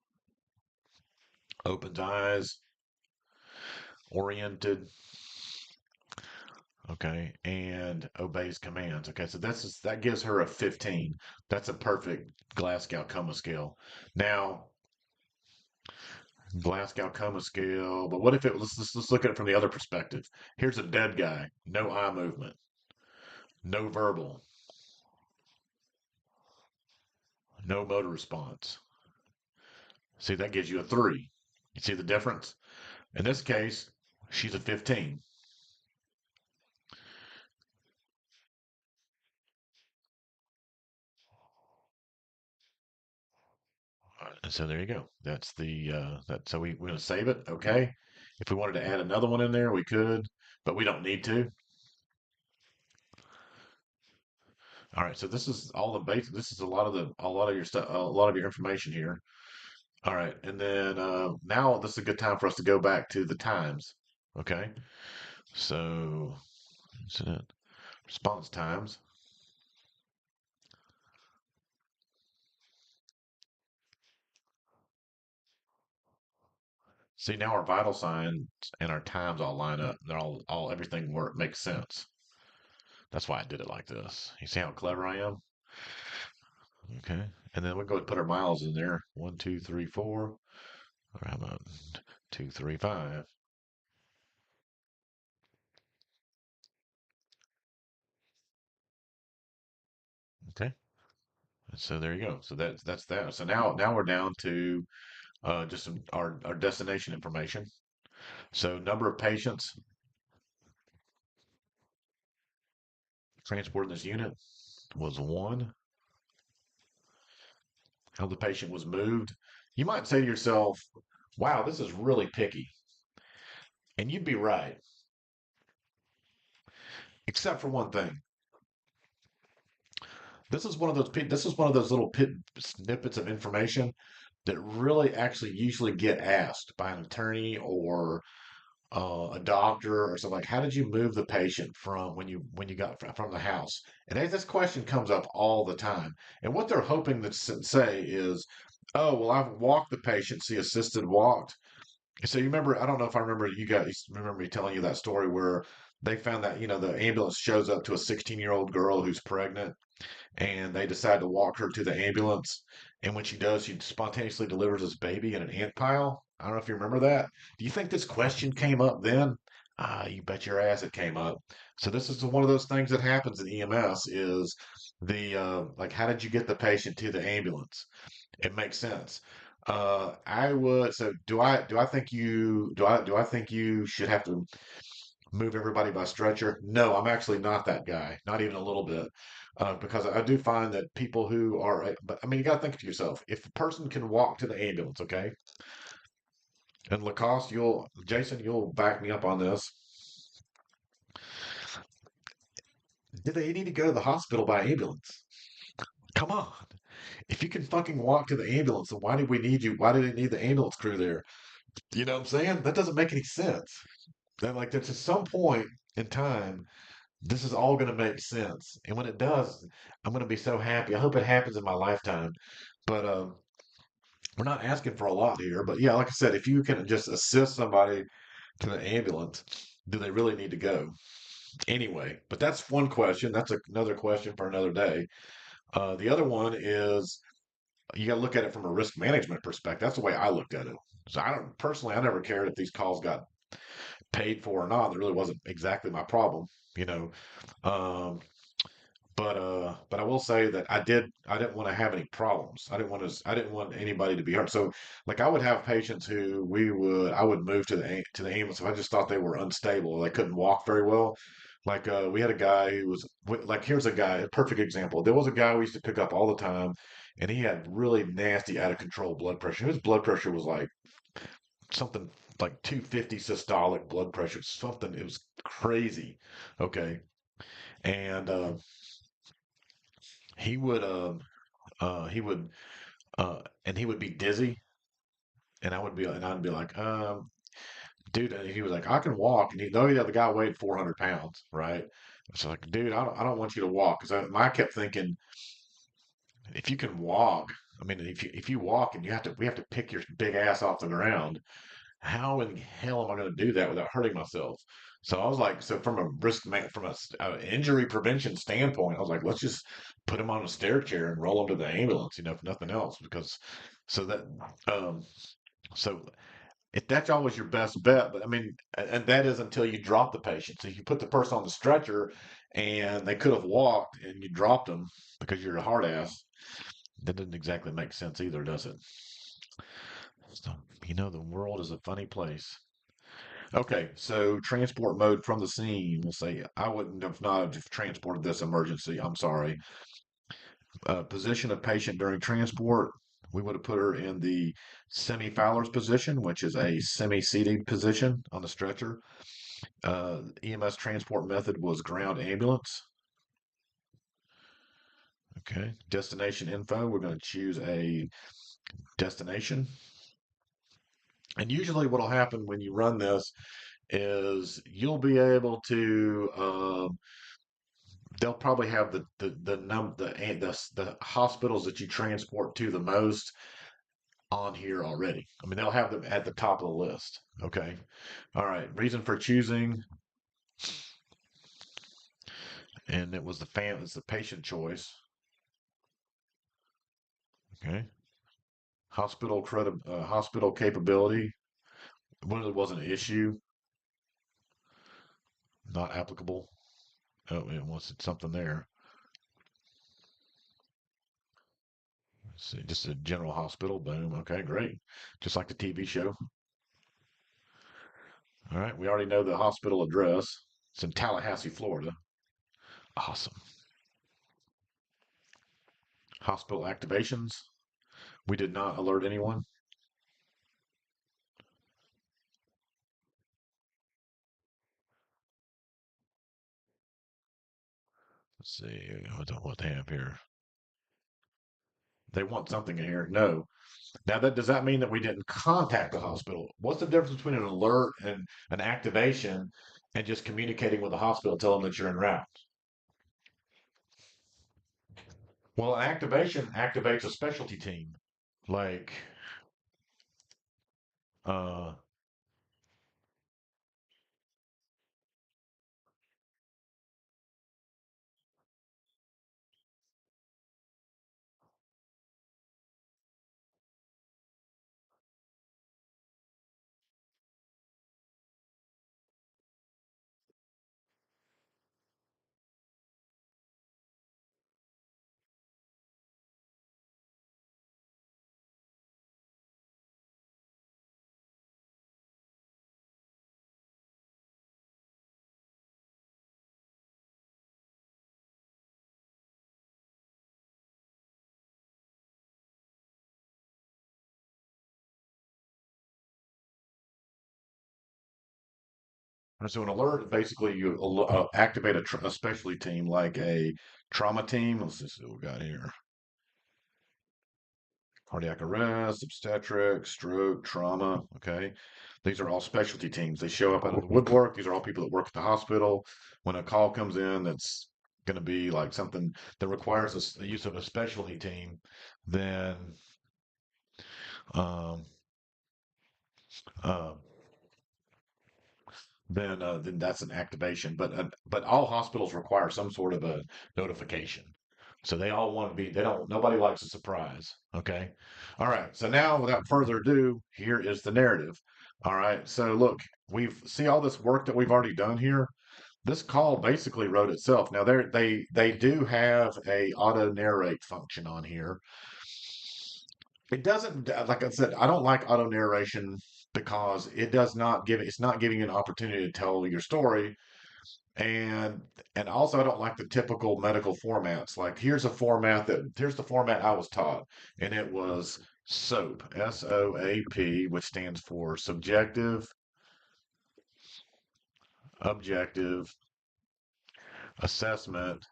opens eyes, oriented, okay, and obeys commands. Okay, so that gives her a 15. That's a perfect Glasgow Coma scale. Now, Glasgow Coma scale, but what if let's look at it from the other perspective. Here's a dead guy, no eye movement, no verbal, no motor response. See, that gives you a 3. You see the difference? In this case, she's a 15. And so there you go. That's that. So we're gonna save it. Okay. If we wanted to add another one in there, we could, but we don't need to. All right. So this is all the basic. This is a lot of your stuff, a lot of your information here. All right. And then now this is a good time for us to go back to the times. Okay. So incident response times. See, now our vital signs and our times all line up. They're all everything work makes sense. That's why I did it like this. You see how clever I am? Okay. And then we'll go and put our miles in there. 1, 2, 3, 4. Or how about 2, 3, 5? Okay. So there you go. So that's that. So now we're down to just our destination information. So number of patients transported in this unit was 1. How the patient was moved. You might say to yourself, wow, this is really picky. And you'd be right, except for one thing. This is one of those little snippets of information that really actually usually get asked by an attorney or a doctor or something like, how did you move the patient from when you got from the house? And this question comes up all the time. And what they're hoping to say is, oh, well, I've walked the patient, see assisted walked. So you remember, I don't know if I remember you guys remember me telling you that story where they found that, the ambulance shows up to a 16-year-old girl who's pregnant and they decide to walk her to the ambulance. And when she does, she spontaneously delivers this baby in an ant pile. I don't know if you remember that. Do you think this question came up then? Ah, you bet your ass it came up. So this is one of those things that happens in EMS is the like, how did you get the patient to the ambulance? It makes sense. I would. So do I think you should have to move everybody by stretcher? No, I'm actually not that guy, not even a little bit, because I do find that people who are, but I mean, you got to think to yourself, if a person can walk to the ambulance, okay, and Lacoste, Jason, you'll back me up on this. Do they need to go to the hospital by ambulance? Come on. If you can fucking walk to the ambulance, then why do we need you? Why do they need the ambulance crew there? You know what I'm saying? That doesn't make any sense. Then, like, there's at some point in time this is all going to make sense. And when it does, I'm going to be so happy. I hope it happens in my lifetime. But we're not asking for a lot here, but yeah, like I said, if you can just assist somebody to the ambulance, do they really need to go? Anyway, but that's one question. That's another question for another day. The other one is you got to look at it from a risk management perspective. That's the way I looked at it. So I don't personally, I never cared if these calls got paid for or not. That really wasn't exactly my problem, you know. Um, but I will say that I didn't want to have any problems. I didn't want anybody to be hurt. So like I would have patients who I would move to to the ambulance if I just thought they were unstable or they couldn't walk very well. Like we had a guy who was like here's a guy, a perfect example. There was a guy we used to pick up all the time, and he had really nasty out of control blood pressure. His blood pressure was like something like 250 systolic blood pressure, something it was crazy. Okay. And he would he would and he would be dizzy, and I'd be like, dude, and he was like, I can walk, and he though the other guy weighed 400 pounds, right? It's like, dude, I don't want you to walk because I kept thinking if you can walk, I mean, if you walk and we have to pick your big ass off the ground, how in hell am I going to do that without hurting myself? So I was like, so from a from a injury prevention standpoint, I was like, let's just put him on a stair chair and roll him to the ambulance, if nothing else, because so that um so if that's always your best bet, but I mean, and that is until you drop the patient. So if you put the person on the stretcher and they could have walked and you dropped them because you're a hard ass, that doesn't exactly make sense either, does it? So, the world is a funny place. Okay, so transport mode from the scene. We'll say I wouldn't have not have transported this emergency. I'm sorry. Position of patient during transport. We would have put her in the semi-Fowler's position, which is a semi-seated position on the stretcher. EMS transport method was ground ambulance. Okay. Destination info. We're going to choose a destination. And usually, what will happen when you run this is you'll be able to they'll probably have the hospitals that you transport to the most on here already. I mean, they'll have them at the top of the list. Okay. All right. Reason for choosing, and it's the patient choice. Okay. Hospital capability. When it was an issue, not applicable. Oh, it was something there. Let's see, just a general hospital. Boom. Okay, great. Just like the TV show. All right. We already know the hospital address. It's in Tallahassee, Florida. Awesome. Hospital activations. We did not alert anyone. Let's see what they have here. They want something in here. No. Now that does that mean that we didn't contact the hospital? What's the difference between an alert and an activation and just communicating with the hospital, telling them that you're en route? Well, an activation activates a specialty team. Like uh so an alert basically you activate a specialty team like a trauma team. Let's just see what we got here. Cardiac arrest, obstetric, stroke, trauma. Okay. These are all specialty teams. They show up out of the woodwork. These are all people that work at the hospital. When a call comes in that's going to be like something that requires the use of a specialty team, then um, uh, then that's an activation. But all hospitals require some sort of a notification. So they all want to be. They don't. Nobody likes a surprise. Okay. All right. So now, without further ado, here is the narrative. All right. So look, we've see all this work that we've already done here. This call basically wrote itself. Now they do have a auto narrate function on here. It doesn't, like I said, I don't like auto narration because it does not give it's not giving you an opportunity to tell your story. And also I don't like the typical medical formats. Like here's the format I was taught, and it was SOAP, SOAP, which stands for subjective, objective, assessment,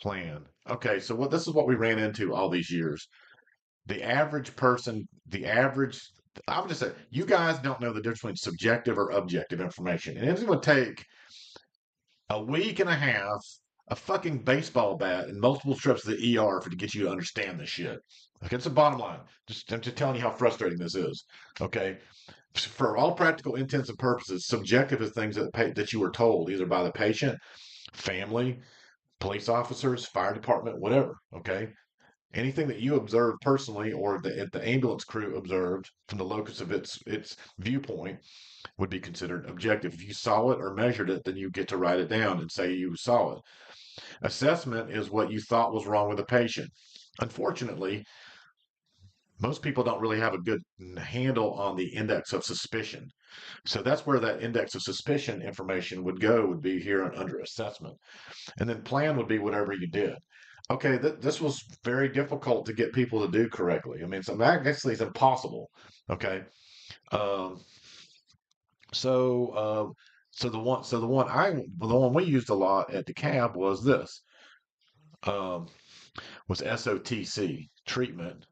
plan. Okay, so what this is what we ran into all these years. The average person, the average, I would just say, you guys don't know the difference between subjective or objective information. And it would take a week and a half, a fucking baseball bat, and multiple trips to the ER to get you to understand this shit. Okay, it's the bottom line. I'm just telling you how frustrating this is. Okay, for all practical intents and purposes, subjective is things that you were told either by the patient, family, police officers, fire department, whatever. Okay, anything that you observed personally or the ambulance crew observed from the locus of its viewpoint would be considered objective. If you saw it or measured it, then you get to write it down and say you saw it. Assessment is what you thought was wrong with the patient. Unfortunately, most people don't really have a good handle on the index of suspicion. So that's where that index of suspicion information would go, would be here under assessment. And then plan would be whatever you did. Okay, this was very difficult to get people to do correctly. I mean, so actually, it's impossible. Okay, um, so the one we used a lot at the cab was this um, was SOTC, treatment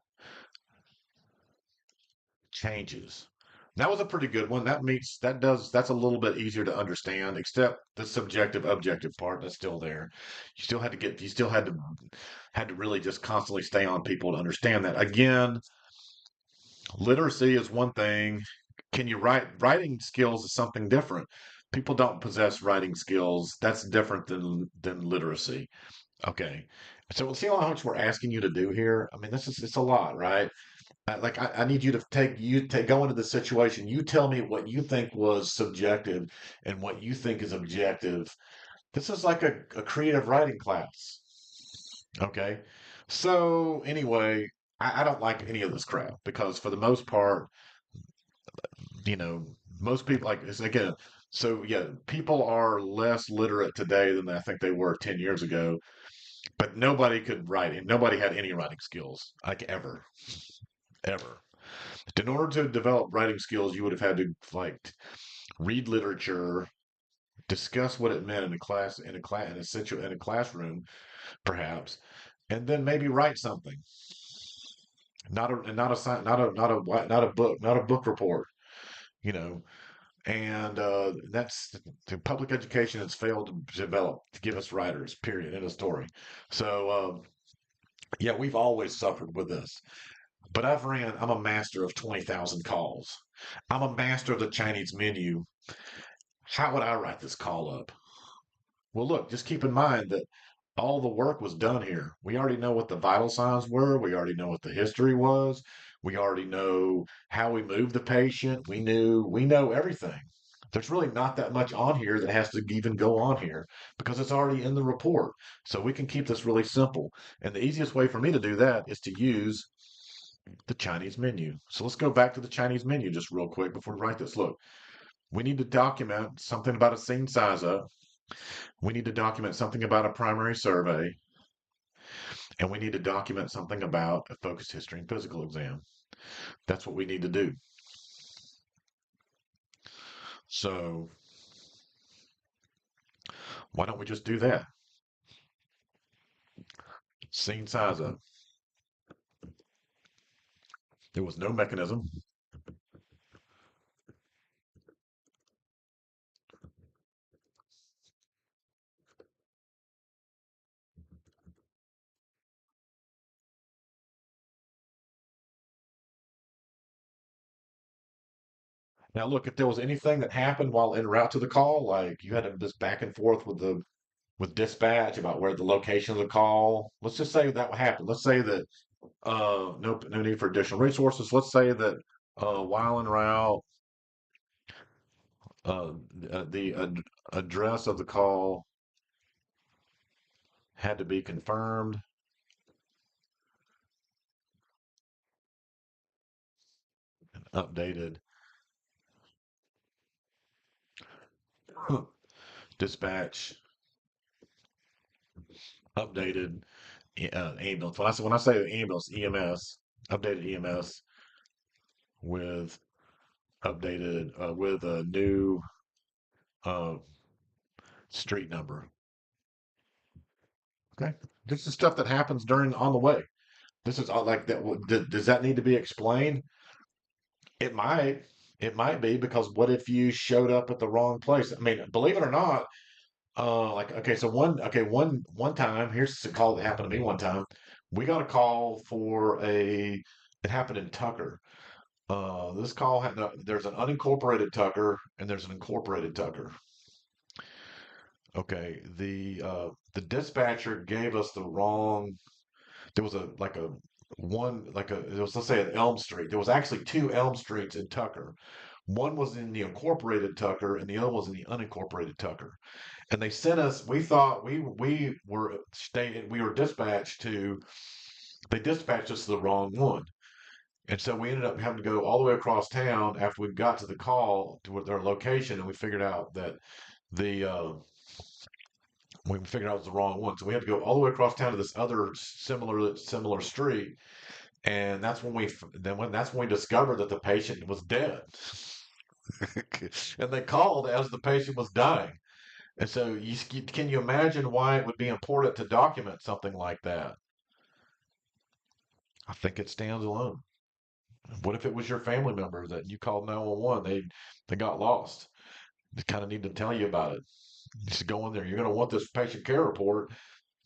changes. That was a pretty good one. That's a little bit easier to understand, except the subjective objective part that's still there. You still had to really just constantly stay on people to understand that. Again, literacy is one thing. Can you write? Writing skills is something different. People don't possess writing skills. That's different than literacy. Okay. So we'll see how much we're asking you to do here. I mean, it's a lot, right? I need you to go into the situation. You tell me what you think was subjective and what you think is objective. This is like a creative writing class. Okay. So anyway, I don't like any of this crap because for the most part, you know, most people like it's again. So yeah, people are less literate today than I think they were 10 years ago. But nobody could write it. Nobody had any writing skills, like ever, ever. In order to develop writing skills, you would have had to like read literature, discuss what it meant in a class, in a classroom, perhaps, and then maybe write something. Not a book report. You know, and that's the public education has failed to develop to give us writers. Period. End of story. So yeah, we've always suffered with this. But I'm a master of 20,000 calls. I'm a master of the Chinese menu. How would I write this call up? Well, look, just keep in mind that all the work was done here. We already know what the vital signs were. We already know what the history was. We already know how we moved the patient. We know everything. There's really not that much on here that has to even go on here because it's already in the report. So we can keep this really simple. And the easiest way for me to do that is to use the Chinese menu. So let's go back to the Chinese menu just real quick before we write this. Look, we need to document something about a scene size up. We need to document something about a primary survey. And we need to document something about a focused history and physical exam. That's what we need to do. So why don't we just do that? Scene size up. There was no mechanism. Now, look, if there was anything that happened while en route to the call, like you had this back and forth with dispatch about where the location of the call. Let's just say that happened. Let's say that no need for additional resources. Let's say that while en route, uh, the address of the call had to be confirmed, updated. Dispatch updated ambulance. When I say ambulance, EMS updated EMS with updated with a new uh, street number. Okay, this is stuff that happens during on the way. This is all like that. Does that need to be explained? It might. It might be because what if you showed up at the wrong place? I mean, believe it or not, like okay, so one time, here's a call that happened to me one time. We got a call for a. It happened in Tucker. This call had there's an unincorporated Tucker and there's an incorporated Tucker. Okay, the dispatcher gave us the wrong. There was a like a one like a it was let's say an Elm Street. There was actually two Elm Streets in Tucker. One was in the incorporated Tucker and the other was in the unincorporated Tucker. And they sent us. We thought we were staying. We were dispatched to. They dispatched us to the wrong one. And so we ended up having to go all the way across town after we got to the call to their location, and we figured out that the we figured out it was the wrong one. So we had to go all the way across town to this other similar street, and that's when we discovered that the patient was dead, and they called as the patient was dying. And so can you imagine why it would be important to document something like that? I think it stands alone. What if it was your family member that you called 911? They got lost. They kind of need to tell you about it. Just go in there. You're going to want this patient care report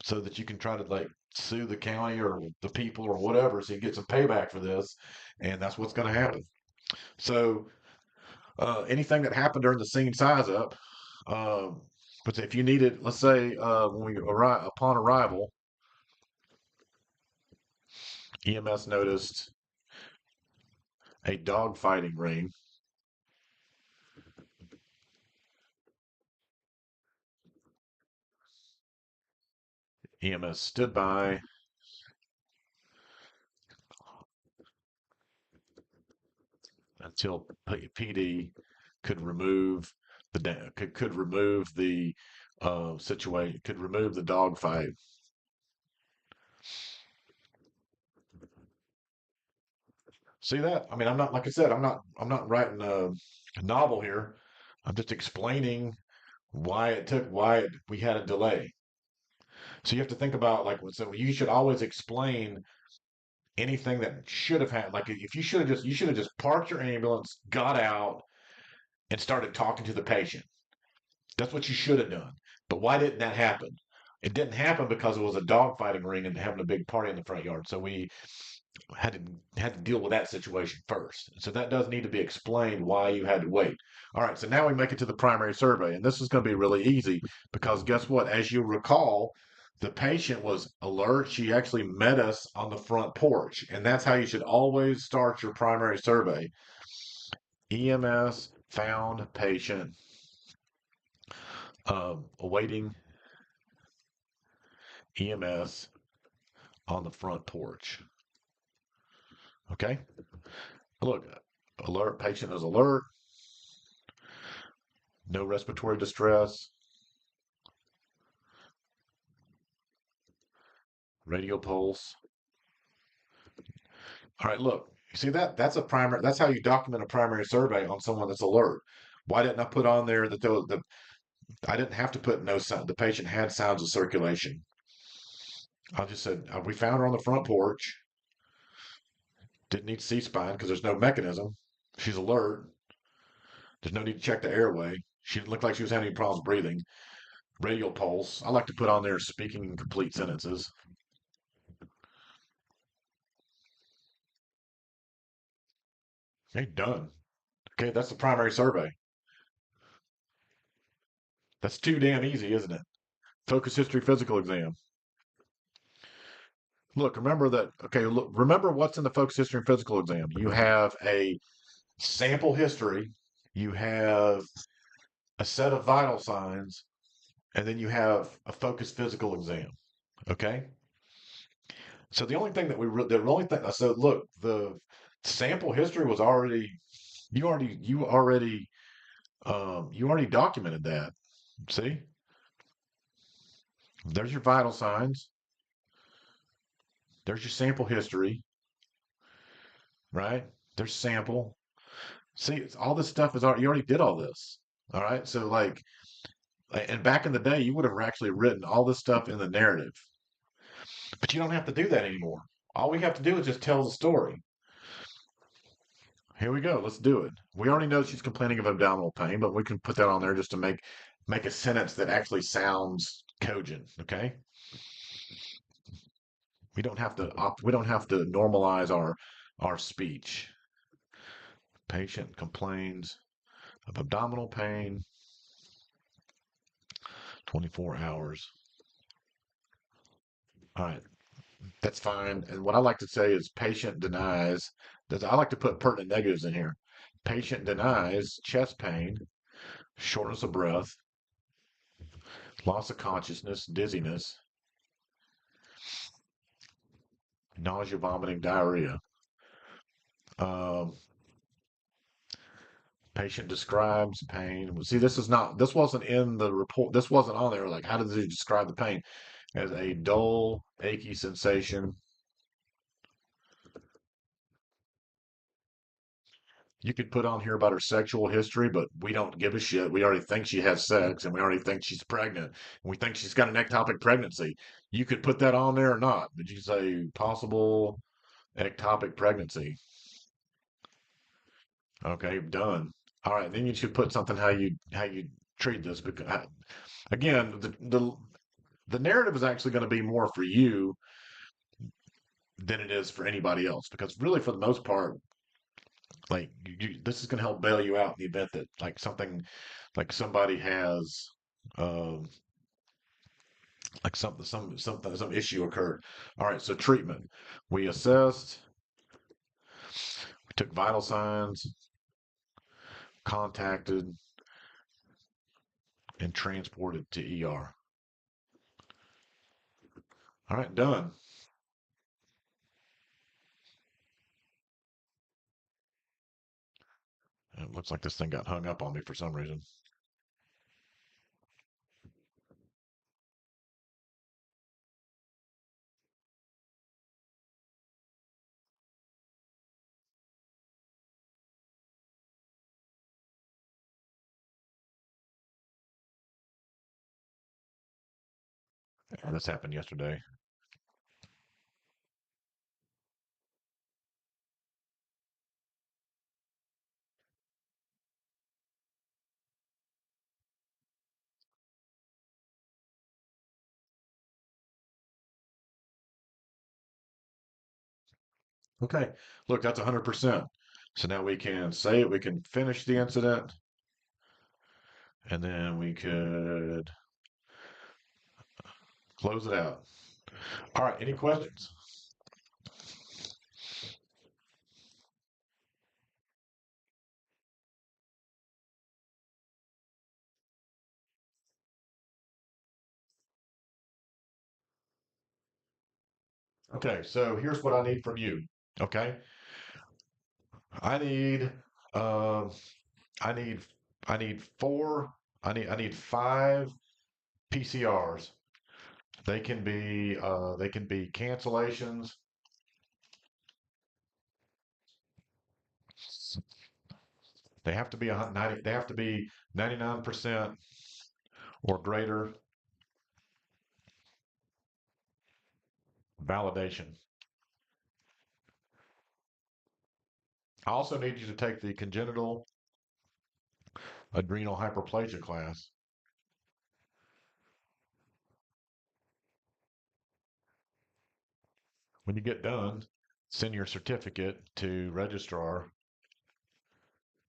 so that you can try to like sue the county or the people or whatever, so you get some payback for this. And that's what's going to happen. So anything that happened during the scene size up. Um, but if you needed, let's say when we arrive upon arrival, EMS noticed a dog fighting ring. EMS stood by until PD could remove could remove the situation, could remove the dog fight. See that? I mean, I'm not like I said, I'm not writing a novel here. I'm just explaining why we had a delay. So you have to think about like so you should always explain anything that should have happened. Like if you should have just parked your ambulance, got out, and started talking to the patient. That's what you should have done. But why didn't that happen? It didn't happen because it was a dogfighting ring and having a big party in the front yard. So we had to deal with that situation first. So that does need to be explained why you had to wait. All right, so now we make it to the primary survey, and this is going to be really easy because guess what? As you recall, the patient was alert. She actually met us on the front porch, and that's how you should always start your primary survey. EMS found patient awaiting EMS on the front porch. Okay. Look, alert, patient is alert, no respiratory distress, radial pulse. All right, look, you see that? That's how you document a primary survey on someone that's alert. Why didn't I put on there that I didn't have to put no sound, the patient had sounds of circulation. I just said, we found her on the front porch, didn't need C-spine because there's no mechanism. She's alert. There's no need to check the airway. She didn't look like she was having any problems breathing. Radial pulse. I like to put on there speaking in complete sentences. Okay, done. Okay, that's the primary survey. That's too damn easy, isn't it? Focus history physical exam. Look, remember that. Okay, look, remember what's in the focus history and physical exam. You have a sample history, you have a set of vital signs, and then you have a focused physical exam. Okay. So the only thing that the only thing, so look, the sample history was already, you already documented that. See, there's your vital signs, there's your sample history, right? There's sample. See, all this stuff is already, you already did all this. All right. So like, and back in the day, you would have actually written all this stuff in the narrative, but you don't have to do that anymore. All we have to do is just tell the story. Here we go. Let's do it. We already know she's complaining of abdominal pain, but we can put that on there just to make a sentence that actually sounds cogent. Okay. We don't have to normalize our speech. Patient complains of abdominal pain 24 hours. All right. That's fine. And what I like to say is patient denies. I like to put pertinent negatives in here. Patient denies chest pain, shortness of breath, loss of consciousness, dizziness, nausea, vomiting, diarrhea. Um, Patient describes pain. See, this wasn't in the report. This wasn't on there. Like, how does he describe the pain? As a dull, achy sensation. You could put on here about her sexual history, but we don't give a shit. We already think she has sex and we already think she's pregnant and we think she's got an ectopic pregnancy. You could put that on there or not, but you could say possible ectopic pregnancy. Okay, done. All right, then you should put something how you treat this because again, the narrative is actually going to be more for you than it is for anybody else because really for the most part like this is going to help bail you out in the event that like something like somebody has um like some issue occurred. All right, so treatment. We assessed, we took vital signs, contacted, and transported to ER. All right, done. It looks like this thing got hung up on me for some reason. And this happened yesterday. Okay, look, that's 100%. So now we can say it, we can finish the incident, and then we could close it out. All right, any questions? Okay, so here's what I need from you. Okay, I need, um, I need, I need four, I need five PCRs. They can be cancellations. They have to be 90, they have to be 99% or greater validation. I also need you to take the congenital adrenal hyperplasia class. When you get done, send your certificate to registrar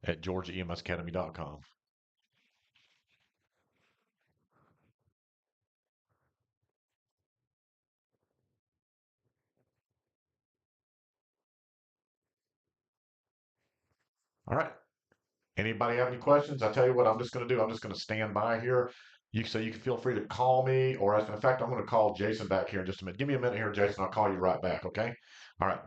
at georgiaemsacademy.com. All right. Anybody have any questions? I tell you what, I'm just going to do. I'm just going to stand by here. You can feel free to call me, or in fact, I'm going to call Jason back here in just a minute. Give me a minute here, Jason. I'll call you right back. Okay. All right.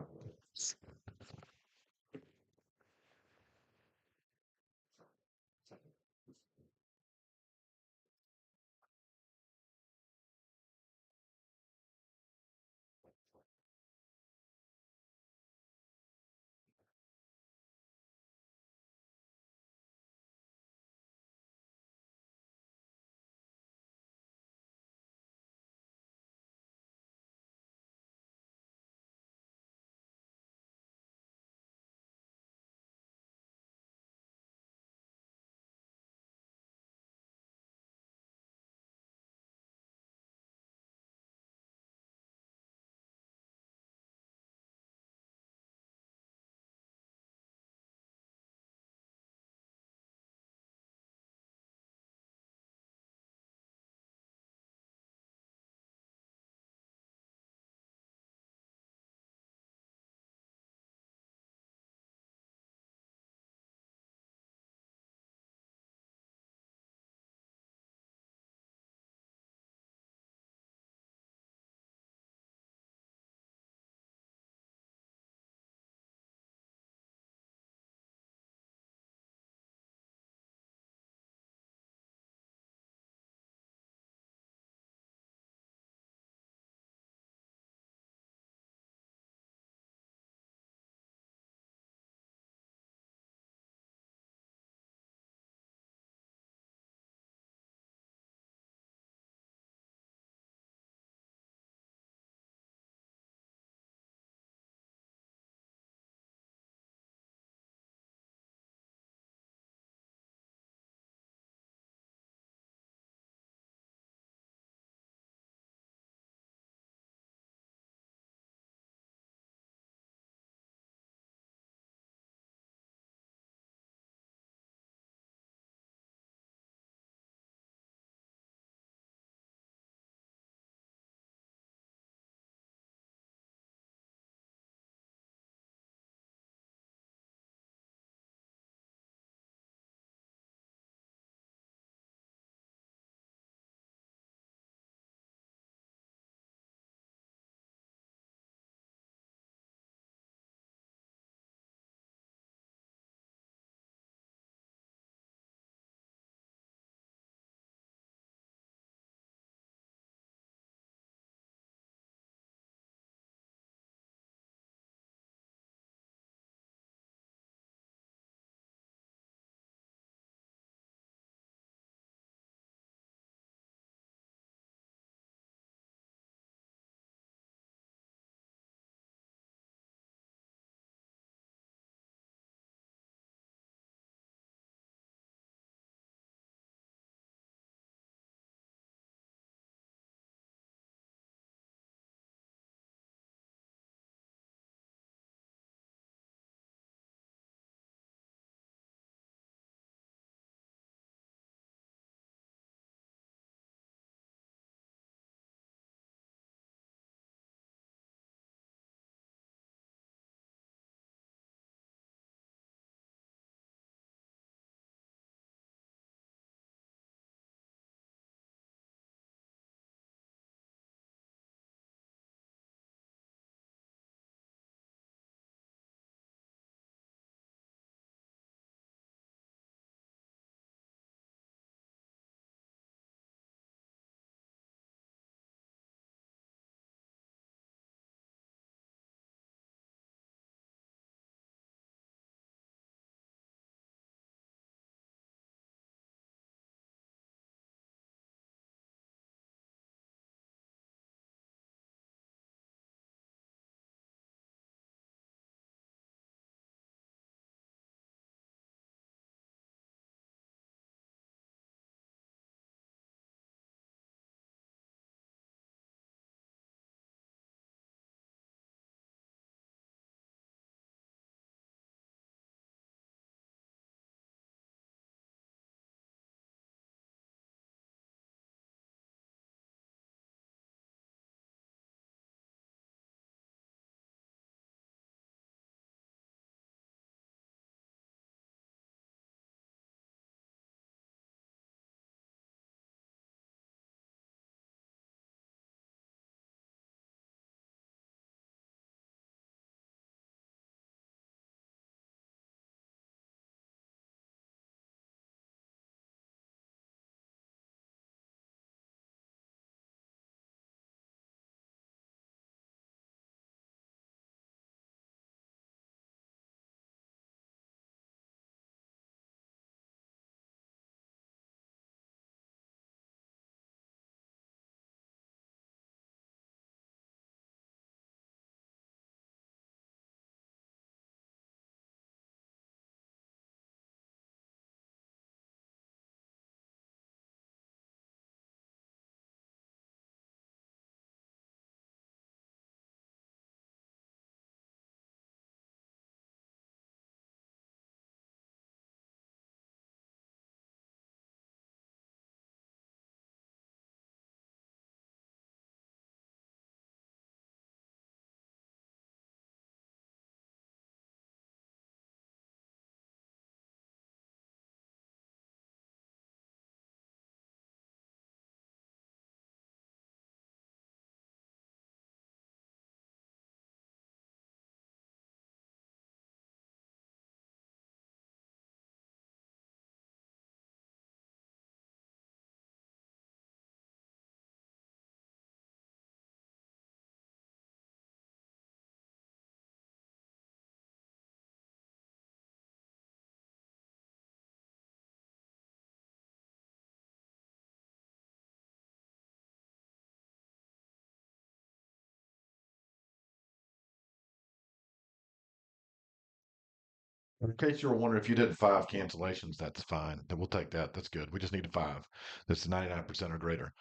In case you were wondering if you did 5 cancellations, that's fine. Then we'll take that. That's good. We just need a 5. That's 99% or greater.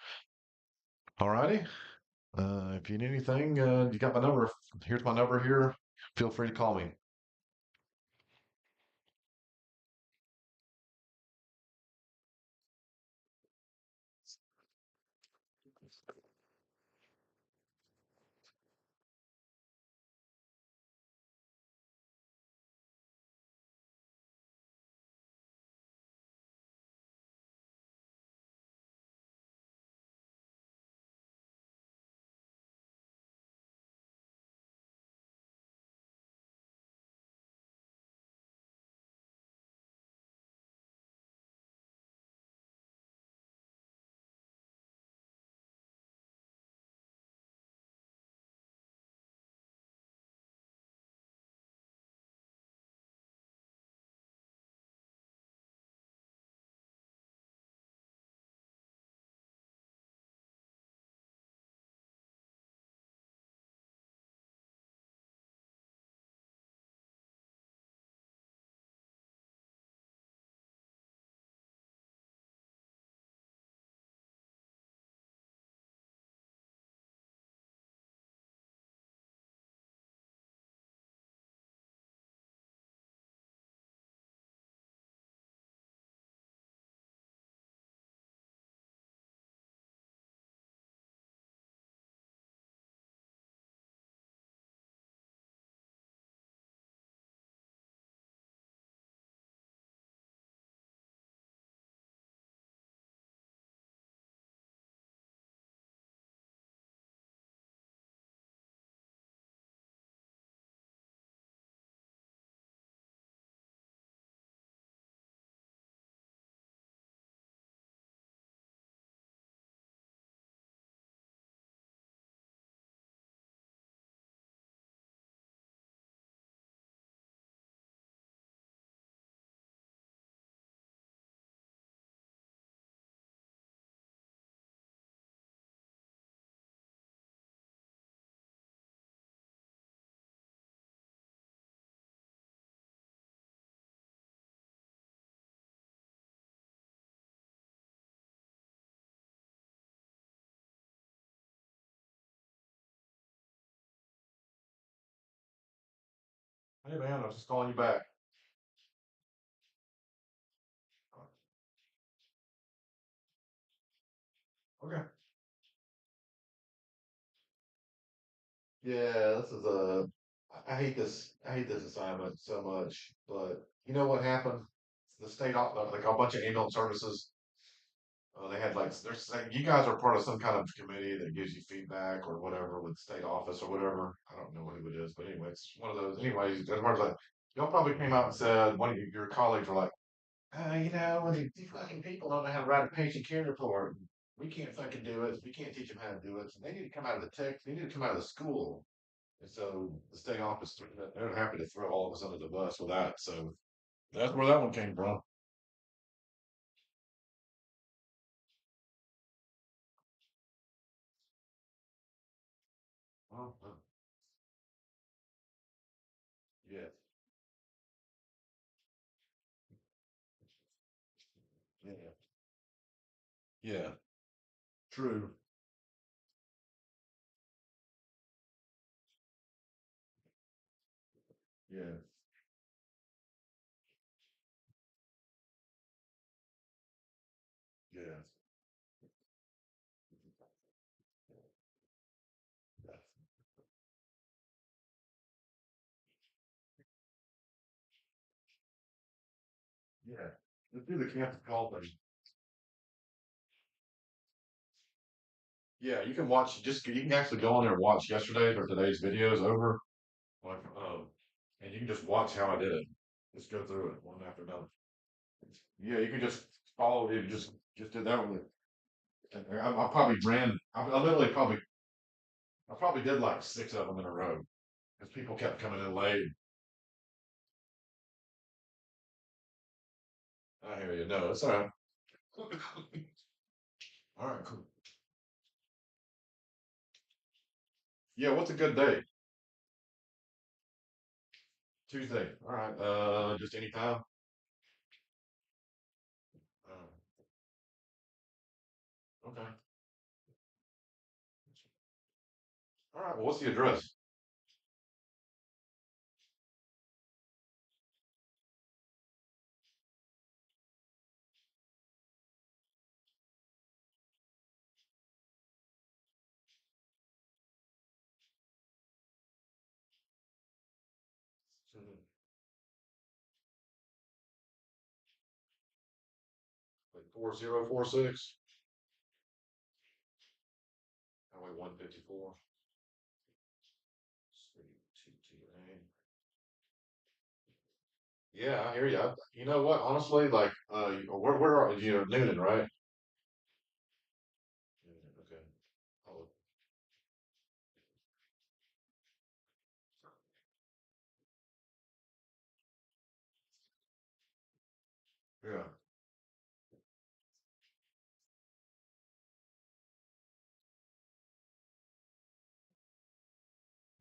All righty. If you need anything, you got my number. Here's my number here. Feel free to call me. Hey man, I was just calling you back. Okay. Yeah, this is a. I hate this. I hate this assignment so much. But you know what happened? The state, like a bunch of ambulance services, they had there's like you guys are part of some kind of committee that gives you feedback or whatever with state office or whatever. I don't know who it is, but anyway, it's one of those. Anyways, everybody's like, y'all probably came out and said one of your colleagues were like, when these fucking people don't know how to write a patient care report. We can't fucking do it. We can't teach them how to do it. So they need to come out of the tech. They need to come out of the school. And so the state office, they're happy to throw all of us under the bus with that. So that's where that one came from. Oh, yeah, yeah, yeah. True. Yeah, yeah, yeah. Let's do the campus call thing. Yeah, you can watch. Just you can actually go on there and watch yesterday's or today's videos over, like, and you can just watch how I did it. Just go through it one after another. Yeah, you can just follow it. Just did that one. And I probably ran. I literally I probably did like 6 of them in a row because people kept coming in late. I hear you. No, it's all right. All right, cool. Yeah, what's a good day? Tuesday. All right. Just anytime. Okay. All right. Well, what's the address? Like 4046. Highway 154. Suite 228. Yeah, I hear you. You know what? Honestly, like, where are you? Noonan, right? Noonan, okay. Oh, yeah.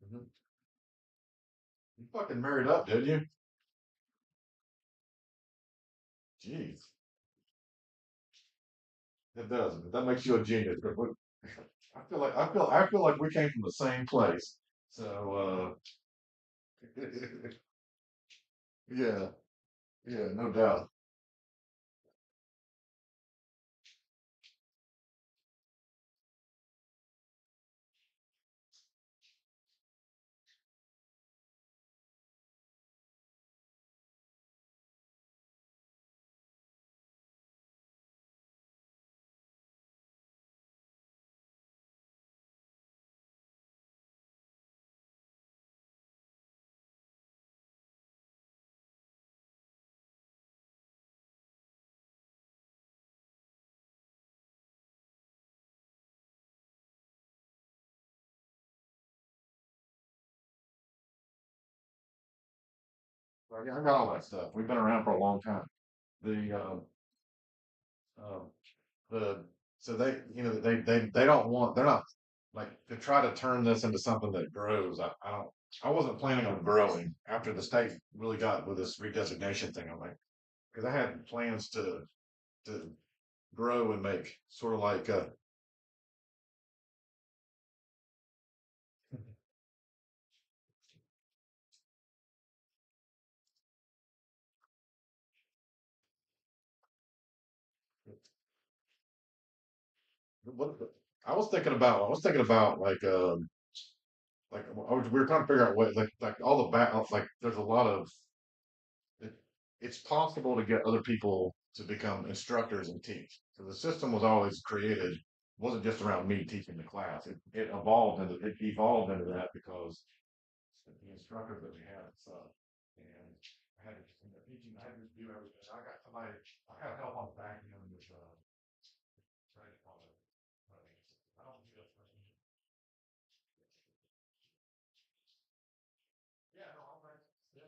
Mhm. You fucking married up, did you? Jeez, it does. That makes you a genius. But I feel like we came from the same place. So, yeah, yeah, no doubt. I got all that stuff. We've been around for a long time. The um, the so they don't want they're not like to try to turn this into something that grows. I don't I wasn't planning on growing after the state really got with this redesignation thing. I'm like because I had plans to grow and make sort of like what I was thinking about like we were trying to figure out what like all the back like there's a lot of it, it's possible to get other people to become instructors and teach. So the system was always created, wasn't just around me teaching the class. It evolved into that because the instructors that we had and stuff. And I had to teaching, I had to do everything. I got somebody, I got help on the back end with training on it. I don't do that. Yeah, no, I'm right. Yeah.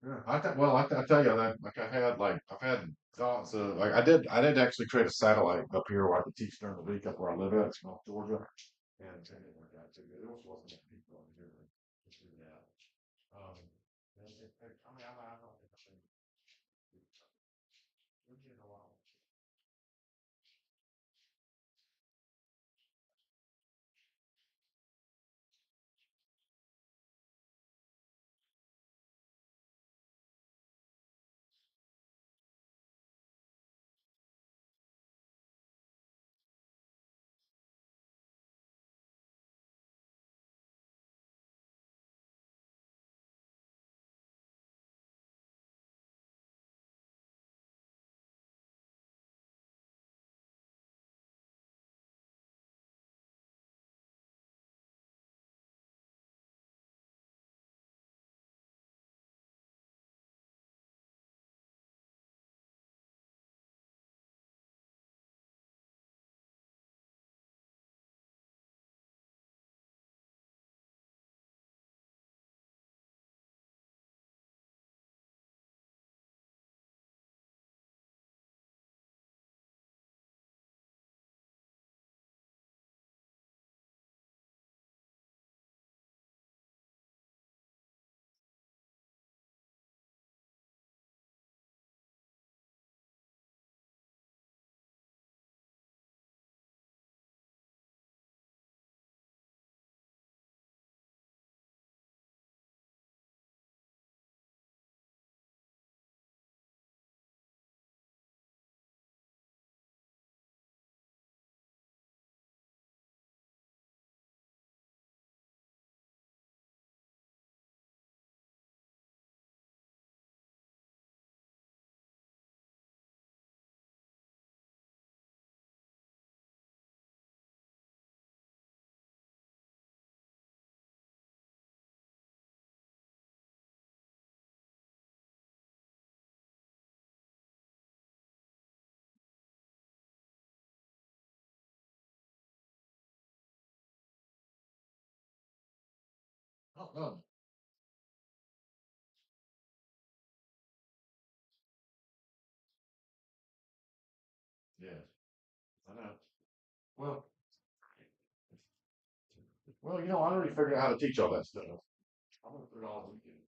Yeah, I tell you that like I've had thoughts of like I did actually create a satellite up here where I could teach during the week up where I live at, it's North Georgia, and it worked out too good. It was wasn't that people over here to do that. I mean I don't think I think we get a lot. Oh no, yeah, I know. Well, I already figured out how to teach all that stuff. I'm gonna put it all weekend.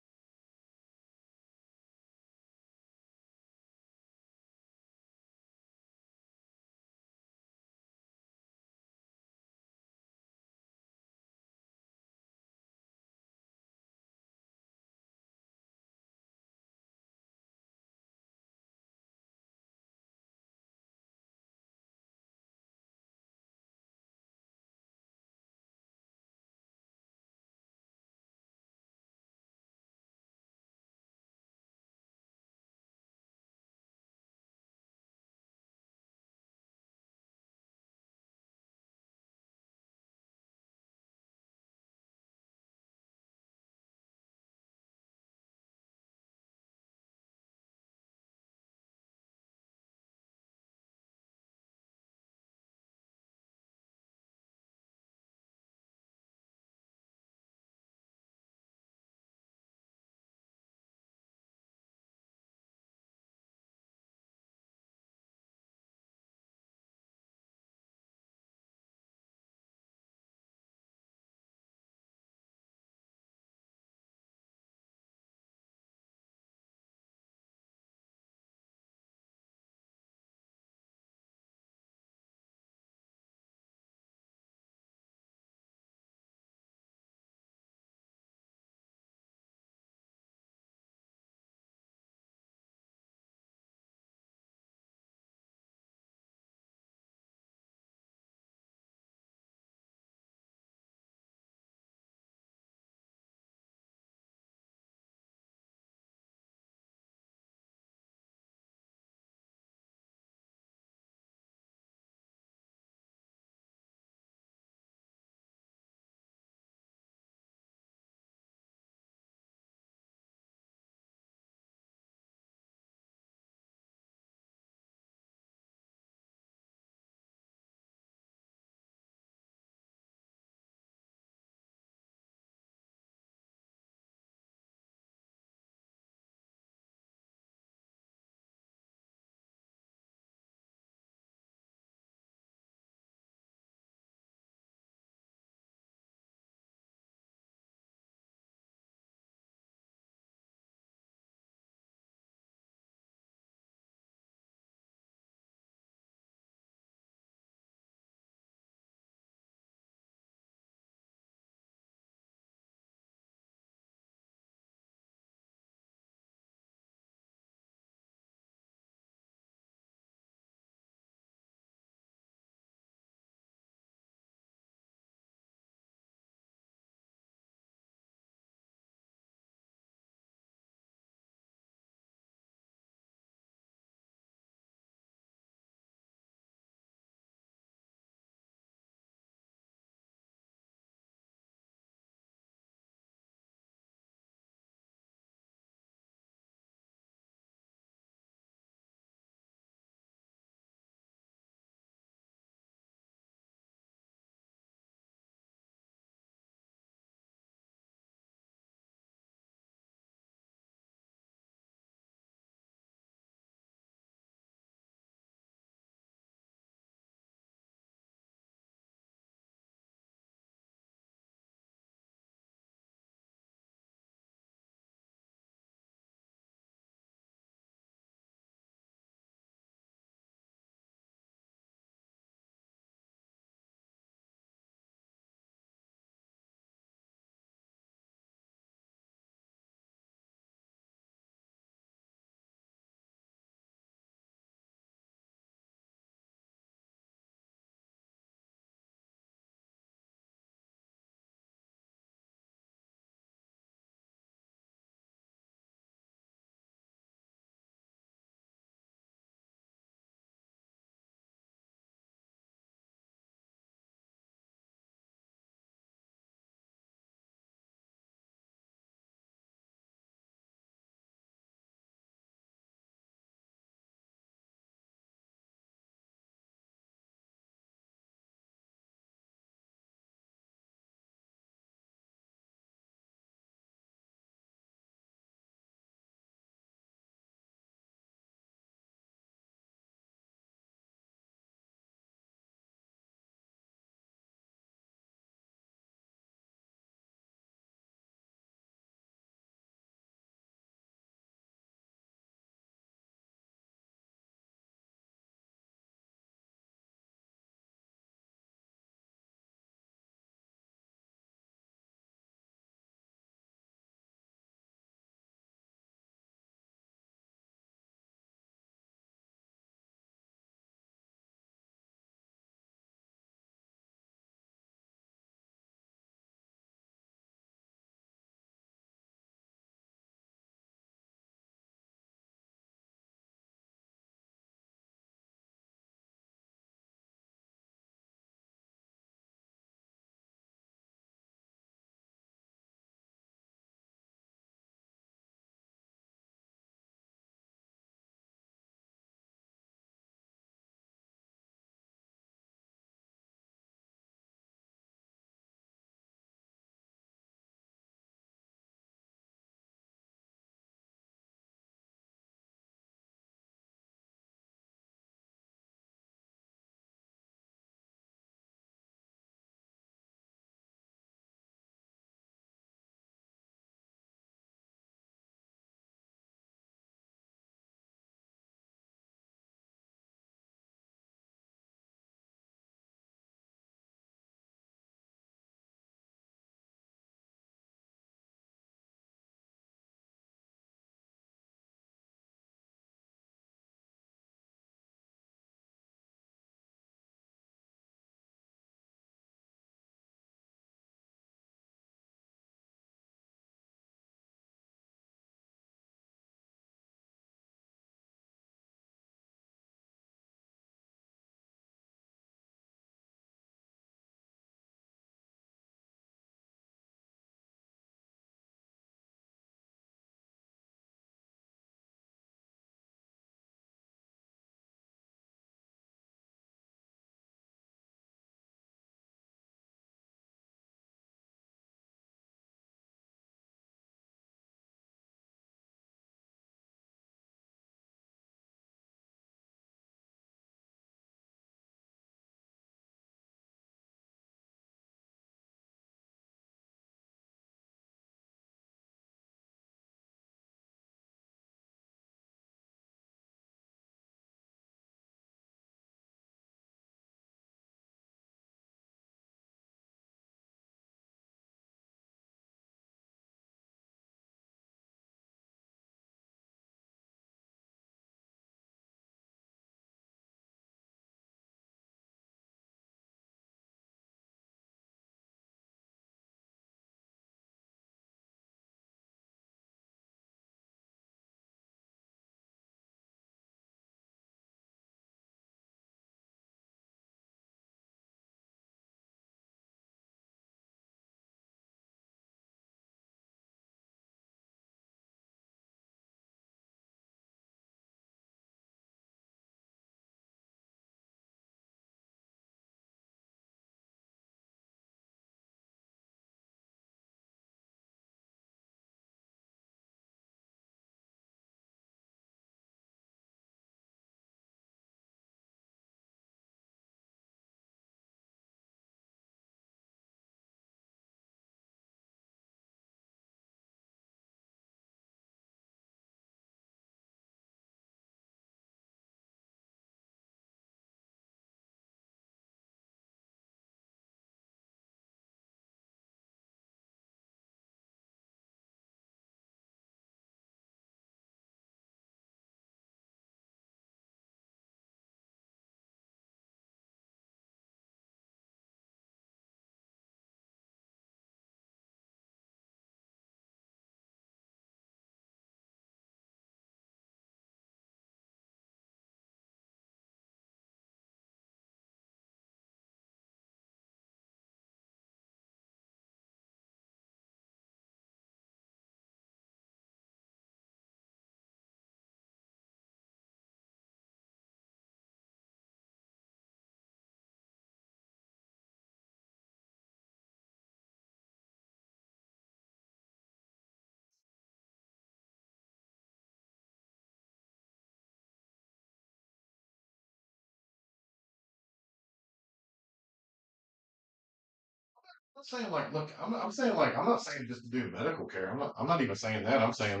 I'm saying like, look, I'm saying like, I'm not saying just to do medical care. I'm not even saying that. I'm saying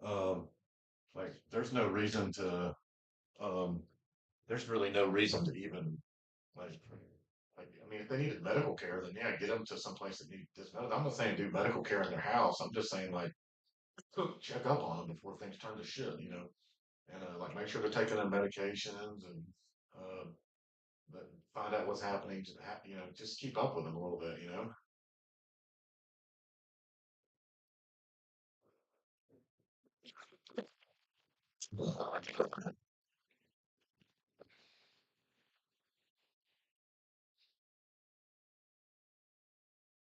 um, like, there's no reason to, um, there's really no reason to even like, I mean, if they needed medical care, then yeah, get them to some place that need this. I'm not saying do medical care in their house. I'm just saying like, check up on them before things turn to shit, and like make sure they're taking their medications and uh, but find out what's happening. Just keep up with them a little bit.